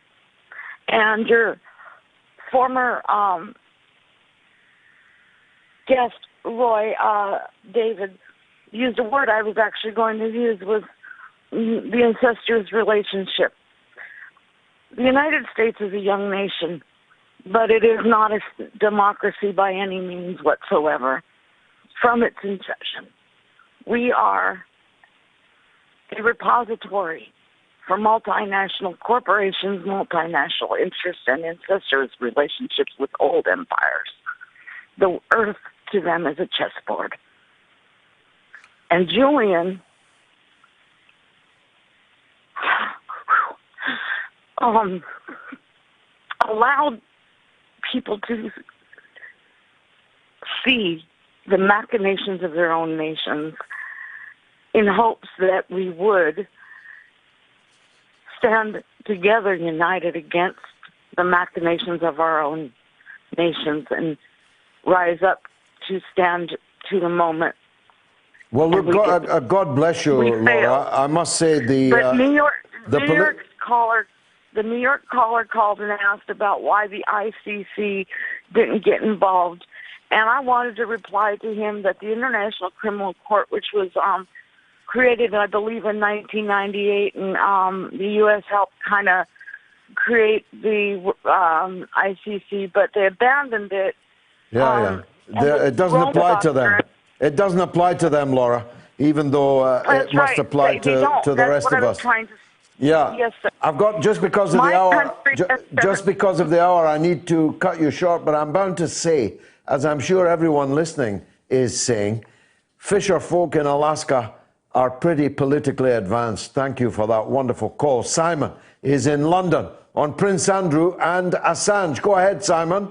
And your former guest, Roy David, used a word I was actually going to use, was the incestuous relationship. The United States is a young nation, but it is not a democracy by any means whatsoever from its inception. We are a repository for multinational corporations, multinational interests, and incestuous relationships with old empires. The earth to them is a chessboard. And Julian allowed people to see the machinations of their own nations in hopes that we would stand together, united against the machinations of our own nations and rise up to stand to the moment. Well, God bless you, Laura. I must say the New York caller called and asked about why the ICC didn't get involved, and I wanted to reply to him that the International Criminal Court, which was created, I believe, in 1998, and the U.S. helped kind of create the ICC, but they abandoned it. It doesn't apply to them. It doesn't apply to them, Laura, even though it must apply to the rest of us. Yes, sir. I've got, just because of the hour, just because of the hour, I need to cut you short, but I'm bound to say, as I'm sure everyone listening is saying, fisher folk in Alaska are pretty politically advanced. Thank you for that wonderful call. Simon is in London on Prince Andrew and Assange. Go ahead, Simon.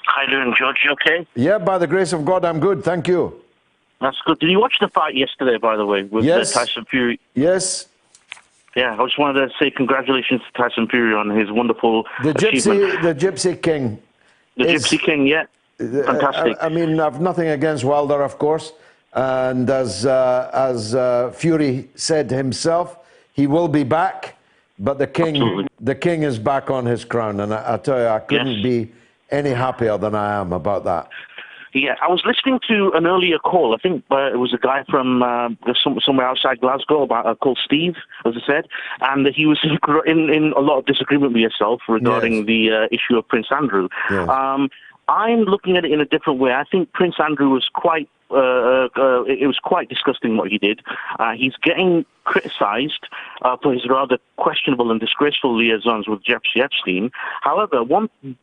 How you doing, George? You okay? Yeah, by the grace of God, I'm good. Thank you. That's good. Did you watch the fight yesterday, by the way, with Tyson Fury? Yes. Yeah, I just wanted to say congratulations to Tyson Fury on his wonderful achievement. The Gypsy King. The Gypsy King, yeah. Fantastic. I mean, I've nothing against Wilder, of course. And as Fury said himself, he will be back. But the king is back on his crown. And I tell you, I couldn't be any happier than I am about that. Yeah, I was listening to an earlier call. I think it was a guy from somewhere outside Glasgow called Steve, as I said, and he was in a lot of disagreement with yourself regarding the issue of Prince Andrew. Yes. I'm looking at it in a different way. I think Prince Andrew was quite it was quite disgusting what he did. He's getting criticized for his rather questionable and disgraceful liaisons with Jeffrey Epstein. However,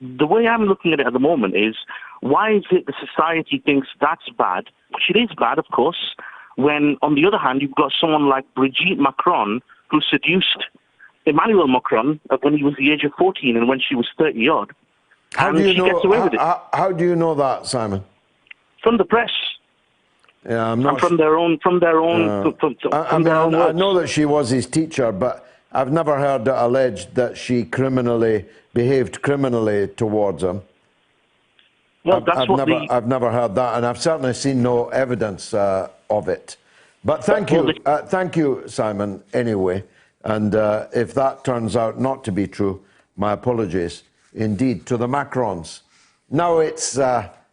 the way I'm looking at it at the moment is, why is it the society thinks that's bad, which it is bad, of course, when, on the other hand, you've got someone like Brigitte Macron, who seduced Emmanuel Macron when he was the age of 14 and when she was 30-odd. How do you know that, Simon? From the press. Yeah, I'm not. And from their own I know that she was his teacher, but I've never heard it alleged that she behaved criminally towards him. Well, I've never heard that, and I've certainly seen no evidence of it. But thank you, Simon. Anyway, and if that turns out not to be true, my apologies indeed to the Macrons. Now it's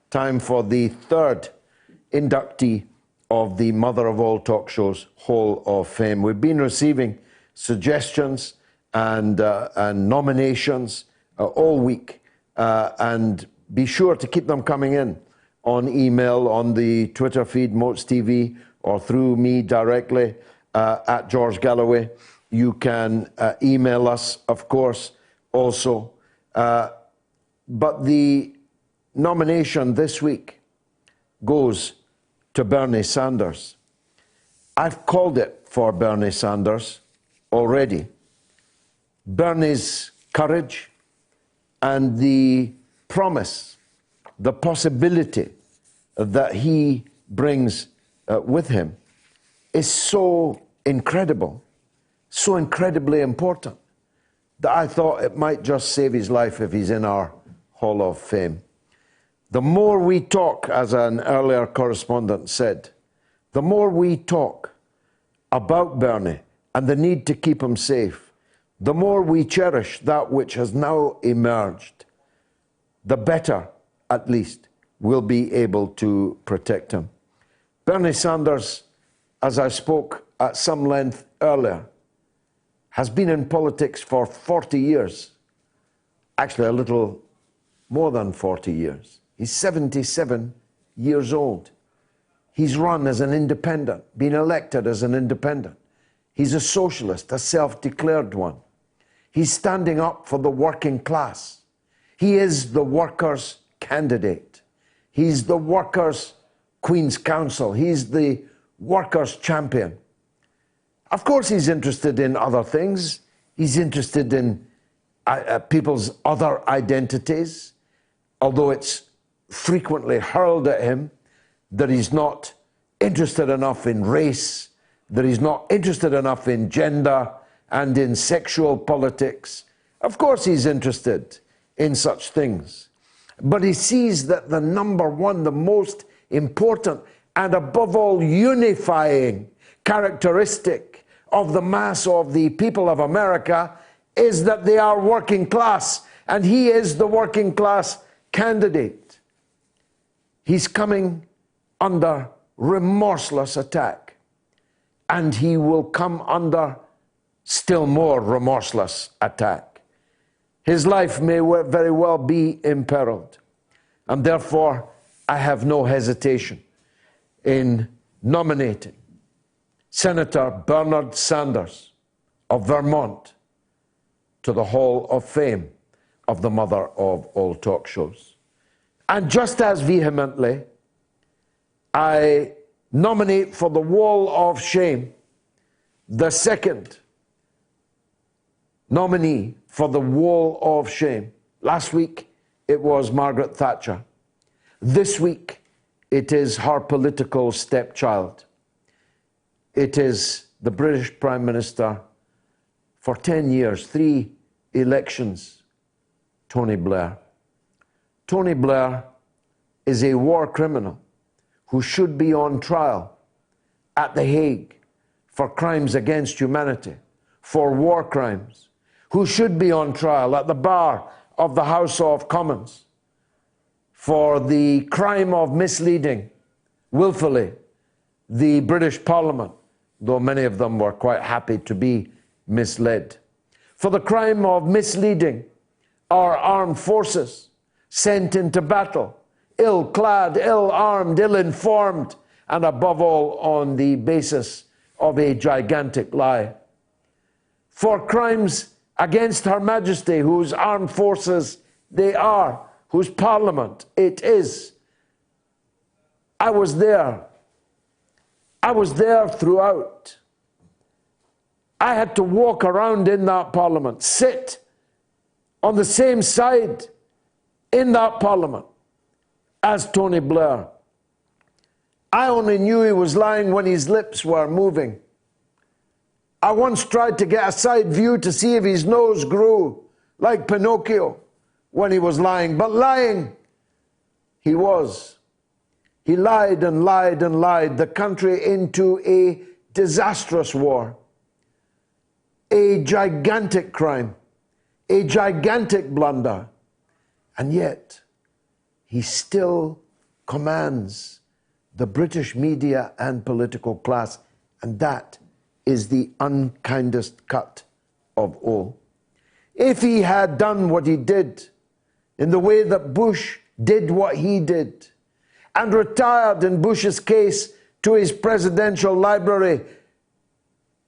time for the third inductee of the Mother of All Talk Shows Hall of Fame. We've been receiving suggestions and nominations all week, and be sure to keep them coming in on email, on the Twitter feed, Moats TV, or through me directly at George Galloway. You can email us, of course, also. But the nomination this week goes to Bernie Sanders. I've called it for Bernie Sanders already. Bernie's courage and the promise, the possibility that he brings with him is so incredible, so incredibly important, that I thought it might just save his life if he's in our Hall of Fame. The more we talk, as an earlier correspondent said, the more we talk about Bernie and the need to keep him safe, the more we cherish that which has now emerged, the better, at least, we'll be able to protect him. Bernie Sanders, as I spoke at some length earlier, has been in politics for 40 years. Actually, a little more than 40 years. He's 77 years old. He's run as an independent, been elected as an independent. He's a socialist, a self-declared one. He's standing up for the working class. He is the workers' candidate. He's the workers' Queen's Counsel. He's the workers' champion. Of course, he's interested in other things. He's interested in people's other identities, although it's frequently hurled at him that he's not interested enough in race, that he's not interested enough in gender and in sexual politics. Of course he's interested in such things. But he sees that the number one, the most important, and above all unifying characteristic of the mass of the people of America is that they are working class, and he is the working class candidate. He's coming under remorseless attack, and he will come under still more remorseless attack. His life may very well be imperiled, and therefore I have no hesitation in nominating Senator Bernard Sanders of Vermont to the Hall of Fame of the mother of all talk shows. And just as vehemently, I nominate for the Wall of Shame the second nominee for the Wall of Shame. Last week, it was Margaret Thatcher. This week, it is her political stepchild. It is the British Prime Minister for 10 years, 3 elections, Tony Blair. Tony Blair is a war criminal who should be on trial at The Hague for crimes against humanity, for war crimes, who should be on trial at the bar of the House of Commons for the crime of misleading willfully the British Parliament, though many of them were quite happy to be misled, for the crime of misleading our armed forces sent into battle, ill-clad, ill-armed, ill-informed, and above all on the basis of a gigantic lie. For crimes against Her Majesty, whose armed forces they are, whose parliament it is. I was there. I was there throughout. I had to walk around in that parliament, sit on the same side in that parliament as Tony Blair. I only knew he was lying when his lips were moving. I once tried to get a side view to see if his nose grew like Pinocchio when he was lying, but lying he was. He lied and lied and lied the country into a disastrous war, a gigantic crime, a gigantic blunder, and yet he still commands the British media and political class, and that is the unkindest cut of all. If he had done what he did in the way that Bush did what he did, and retired in Bush's case to his presidential library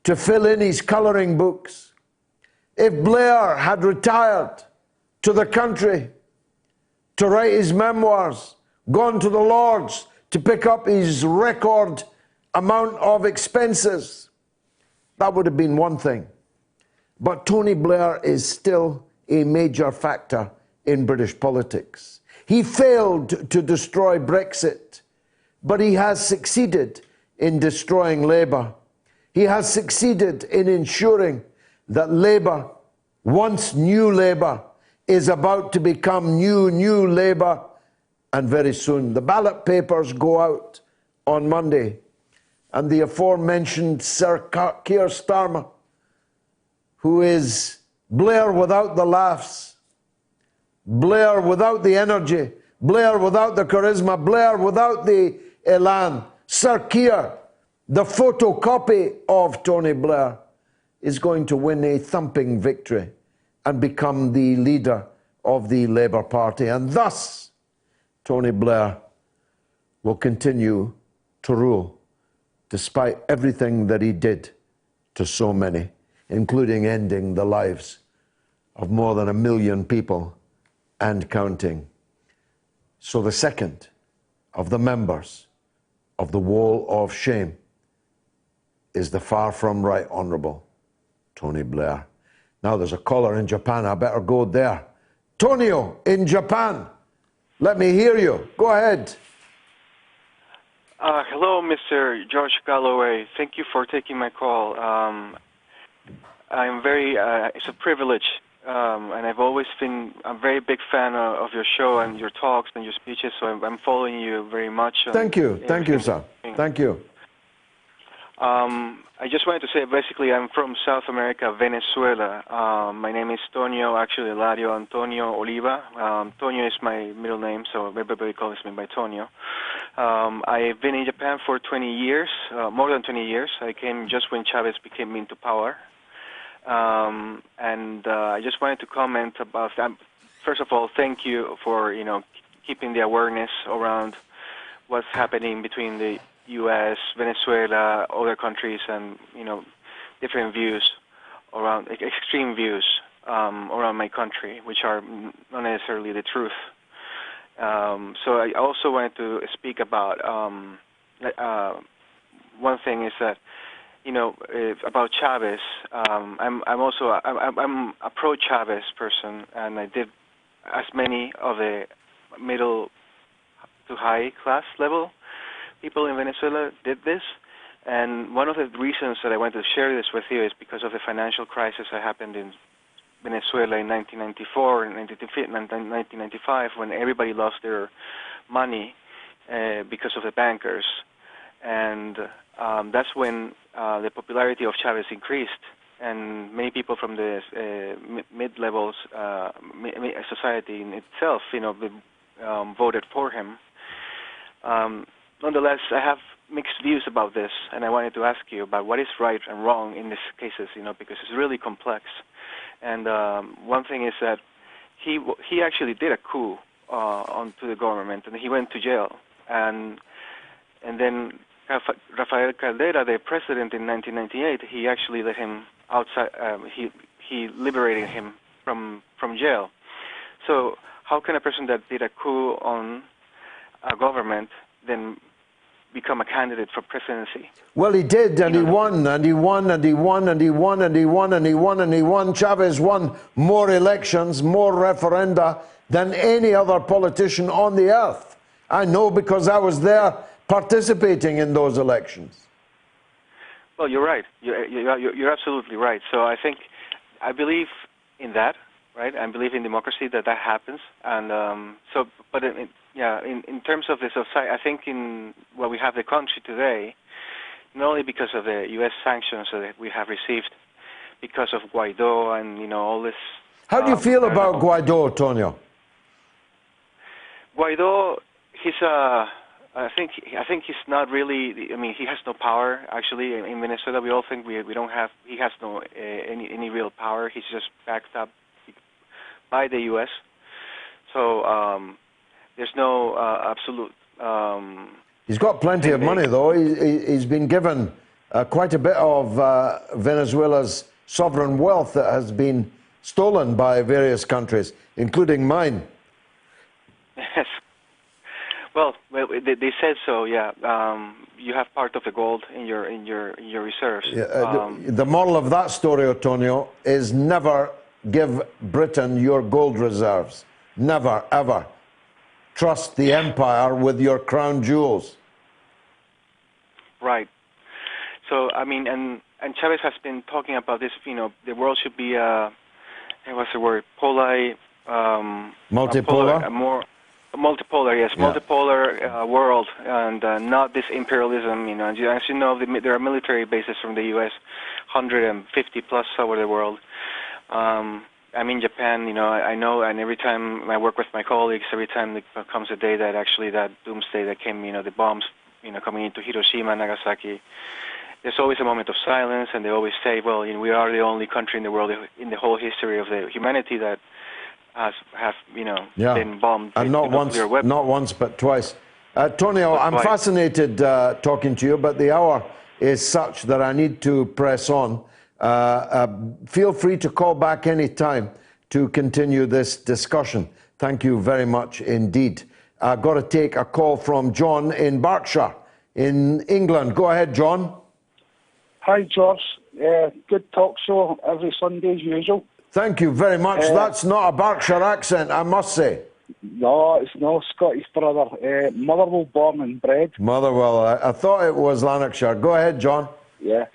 to fill in his coloring books, if Blair had retired to the country to write his memoirs, gone to the Lords to pick up his record amount of expenses, that would have been one thing. But Tony Blair is still a major factor in British politics. He failed to destroy Brexit, but he has succeeded in destroying Labour. He has succeeded in ensuring that Labour, once New Labour, is about to become New Labour, and very soon. The ballot papers go out on Monday, and the aforementioned Sir Keir Starmer, who is Blair without the laughs, Blair without the energy, Blair without the charisma, Blair without the elan, Sir Keir, the photocopy of Tony Blair, is going to win a thumping victory and become the leader of the Labour Party. And thus, Tony Blair will continue to rule despite everything that he did to so many, including ending the lives of more than 1 million people and counting. So the second of the members of the Wall of Shame is the far from right honourable Tony Blair. Now there's a caller in Japan. I better go there. Tonio in Japan. Let me hear you. Go ahead. Hello, Mr. George Galloway. Thank you for taking my call. I'm very, it's a privilege, and I've always been a very big fan of your show and your talks and your speeches, so I'm following you very much. Thank you. Thank you, sir. Thank you. I just wanted to say, basically, I'm from South America, Venezuela. My name is Tonio, actually, Eladio Antonio Oliva. Tonio is my middle name, so everybody calls me by Tonio. I've been in Japan for 20 years, more than 20 years. I came just when Chavez became into power. And I just wanted to comment about that. First of all, thank you for, keeping the awareness around what's happening between the U.S., Venezuela, other countries, and different views around extreme views around my country, which are not necessarily the truth. So I also wanted to speak about one thing is that about Chavez. I'm a pro-Chavez person, and I did as many of the middle to high class level people in Venezuela did this, and one of the reasons that I want to share this with you is because of the financial crisis that happened in Venezuela in 1994 and 1995, when everybody lost their money because of the bankers, and that's when the popularity of Chavez increased, and many people from the mid-levels society in itself, voted for him. Nonetheless, I have mixed views about this, and I wanted to ask you about what is right and wrong in these cases, because it's really complex. And one thing is that he actually did a coup onto the government, and he went to jail. And then Rafael Caldera, the president in 1998, he actually let him outside. He liberated him from jail. So how can a person that did a coup on a government then become a candidate for presidency? Well, he did, and he won, and he won, and he won, and he won, and he won, and he won, and he won. Chavez won more elections, more referenda than any other politician on the earth. I know because I was there participating in those elections. Well, you're right. You're absolutely right. So I believe in that, right? I believe in democracy that happens, and but in terms of the society, I think in what we have the country today, not only because of the U.S. sanctions that we have received, because of Guaido and all this. How do you feel about Guaido, Tonio? Guaido, I think he's not really. I mean, he has no power actually in Venezuela. We all think we don't have. He has no any real power. He's just backed up by the U.S. So there's no absolute. He's got plenty of money, though. He's been given quite a bit of Venezuela's sovereign wealth that has been stolen by various countries, including mine. Yes. Well, they said so. Yeah. You have part of the gold in your reserves. Yeah, the moral of that story, Antonio, is never give Britain your gold reserves. Never, ever. Trust the empire with your crown jewels. Right. So, I mean, and Chavez has been talking about this, the world should be what's the word? Multipolar? Multipolar, yes. Yeah. Multipolar world, and not this imperialism, And as you know, there are military bases from the U.S., 150 plus over the world. I'm in Japan, I know, and every time I work with my colleagues, every time there comes a day that actually that doomsday that came, the bombs, coming into Hiroshima and Nagasaki, there's always a moment of silence, and they always say, well, we are the only country in the world, in the whole history of the humanity that have been bombed and with nuclear weapons. Not once, but twice. Antonio, I'm fascinated talking to you, but the hour is such that I need to press on. Feel free to call back any time to continue this discussion. Thank you very much indeed. I've got to take a call from John in Berkshire in England. Go ahead, John. Hi, George. Good talk show every Sunday as usual. Thank you very much. That's not a Berkshire accent, I must say. No, it's no Scottish brother. Motherwell born and bred. Motherwell. I thought it was Lanarkshire. Go ahead, John. Yeah.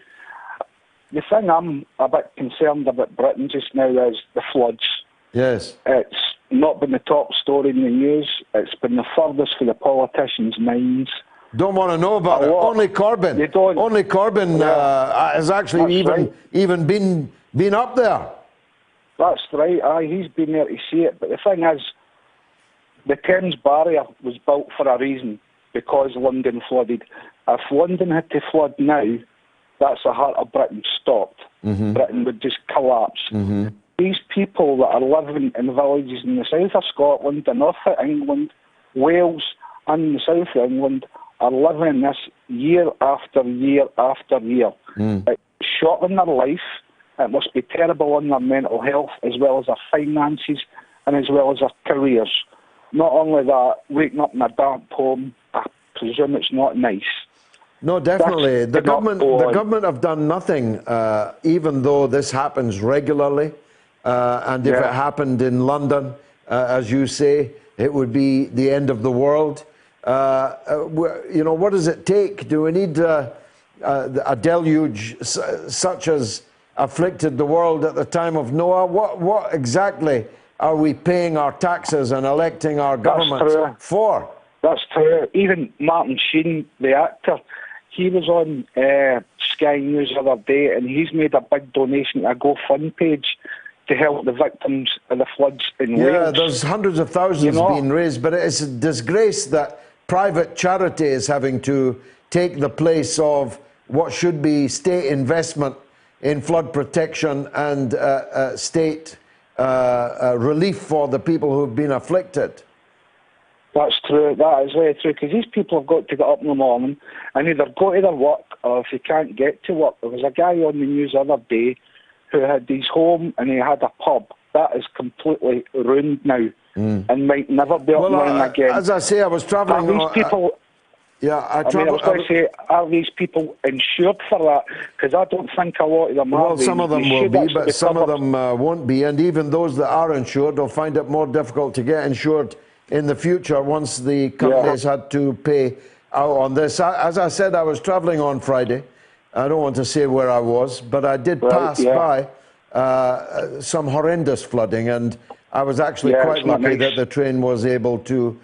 The thing I'm a bit concerned about Britain just now is the floods. Yes. It's not been the top story in the news. It's been the furthest for the politicians' minds. Don't want to know about it. Only Corbyn. Only Corbyn has actually even been up there. That's right. He's been there to see it. But the thing is, the Thames Barrier was built for a reason, because London flooded. If London had to flood now, that's the heart of Britain stopped. Britain would just collapse. These people that are living in villages in the south of Scotland, the north of England, Wales, and the south of England are living in this year after year after year. It's shortening their life. It must be terrible on their mental health, as well as their finances, and as well as their careers. Not only that, waking up in a dark home, I presume it's not nice. No, definitely. The government have done nothing, even though this happens regularly. And if it happened in London, as you say, it would be the end of the world. What does it take? Do we need a deluge such as afflicted the world at the time of Noah? What exactly are we paying our taxes and electing our government for? That's true. Even Martin Sheen, the actor, he was on Sky News the other day, and he's made a big donation to a GoFund page to help the victims of the floods in Wales. Yeah, there's hundreds of thousands being raised, but it's a disgrace that private charity is having to take the place of what should be state investment in flood protection and state relief for the people who've been afflicted. That's true. That is very true, because these people have got to get up in the morning and either go to their work, or if they can't get to work. There was a guy on the news the other day who had his home and he had a pub. That is completely ruined now and might never be up and running again. As I say, I was travelling. Are these people... I was going to say, are these people insured for that? Because I don't think a lot of them are. Well, some of them will be, but some of them won't be. And even those that are insured will find it more difficult to get insured in the future once the companies had to pay out on this. As I said, I was travelling on Friday. I don't want to say where I was, but I did pass by some horrendous flooding, and I was actually quite lucky that the train was able to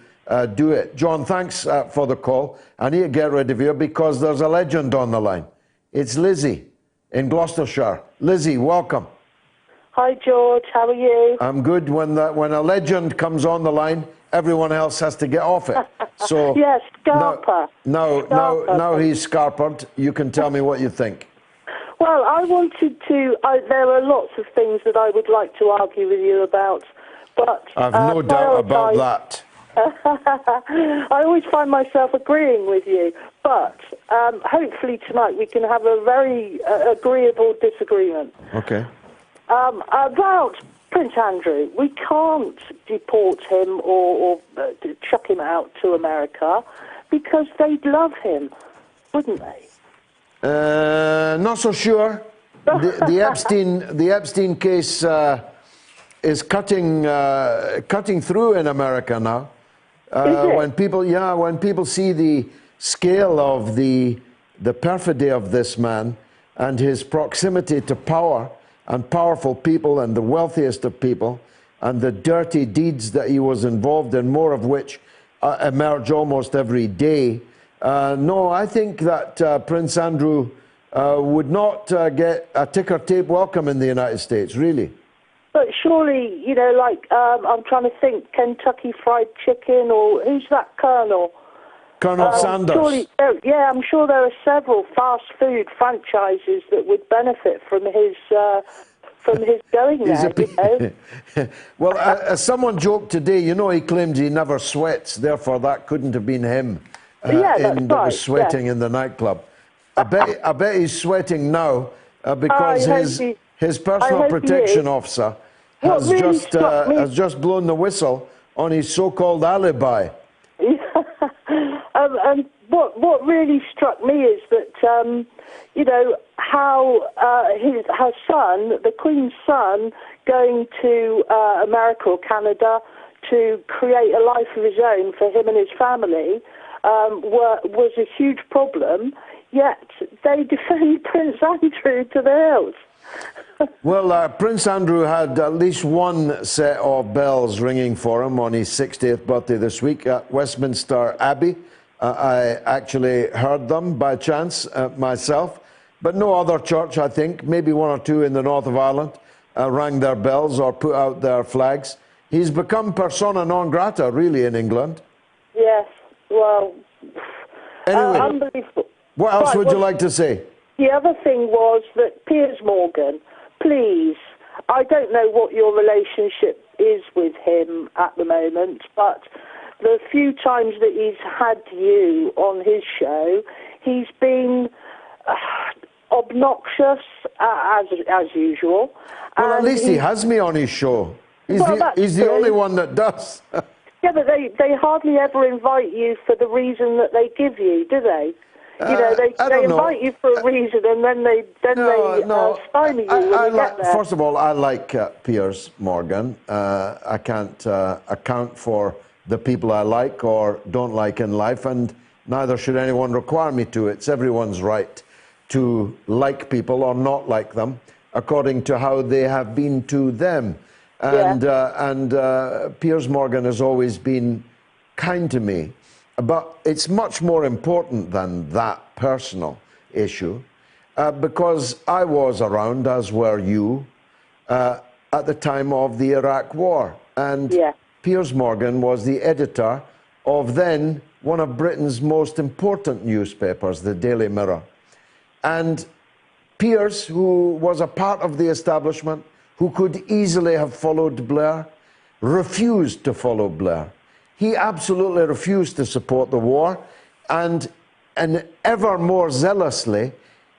do it. John, thanks for the call. I need to get rid of you because there's a legend on the line. It's Lizzie in Gloucestershire. Lizzie, welcome. Hi, George. How are you? I'm good. When a legend comes on the line, everyone else has to get off it. So yes, Scarper. Now he's scarpered. You can tell me what you think. Well, I wanted to... there are lots of things that I would like to argue with you about, but... I've no doubt about that. I always find myself agreeing with you, but hopefully tonight we can have a very agreeable disagreement. Okay. About Prince Andrew, we can't deport him or chuck him out to America because they'd love him, wouldn't they? Not so sure. The Epstein case is cutting through in America now. When people see the scale of the perfidy of this man and his proximity to power and powerful people and the wealthiest of people and the dirty deeds that he was involved in, more of which emerge almost every day. No, I think that Prince Andrew would not get a ticker tape welcome in the United States, really. But surely, you know, like, I'm trying to think, Kentucky Fried Chicken, or who's that Colonel? Colonel Sanders. Surely, I'm sure there are several fast food franchises that would benefit from his going there, you know? Well, as someone joked today, you know, he claimed he never sweats, therefore that couldn't have been him that was sweating in the nightclub. I bet he's sweating now because his personal protection officer has just blown the whistle on his so-called alibi. And what really struck me is that, you know, how her son, the Queen's son, going to America or Canada to create a life of his own for him and his family was a huge problem, yet they defend Prince Andrew to the hills. Well, Prince Andrew had at least one set of bells ringing for him on his 60th birthday this week at Westminster Abbey. I actually heard them by chance myself, but no other church, I think, maybe one or two in the north of Ireland, rang their bells or put out their flags. He's become persona non grata, really, in England. Yes, well, anyway, unbelievable. What else would you like to say? The other thing was that Piers Morgan, please, I don't know what your relationship is with him at the moment, but the few times that he's had you on his show, he's been obnoxious, as usual. Well, at least he has me on his show. He's the only one that does. Yeah, but they hardly ever invite you for the reason that they give you, do they? You know, they invite you for a reason, and then they stymie you when you get there. First of all, I like Piers Morgan. I can't account for the people I like or don't like in life, and neither should anyone require me to. It's everyone's right to like people or not like them according to how they have been to them. And Piers Morgan has always been kind to me. But it's much more important than that personal issue because I was around, as were you, at the time of the Iraq War. And Piers Morgan was the editor of then one of Britain's most important newspapers, the Daily Mirror. And Piers, who was a part of the establishment, who could easily have followed Blair, refused to follow Blair. He absolutely refused to support the war, and ever more zealously,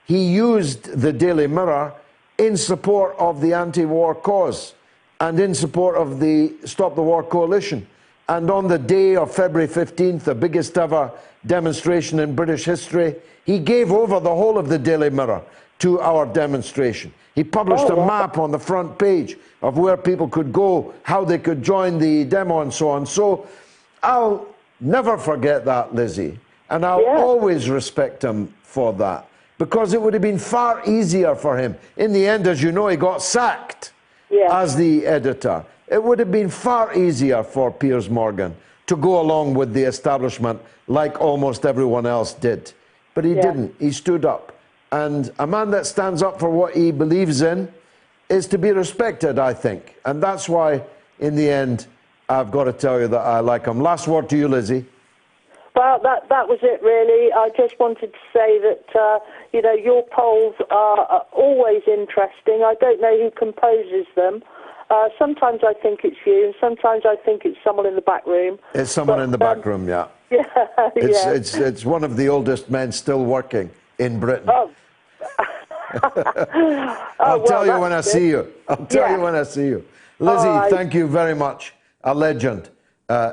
he used the Daily Mirror in support of the anti-war cause and in support of the Stop the War Coalition. And on the day of February 15th, the biggest ever demonstration in British history, he gave over the whole of the Daily Mirror to our demonstration. He published a map on the front page of where people could go, how they could join the demo, and so on. So I'll never forget that, Lizzie, and I'll always respect him for that, because it would have been far easier for him. In the end, as you know, he got sacked as the editor. It would have been far easier for Piers Morgan to go along with the establishment like almost everyone else did. But he didn't. He stood up. And a man that stands up for what he believes in is to be respected, I think. And that's why, in the end, I've got to tell you that I like him. Last word to you, Lizzie. Well, that was it, really. I just wanted to say that, you know, your polls are always interesting. I don't know who composes them. Sometimes I think it's you, and sometimes I think it's someone in the back room. It's someone in the back room, yeah. It's one of the oldest men still working in Britain. I'll tell you when I see you. I'll tell you when I see you. Lizzie, thank you very much. A legend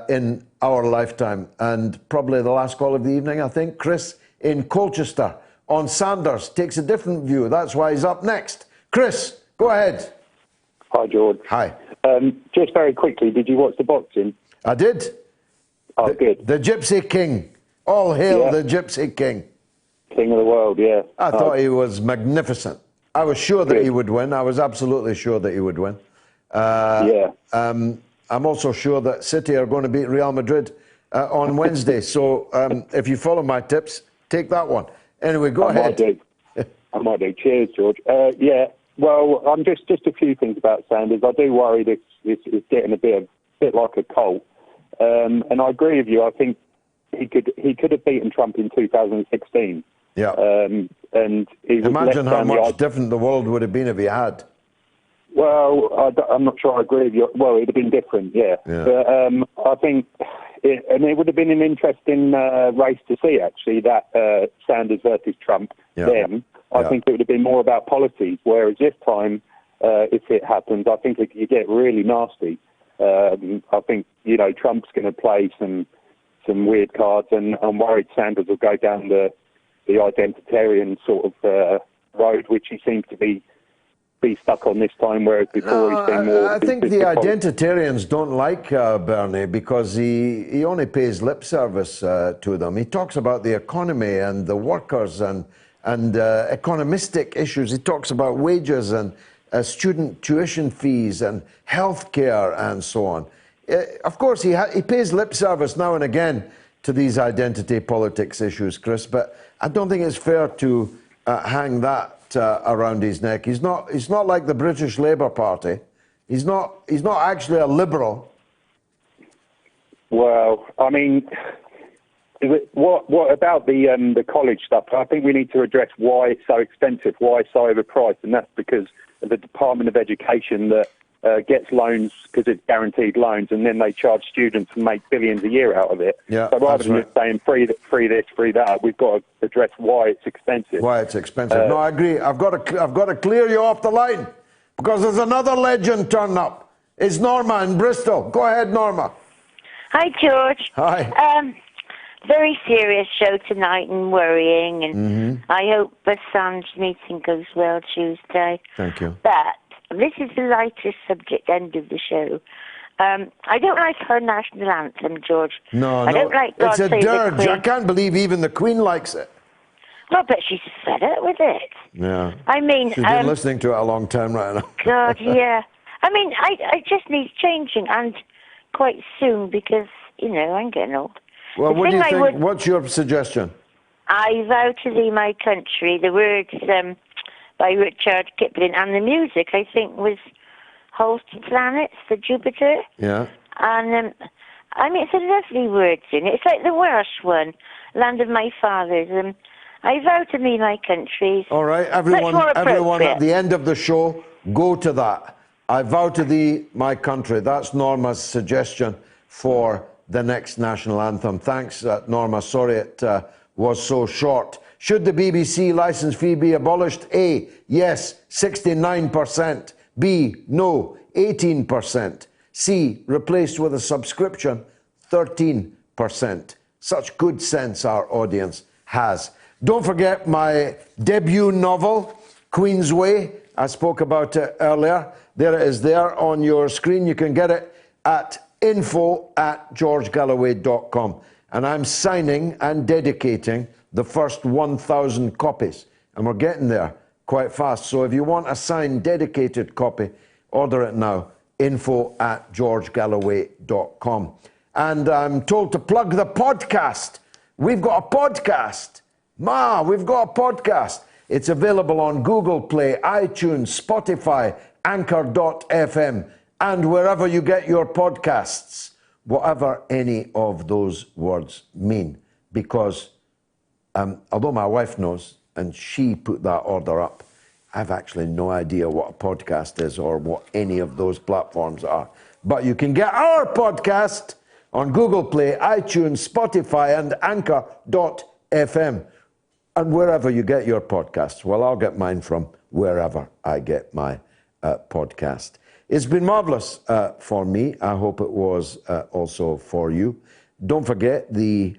in our lifetime, and probably the last call of the evening, I think. Chris in Colchester on Sanders takes a different view. That's why he's up next. Chris, go ahead. Hi, George. Hi. Just very quickly, did you watch the boxing? I did. Oh, good. The Gypsy King. All hail the Gypsy King. King of the world, yeah. I thought he was magnificent. I was sure that he would win. I was absolutely sure that he would win. I'm also sure that City are going to beat Real Madrid on Wednesday. So if you follow my tips, take that one. Anyway, go ahead. I might do. Cheers, George. Well, I'm just a few things about Sanders. I do worry that it's getting a bit like a cult. And I agree with you. I think he could have beaten Trump in 2016. Yeah. And imagine how much different the world would have been if he had. Well, I'm not sure I agree with you. Well, it would have been different, yeah. But I think, it would have been an interesting race to see, actually, that Sanders versus Trump then. I think it would have been more about policies, whereas this time, if it happens, I think it could get really nasty. I think, Trump's going to play some weird cards, and I'm worried Sanders will go down the identitarian sort of road, which he seems to be stuck on this time, whereas before he's been more... I think the identitarians don't like Bernie because he only pays lip service to them. He talks about the economy and the workers and economistic issues. He talks about wages and student tuition fees and healthcare and so on. Of course, he pays lip service now and again to these identity politics issues, Chris, but I don't think it's fair to hang that around his neck. He's not like the British Labour Party. He's not actually a liberal. Well, I mean, what about the college stuff? I think we need to address why it's so expensive, why it's so overpriced, and that's because of the Department of Education that gets loans because it's guaranteed loans, and then they charge students and make billions a year out of it. Yeah, so rather than just saying free this, free that, we've got to address why it's expensive. Why it's expensive? No, I agree. I've got to clear you off the line because there's another legend turning up. It's Norma in Bristol. Go ahead, Norma. Hi, George. Hi. Very serious show tonight and worrying, and I hope Assange meeting goes well Tuesday. Thank you. But this is the lightest subject end of the show. I don't like her national anthem, George. No, I don't like God it's a Save the dirge. Queen. I can't believe even the Queen likes it. Well, but she's fed up with it. Yeah. I mean, she's been listening to it a long time right now. God, yeah. I mean, I just need changing, and quite soon, because, I'm getting old. Well, what do you think? What's your suggestion? I vow to thee, my country. The words by Richard Kipling, and the music, I think, was Whole Planets for Jupiter. Yeah. And, it's a lovely words in it. It's like the Welsh one, Land of My Fathers. I vow to me, my country. All right, everyone at the end of the show, go to that. I vow to thee, my country. That's Norma's suggestion for the next national anthem. Thanks, Norma. Sorry it was so short. Should the BBC licence fee be abolished? A, yes, 69%. B, no, 18%. C, replaced with a subscription, 13%. Such good sense our audience has. Don't forget my debut novel, Queen's Way. I spoke about it earlier. There it is there on your screen. You can get it at info@georgegalloway.com. And I'm signing and dedicating the first 1,000 copies. And we're getting there quite fast. So if you want a signed, dedicated copy, order it now. info@georgegalloway.com. And I'm told to plug the podcast. We've got a podcast. We've got a podcast. It's available on Google Play, iTunes, Spotify, Anchor.fm, and wherever you get your podcasts, whatever any of those words mean. Because although my wife knows, and she put that order up, I've actually no idea what a podcast is or what any of those platforms are. But you can get our podcast on Google Play, iTunes, Spotify, and Anchor.fm. And wherever you get your podcasts. Well, I'll get mine from wherever I get my podcast. It's been marvelous for me. I hope it was also for you. Don't forget the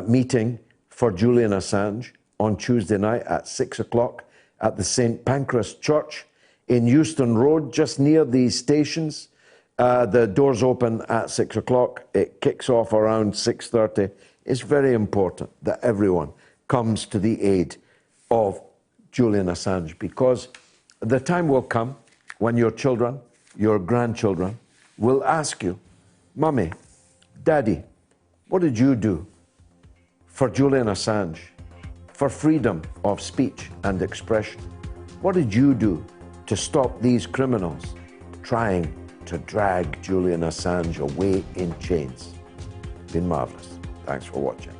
meeting for Julian Assange on Tuesday night at 6 o'clock at the St. Pancras Church in Euston Road, just near the stations. The doors open at 6 o'clock. It kicks off around 6:30. It's very important that everyone comes to the aid of Julian Assange, because the time will come when your children, your grandchildren, will ask you, Mummy, Daddy, what did you do for Julian Assange, for freedom of speech and expression? What did you do to stop these criminals trying to drag Julian Assange away in chains? Been marvelous. Thanks for watching.